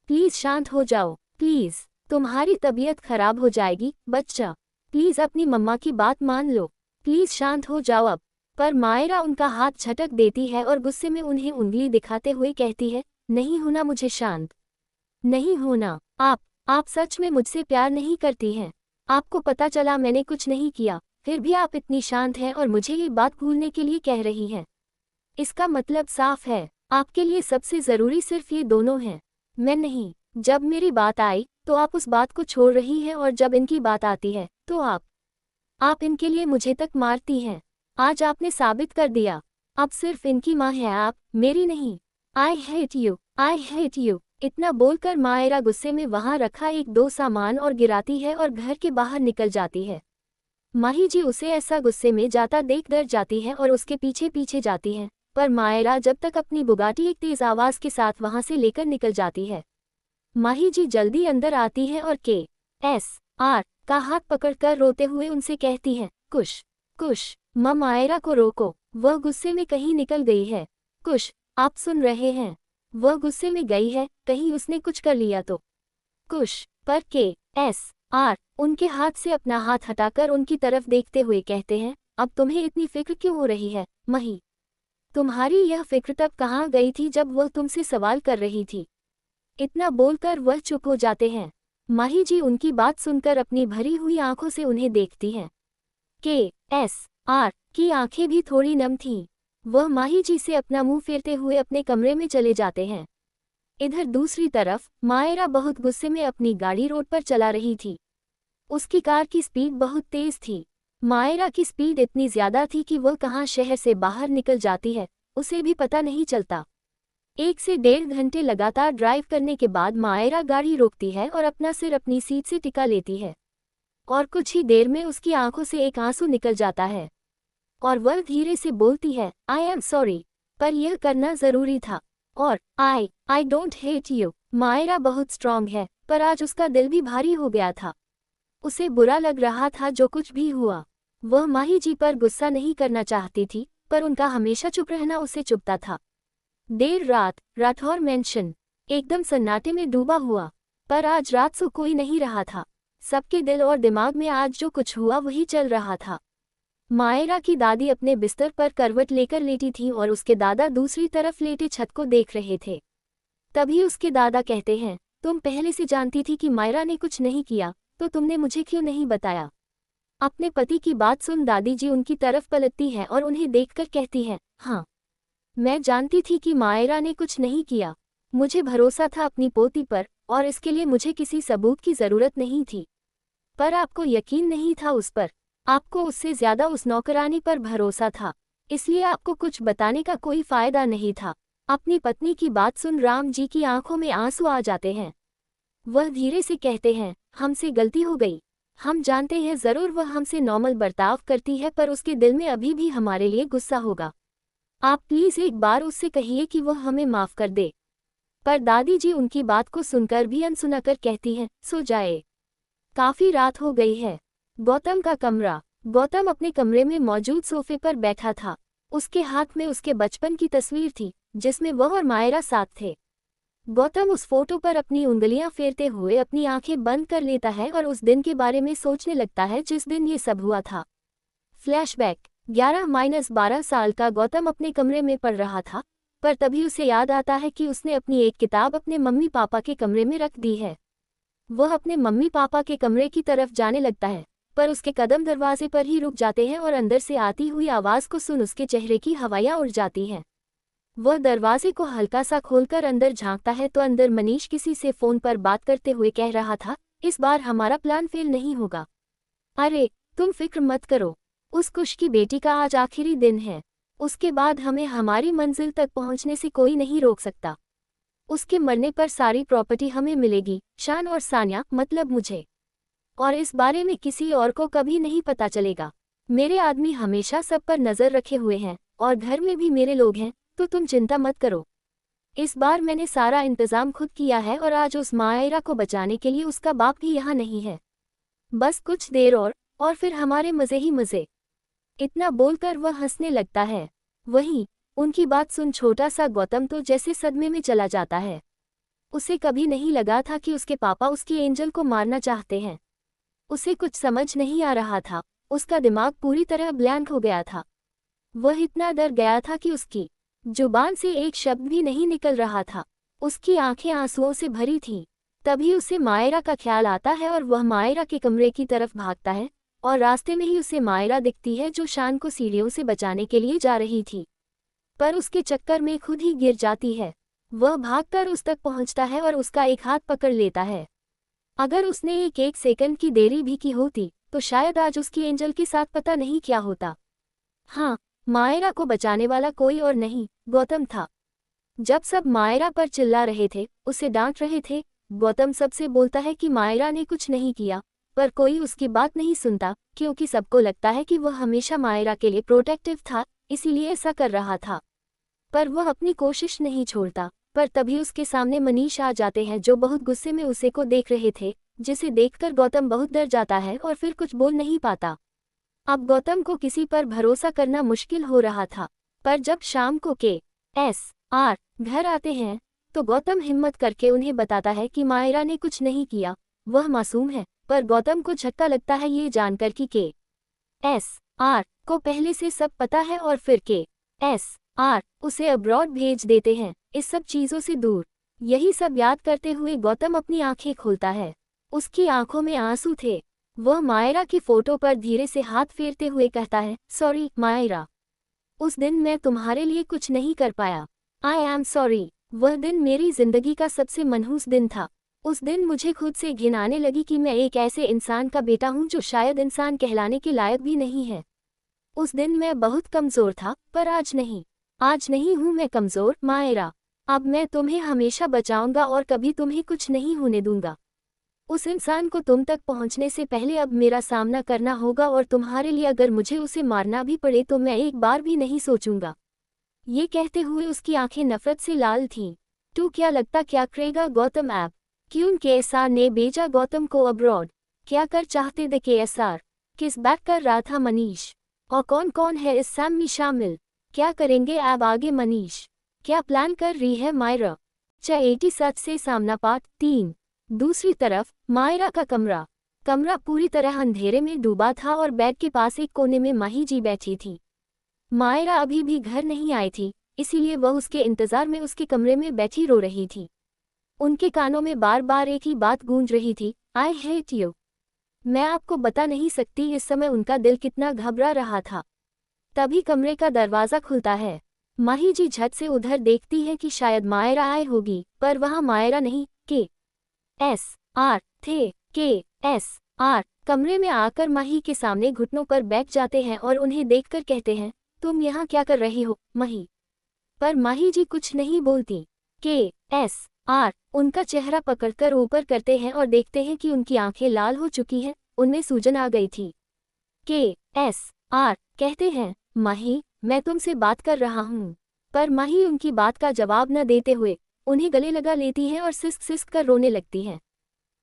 प्लीज शांत हो जाओ, प्लीज। तुम्हारी तबीयत खराब हो जाएगी बच्चा। प्लीज अपनी मम्मा की बात मान लो। प्लीज शांत हो जाओ अब। पर मायरा उनका हाथ झटक देती है और गुस्से में उन्हें उंगली दिखाते हुए कहती है, नहीं होना मुझे शांत। नहीं होना। आप सच में मुझसे प्यार नहीं करती हैं। आपको पता चला मैंने कुछ नहीं किया, फिर भी आप इतनी शांत हैं और मुझे ये बात भूलने के लिए कह रही हैं। इसका मतलब साफ है, आपके लिए सबसे जरूरी सिर्फ ये दोनों हैं, मैं नहीं। जब मेरी बात आई तो आप उस बात को छोड़ रही हैं और जब इनकी बात आती है तो आप इनके लिए मुझे तक मारती हैं। आज आपने साबित कर दिया, अब सिर्फ इनकी माँ है आप, मेरी नहीं। I hate you, I hate you. इतना बोलकर मायरा गुस्से में वहां रखा एक दो सामान और गिराती है और घर के बाहर निकल जाती है। माही जी उसे ऐसा गुस्से में जाता देख डर जाती है और उसके पीछे पीछे जाती है, पर मायरा जब तक अपनी बुगाटी एक तेज आवाज के साथ वहां से लेकर निकल जाती है। माही जी जल्दी अंदर आती है और KSR का हाथ पकड़कर रोते हुए उनसे कहती है, कुश मायरा को रोको, वह गुस्से में कहीं निकल गई है। कुश, आप सुन रहे हैं? वह गुस्से में गई है, कहीं उसने कुछ कर लिया तो। कुश, पर KSR उनके हाथ से अपना हाथ हटाकर उनकी तरफ देखते हुए कहते हैं, अब तुम्हें इतनी फिक्र क्यों हो रही है मही? तुम्हारी यह फिक्र तब कहाँ गई थी जब वह तुमसे सवाल कर रही थी? इतना बोलकर वह चुप हो जाते हैं। माही जी उनकी बात सुनकर अपनी भरी हुई आंखों से उन्हें देखती हैं। KSR की आंखें भी थोड़ी नम थीं। वह माही जी से अपना मुंह फेरते हुए अपने कमरे में चले जाते हैं। इधर दूसरी तरफ मायरा बहुत गुस्से में अपनी गाड़ी रोड पर चला रही थी। उसकी कार की स्पीड बहुत तेज थी। मायरा की स्पीड इतनी ज्यादा थी कि वह कहाँ शहर से बाहर निकल जाती है उसे भी पता नहीं चलता। 1 से 1.5 घंटे लगातार ड्राइव करने के बाद मायरा गाड़ी रोकती है और अपना सिर अपनी सीट से टिका लेती है। और कुछ ही देर में उसकी आंखों से एक आंसू निकल जाता है और वह धीरे से बोलती है, आई एम सॉरी, पर यह करना जरूरी था। और I don't hate you. Myra बहुत स्ट्रांग है, पर आज उसका दिल भी भारी हो गया था। उसे बुरा लग रहा था जो कुछ भी हुआ। वह माही जी पर गुस्सा नहीं करना चाहती थी, पर उनका हमेशा चुप रहना उसे चुभता था। देर रात राठौर मेंशन एकदम सन्नाटे में डूबा हुआ, पर आज रात से कोई नहीं रहा था। सबके दिल और दिमाग में आज जो कुछ हुआ वही चल रहा था। मायरा की दादी अपने बिस्तर पर करवट लेकर लेटी थी और उसके दादा दूसरी तरफ लेटे छत को देख रहे थे। तभी उसके दादा कहते हैं, तुम पहले से जानती थी कि मायरा ने कुछ नहीं किया, तो तुमने मुझे क्यों नहीं बताया? अपने पति की बात सुन दादी जी उनकी तरफ पलटती है और उन्हें देखकर कहती है, हाँ, मैं जानती थी कि मायरा ने कुछ नहीं किया। मुझे भरोसा था अपनी पोती पर और इसके लिए मुझे किसी सबूत की जरूरत नहीं थी। पर आपको यकीन नहीं था उस पर। आपको उससे ज्यादा उस नौकरानी पर भरोसा था, इसलिए आपको कुछ बताने का कोई फायदा नहीं था। अपनी पत्नी की बात सुन राम जी की आंखों में आंसू आ जाते हैं। वह धीरे से कहते हैं, हमसे गलती हो गई। हम जानते हैं जरूर वह हमसे नॉर्मल बर्ताव करती है, पर उसके दिल में अभी भी हमारे लिए गुस्सा होगा। आप प्लीज एक बार उससे कहिए कि वह हमें माफ कर दे। पर दादी जी उनकी बात को सुनकर भी अनसुना कर कहती हैं, सो जाए, काफी रात हो गई है। गौतम का कमरा। गौतम अपने कमरे में मौजूद सोफे पर बैठा था। उसके हाथ में उसके बचपन की तस्वीर थी जिसमें वह और मायरा साथ थे। गौतम उस फोटो पर अपनी उंगलियां फेरते हुए अपनी आंखें बंद कर लेता है और उस दिन के बारे में सोचने लगता है जिस दिन ये सब हुआ था। फ्लैशबैक। 11-12 साल का गौतम अपने कमरे में पढ़ रहा था, पर तभी उसे याद आता है कि उसने अपनी एक किताब अपने मम्मी पापा के कमरे में रख दी है। वह अपने मम्मी पापा के कमरे की तरफ जाने लगता है, पर उसके कदम दरवाजे पर ही रुक जाते हैं और अंदर से आती हुई आवाज़ को सुन उसके चेहरे की हवाइयाँ उड़ जाती हैं। वह दरवाजे को हल्का सा खोलकर अंदर झांकता है तो अंदर मनीष किसी से फ़ोन पर बात करते हुए कह रहा था, इस बार हमारा प्लान फेल नहीं होगा। अरे तुम फिक्र मत करो, उस कुश की बेटी का आज आखिरी दिन है, उसके बाद हमें हमारी मंजिल तक पहुंचने से कोई नहीं रोक सकता। उसके मरने पर सारी प्रॉपर्टी हमें मिलेगी, शान और सानिया मतलब मुझे, और इस बारे में किसी और को कभी नहीं पता चलेगा। मेरे आदमी हमेशा सब पर नज़र रखे हुए हैं और घर में भी मेरे लोग हैं, तो तुम चिंता मत करो। इस बार मैंने सारा इंतज़ाम खुद किया है और आज उस मायरा को बचाने के लिए उसका बाप भी यहाँ नहीं है। बस कुछ देर और फिर हमारे मज़े ही मज़े। इतना बोलकर वह हंसने लगता है। वहीं उनकी बात सुन छोटा सा गौतम तो जैसे सदमे में चला जाता है। उसे कभी नहीं लगा था कि उसके पापा उसकी एंजल को मारना चाहते हैं। उसे कुछ समझ नहीं आ रहा था, उसका दिमाग पूरी तरह ब्लैंक हो गया था। वह इतना डर गया था कि उसकी जुबान से एक शब्द भी नहीं निकल रहा था। उसकी आंखें आंसुओं से भरी थीं। तभी उसे मायरा का ख्याल आता है और वह मायरा के कमरे की तरफ भागता है और रास्ते में ही उसे मायरा दिखती है जो शान को सीढ़ियों से बचाने के लिए जा रही थी, पर उसके चक्कर में खुद ही गिर जाती है। वह भागकर उस तक पहुंचता है और उसका एक हाथ पकड़ लेता है। अगर उसने एक सेकंड की देरी भी की होती तो शायद आज उसकी एंजल के साथ पता नहीं क्या होता। हाँ, मायरा को बचाने वाला कोई और नहीं, गौतम था। जब सब मायरा पर चिल्ला रहे थे, उसे डांट रहे थे, गौतम सबसे बोलता है कि मायरा ने कुछ नहीं किया, पर कोई उसकी बात नहीं सुनता क्योंकि सबको लगता है कि वह हमेशा मायरा के लिए प्रोटेक्टिव था, इसीलिए ऐसा कर रहा था। पर वह अपनी कोशिश नहीं छोड़ता। पर तभी उसके सामने मनीष आ जाते हैं जो बहुत गुस्से में उसे को देख रहे थे, जिसे देखकर गौतम बहुत डर जाता है और फिर कुछ बोल नहीं पाता। अब गौतम को किसी पर भरोसा करना मुश्किल हो रहा था, पर जब शाम को KSR घर आते हैं तो गौतम हिम्मत करके उन्हें बताता है कि मायरा ने कुछ नहीं किया, वह मासूम है। पर गौतम को झटका लगता है ये जानकर कि KSR को पहले से सब पता है और फिर KSR उसे अब्रॉड भेज देते हैं, इस सब चीज़ों से दूर। यही सब याद करते हुए गौतम अपनी आंखें खोलता है। उसकी आंखों में आंसू थे। वह मायरा की फोटो पर धीरे से हाथ फेरते हुए कहता है, सॉरी मायरा, उस दिन मैं तुम्हारे लिए कुछ नहीं कर पाया। आई एम सॉरी। वह दिन मेरी जिंदगी का सबसे मनहूस दिन था। उस दिन मुझे खुद से घिन आने लगी कि मैं एक ऐसे इंसान का बेटा हूँ जो शायद इंसान कहलाने के लायक भी नहीं है। उस दिन मैं बहुत कमज़ोर था, पर आज नहीं हूँ मैं कमज़ोर मायरा। अब मैं तुम्हें हमेशा बचाऊंगा और कभी तुम्हें कुछ नहीं होने दूंगा। उस इंसान को तुम तक पहुंचने से पहले अब मेरा सामना करना होगा और तुम्हारे लिए अगर मुझे उसे मारना भी पड़े तो मैं एक बार भी नहीं सोचूंगा। ये कहते हुए उसकी आंखें नफरत से लाल थीं। तू क्या लगता क्या करेगा गौतम ऐप? क्यों KSR ने भेजा गौतम को अब्रॉड? क्या कर चाहते थे KSR? किस बैक कर रहा था मनीष? और कौन कौन है इस सैम में शामिल? क्या करेंगे अब आगे मनीष? क्या प्लान कर रही है मायरा? 87 से सामना पार्ट 3। दूसरी तरफ मायरा का कमरा पूरी तरह अंधेरे में डूबा था और बेड के पास एक कोने में माही जी बैठी थी। मायरा अभी भी घर नहीं आई थी, इसीलिए वह उसके इंतजार में उसके कमरे में बैठी रो रही थी। उनके कानों में बार बार एक ही बात गूंज रही थी, आई हेट यू। मैं आपको बता नहीं सकती इस समय उनका दिल कितना घबरा रहा था। तभी कमरे का दरवाज़ा खुलता है। माही जी झट से उधर देखती है कि शायद मायरा आई होगी, पर वहाँ मायरा नहीं, KSR थे। KSR कमरे में आकर माही के सामने घुटनों पर बैठ जाते हैं और उन्हें देखकर कहते हैं, तुम यहाँ क्या कर रही हो माही? पर माही जी कुछ नहीं बोलती। KSR उनका चेहरा पकड़कर ऊपर करते हैं और देखते हैं कि उनकी आंखें लाल हो चुकी हैं, उनमें सूजन आ गई थी। KSR कहते हैं, माही मैं तुमसे बात कर रहा हूँ। पर माही उनकी बात का जवाब न देते हुए उन्हें गले लगा लेती हैं और सिसक सिसक कर रोने लगती हैं।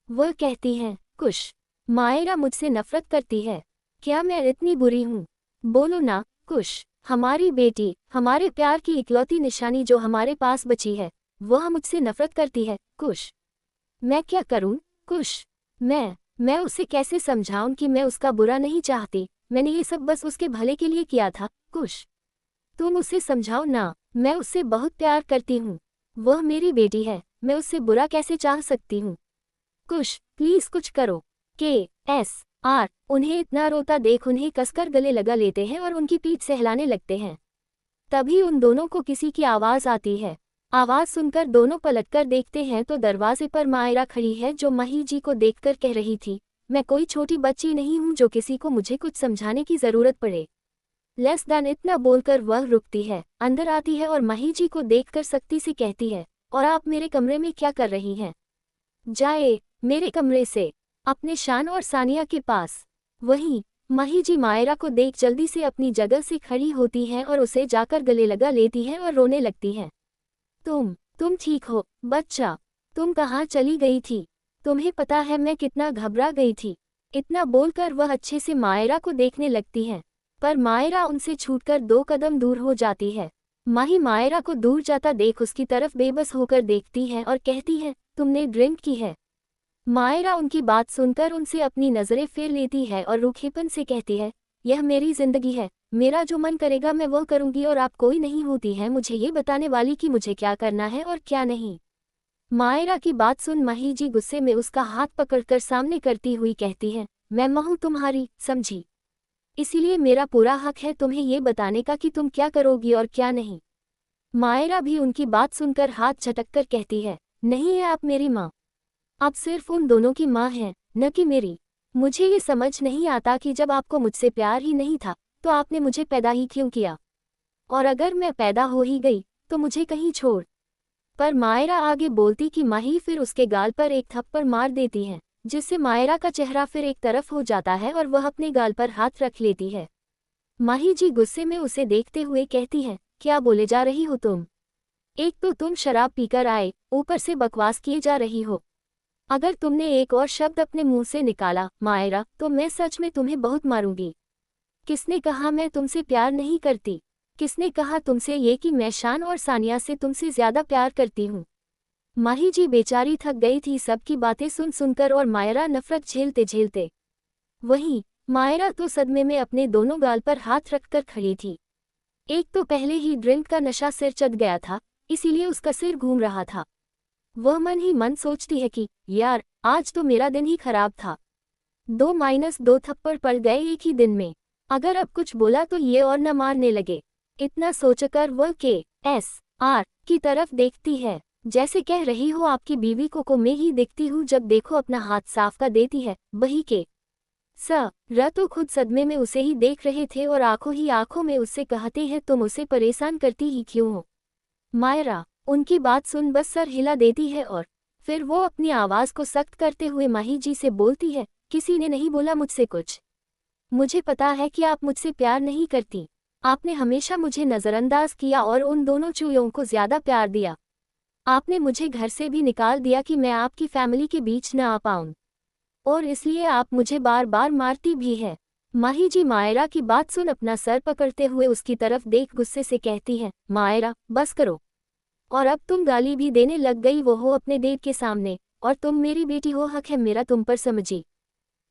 वह कहती हैं, कुश, मायरा मुझसे नफरत करती है। क्या मैं इतनी बुरी हूँ? बोलो ना, कुश। हमारी बेटी, हमारे प्यार की इकलौती निशानी जो हमारे पास बची है, वह मुझसे नफरत करती है, कुश। मैं क्या करूं, कुश? मैं उसे कैसे समझाऊं कि मैं उसका बुरा नहीं चाहती, मैंने ये सब बस उसके भले के लिए किया था, कुश। तुम उसे समझाओ ना, मैं उससे बहुत प्यार करती हूँ। वह मेरी बेटी है, मैं उससे बुरा कैसे चाह सकती हूँ? कुश, प्लीज कुछ करो। KSR उन्हें इतना रोता देख उन्हें कसकर गले लगा लेते हैं और उनकी पीठ सहलाने लगते हैं। तभी उन दोनों को किसी की आवाज़ आती है। आवाज़ सुनकर दोनों पलटकर देखते हैं तो दरवाजे पर मायरा खड़ी है, जो माही जी को देखकर कह रही थी, मैं कोई छोटी बच्ची नहीं हूँ जो किसी को मुझे कुछ समझाने की ज़रूरत पड़े। लेस देन इतना बोलकर वह रुकती है, अंदर आती है और माही जी को देखकर सख्ती से कहती है, और आप मेरे कमरे में क्या कर रही हैं? जाए मेरे कमरे से, अपने शान और सानिया के पास। वहीं माही जी मायरा को देख जल्दी से अपनी जगह से खड़ी होती हैं और उसे जाकर गले लगा लेती हैं और रोने लगती हैं। तुम ठीक हो बच्चा? तुम कहाँ चली गई थी? तुम्हें पता है मैं कितना घबरा गई थी। इतना बोलकर वह अच्छे से मायरा को देखने लगती हैं, पर मायरा उनसे छूटकर 2 कदम दूर हो जाती है। माही मायरा को दूर जाता देख उसकी तरफ बेबस होकर देखती है और कहती है, तुमने ड्रिंक की है? मायरा उनकी बात सुनकर उनसे अपनी नज़रें फेर लेती है और रूखेपन से कहती है, यह मेरी जिंदगी है, मेरा जो मन करेगा मैं वो करूंगी और आप कोई नहीं होती हैं मुझे ये बताने वाली कि मुझे क्या करना है और क्या नहीं। मायरा की बात सुन माही जी गुस्से में उसका हाथ पकड़कर सामने करती हुई कहती है, मैं माँ हूँ तुम्हारी, समझी? इसीलिए मेरा पूरा हक है तुम्हें ये बताने का कि तुम क्या करोगी और क्या नहीं। मायरा भी उनकी बात सुनकर हाथ झटककर कहती है, नहीं है आप मेरी माँ, आप सिर्फ उन दोनों की माँ हैं, न कि मेरी। मुझे ये समझ नहीं आता कि जब आपको मुझसे प्यार ही नहीं था तो आपने मुझे पैदा ही क्यों किया, और अगर मैं पैदा हो ही गई तो मुझे कहीं छोड़। पर मायरा आगे बोलती कि माही फिर उसके गाल पर एक थप्पड़ मार देती है, जिससे मायरा का चेहरा फिर एक तरफ हो जाता है और वह अपने गाल पर हाथ रख लेती है। माही जी गुस्से में उसे देखते हुए कहती है, क्या बोले जा रही हो तुम? एक तो तुम शराब पीकर आए, ऊपर से बकवास किए जा रही हो। अगर तुमने एक और शब्द अपने मुंह से निकाला मायरा, तो मैं सच में तुम्हें बहुत मारूंगी। किसने कहा मैं तुमसे प्यार नहीं करती? किसने कहा तुमसे ये कि मैं शान और सानिया से तुमसे ज्यादा प्यार करती हूँ? माही जी बेचारी थक गई थी सबकी बातें सुन सुनकर और मायरा नफरत झेलते झेलते। वहीं मायरा तो सदमे में अपने दोनों गाल पर हाथ रखकर खड़ी थी। एक तो पहले ही ड्रिंक का नशा सिर चढ़ गया था, इसीलिए उसका सिर घूम रहा था। वह मन ही मन सोचती है कि यार, आज तो मेरा दिन ही खराब था। 2-2 थप्पड़ पड़ गए एक ही दिन में। अगर अब कुछ बोला तो ये और न मारने लगे। इतना सोचकर वह KSR की तरफ देखती है, जैसे कह रही हो आपकी बीवी को मैं ही दिखती हूँ जब देखो अपना हाथ साफ कर देती है। वही KSR तो खुद सदमे में उसे ही देख रहे थे और आंखों ही आंखों में उससे कहते हैं, तुम उसे परेशान करती ही क्यों हो? मायरा उनकी बात सुन बस सर हिला देती है और फिर वो अपनी आवाज़ को सख्त करते हुए माही जी से बोलती है, किसी ने नहीं बोला मुझसे कुछ। मुझे पता है कि आप मुझसे प्यार नहीं करती। आपने हमेशा मुझे नज़रअंदाज किया और उन दोनों चूहों को ज़्यादा प्यार दिया। आपने मुझे घर से भी निकाल दिया कि मैं आपकी फैमिली के बीच न आ पाऊँ, और इसलिए आप मुझे बार बार मारती भी है। माही जी मायरा की बात सुन अपना सर पकड़ते हुए उसकी तरफ देख गुस्से से कहती है, मायरा बस करो, और अब तुम गाली भी देने लग गई, वो हो अपने डेट के सामने, और तुम मेरी बेटी हो, हक है मेरा तुम पर, समझी?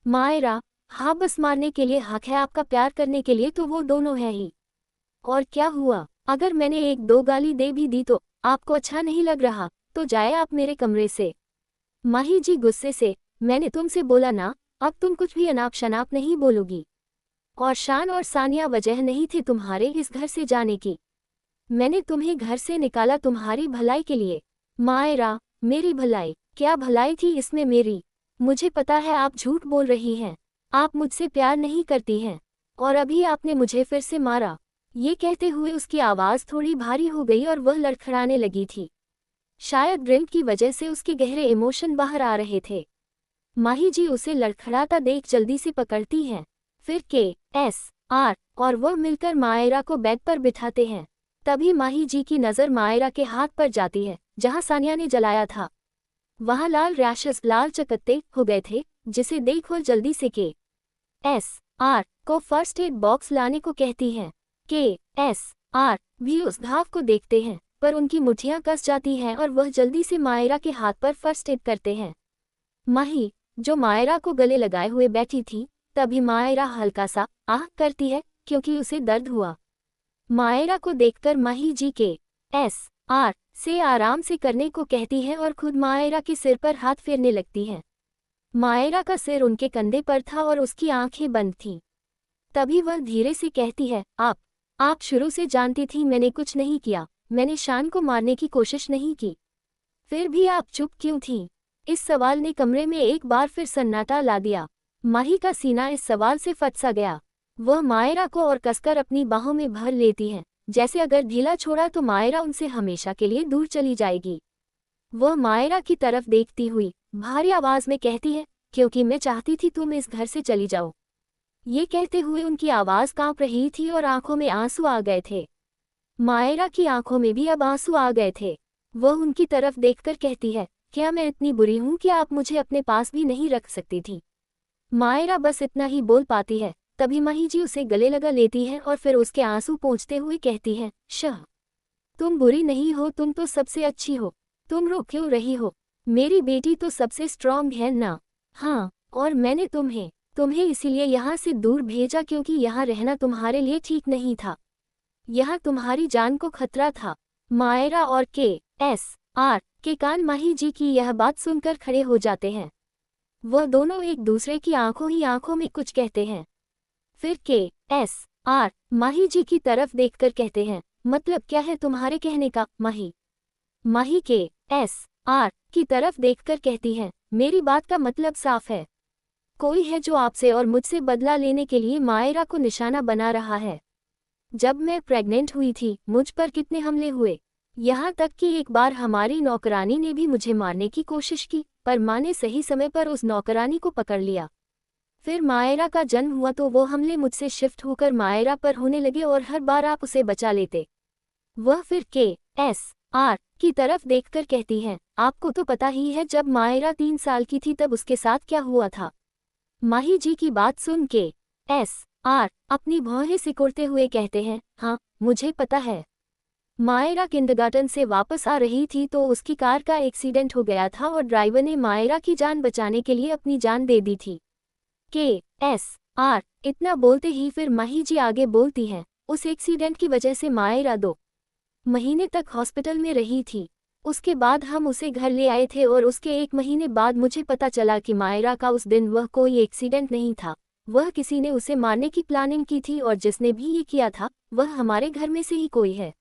मायरा हाँ, बस मारने के लिए हक है, आपका प्यार करने के लिए तो वो दोनों है ही। और क्या हुआ, अगर मैंने 1-2 गाली दे भी दी तो आपको अच्छा नहीं लग रहा तो जाए आप मेरे कमरे से। माही जी गुस्से से, मैंने तुमसे बोला ना, अब तुम कुछ भी अनाप शनाप नहीं बोलोगी। और शान और सानिया वजह नहीं थी तुम्हारे इस घर से जाने की। मैंने तुम्हें घर से निकाला तुम्हारी भलाई के लिए। मायरा मेरी भलाई? क्या भलाई थी इसमें मेरी? मुझे पता है आप झूठ बोल रही हैं, आप मुझसे प्यार नहीं करती हैं, और अभी आपने मुझे फिर से मारा। ये कहते हुए उसकी आवाज़ थोड़ी भारी हो गई और वह लड़खड़ाने लगी थी। शायद ड्रिंक की वजह से उसके गहरे इमोशन बाहर आ रहे थे। माही जी उसे लड़खड़ाता देख जल्दी से पकड़ती हैं, फिर KSR और वह मिलकर मायरा को बेड पर बिठाते हैं। तभी माही जी की नज़र मायरा के हाथ पर जाती है जहां सानिया ने जलाया था। वहां लाल रैशेस, लाल चकत्ते हो गए थे, जिसे देख वो जल्दी से के.एस.आर. को फर्स्ट एड बॉक्स लाने को कहती हैं। के.एस.आर. भी उस घाव को देखते हैं, पर उनकी मुट्ठियां कस जाती हैं और वह जल्दी से मायरा के हाथ पर फर्स्ट एड करते हैं। माही, जो मायरा को गले लगाए हुए बैठी थी, तभी मायरा हल्का सा आह करती है क्योंकि उसे दर्द हुआ। मायरा को देखकर माही जी के.एस.आर. से आराम से करने को कहती है और खुद मायरा के सिर पर हाथ फेरने लगती है। मायरा का सिर उनके कंधे पर था और उसकी आंखें बंद थीं। तभी वह धीरे से कहती है, आप शुरू से जानती थी मैंने कुछ नहीं किया, मैंने शान को मारने की कोशिश नहीं की। फिर भी आप चुप क्यों थीं? इस सवाल ने कमरे में एक बार फिर सन्नाटा ला दिया। माही का सीना इस सवाल से फट सा गया। वह मायरा को और कसकर अपनी बाहों में भर लेती है, जैसे अगर ढीला छोड़ा तो मायरा उनसे हमेशा के लिए दूर चली जाएगी। वह मायरा की तरफ देखती हुई भारी आवाज में कहती है, क्योंकि मैं चाहती थी तुम इस घर से चली जाओ। ये कहते हुए उनकी आवाज कांप रही थी और आंखों में आंसू आ गए थे। मायरा की आंखों में भी अब आंसू आ गए थे। वह उनकी तरफ देखकर कहती है, क्या मैं इतनी बुरी हूं कि आप मुझे अपने पास भी नहीं रख सकती थी? मायरा बस इतना ही बोल पाती है। तभी माही जी उसे गले लगा लेती है और फिर उसके आंसू पोंछते हुए कहती है, शाह, तुम बुरी नहीं हो, तुम तो सबसे अच्छी हो। तुम रो क्यों रही हो? मेरी बेटी तो सबसे स्ट्रांग है ना? हाँ, और मैंने तुम्हें इसीलिए यहाँ से दूर भेजा क्योंकि यहाँ रहना तुम्हारे लिए ठीक नहीं था। यहाँ तुम्हारी जान को खतरा था। मायरा और के.एस.आर. के कान माही जी की यह बात सुनकर खड़े हो जाते हैं। वह दोनों एक दूसरे की आंखों ही आंखों में कुछ कहते हैं। फिर के.एस.आर. माही जी की तरफ देखकर कहते हैं, मतलब क्या है तुम्हारे कहने का, माही? माही के.एस.आर. की तरफ देखकर कहती है, मेरी बात का मतलब साफ है। कोई है जो आपसे और मुझसे बदला लेने के लिए मायरा को निशाना बना रहा है। जब मैं प्रेग्नेंट हुई थी, मुझ पर कितने हमले हुए। यहाँ तक कि एक बार हमारी नौकरानी ने भी मुझे मारने की कोशिश की, पर माँ ने सही समय पर उस नौकरानी को पकड़ लिया। फिर मायरा का जन्म हुआ तो वो हमले मुझसे शिफ्ट होकर मायरा पर होने लगे और हर बार आप उसे बचा लेते। वह फिर के.एस.आर. की तरफ देखकर कहती हैं, आपको तो पता ही है जब मायरा 3 साल की थी तब उसके साथ क्या हुआ था। माही जी की बात सुन के.एस.आर. अपनी भौहें सिकुड़ते हुए कहते हैं, हाँ, मुझे पता है। मायरा किंडरगार्टन से वापस आ रही थी तो उसकी कार का एक्सीडेंट हो गया था और ड्राइवर ने मायरा की जान बचाने के लिए अपनी जान दे दी थी। के.एस.आर. इतना बोलते ही फिर माही जी आगे बोलती हैं, उस एक्सीडेंट की वजह से मायरा 2 महीने तक हॉस्पिटल में रही थी। उसके बाद हम उसे घर ले आए थे और उसके 1 महीने बाद मुझे पता चला कि मायरा का उस दिन वह कोई एक्सीडेंट नहीं था, वह किसी ने उसे मारने की प्लानिंग की थी और जिसने भी ये किया था वह हमारे घर में से ही कोई है।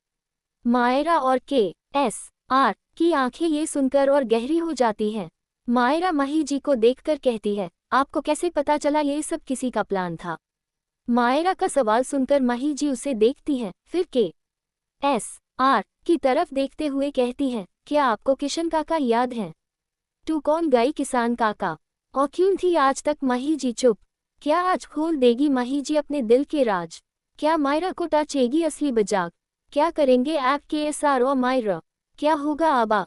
मायरा और के.एस.आर. की आंखें ये सुनकर और गहरी हो जाती हैं। मायरा माही जी को देखकर कहती है, आपको कैसे पता चला ये सब किसी का प्लान था? मायरा का सवाल सुनकर माही जी उसे देखती हैं, फिर के.एस.आर. की तरफ देखते हुए कहती हैं, क्या आपको किशन काका याद हैं? तू कौन गई किसान काका? और क्यों थी आज तक माही जी चुप? क्या आज खोल देगी माही जी अपने दिल के राज? क्या मायरा को टाचेगी असली बजाग? क्या करेंगे आप के.एस.आर. और मायरा? क्या होगा आबा?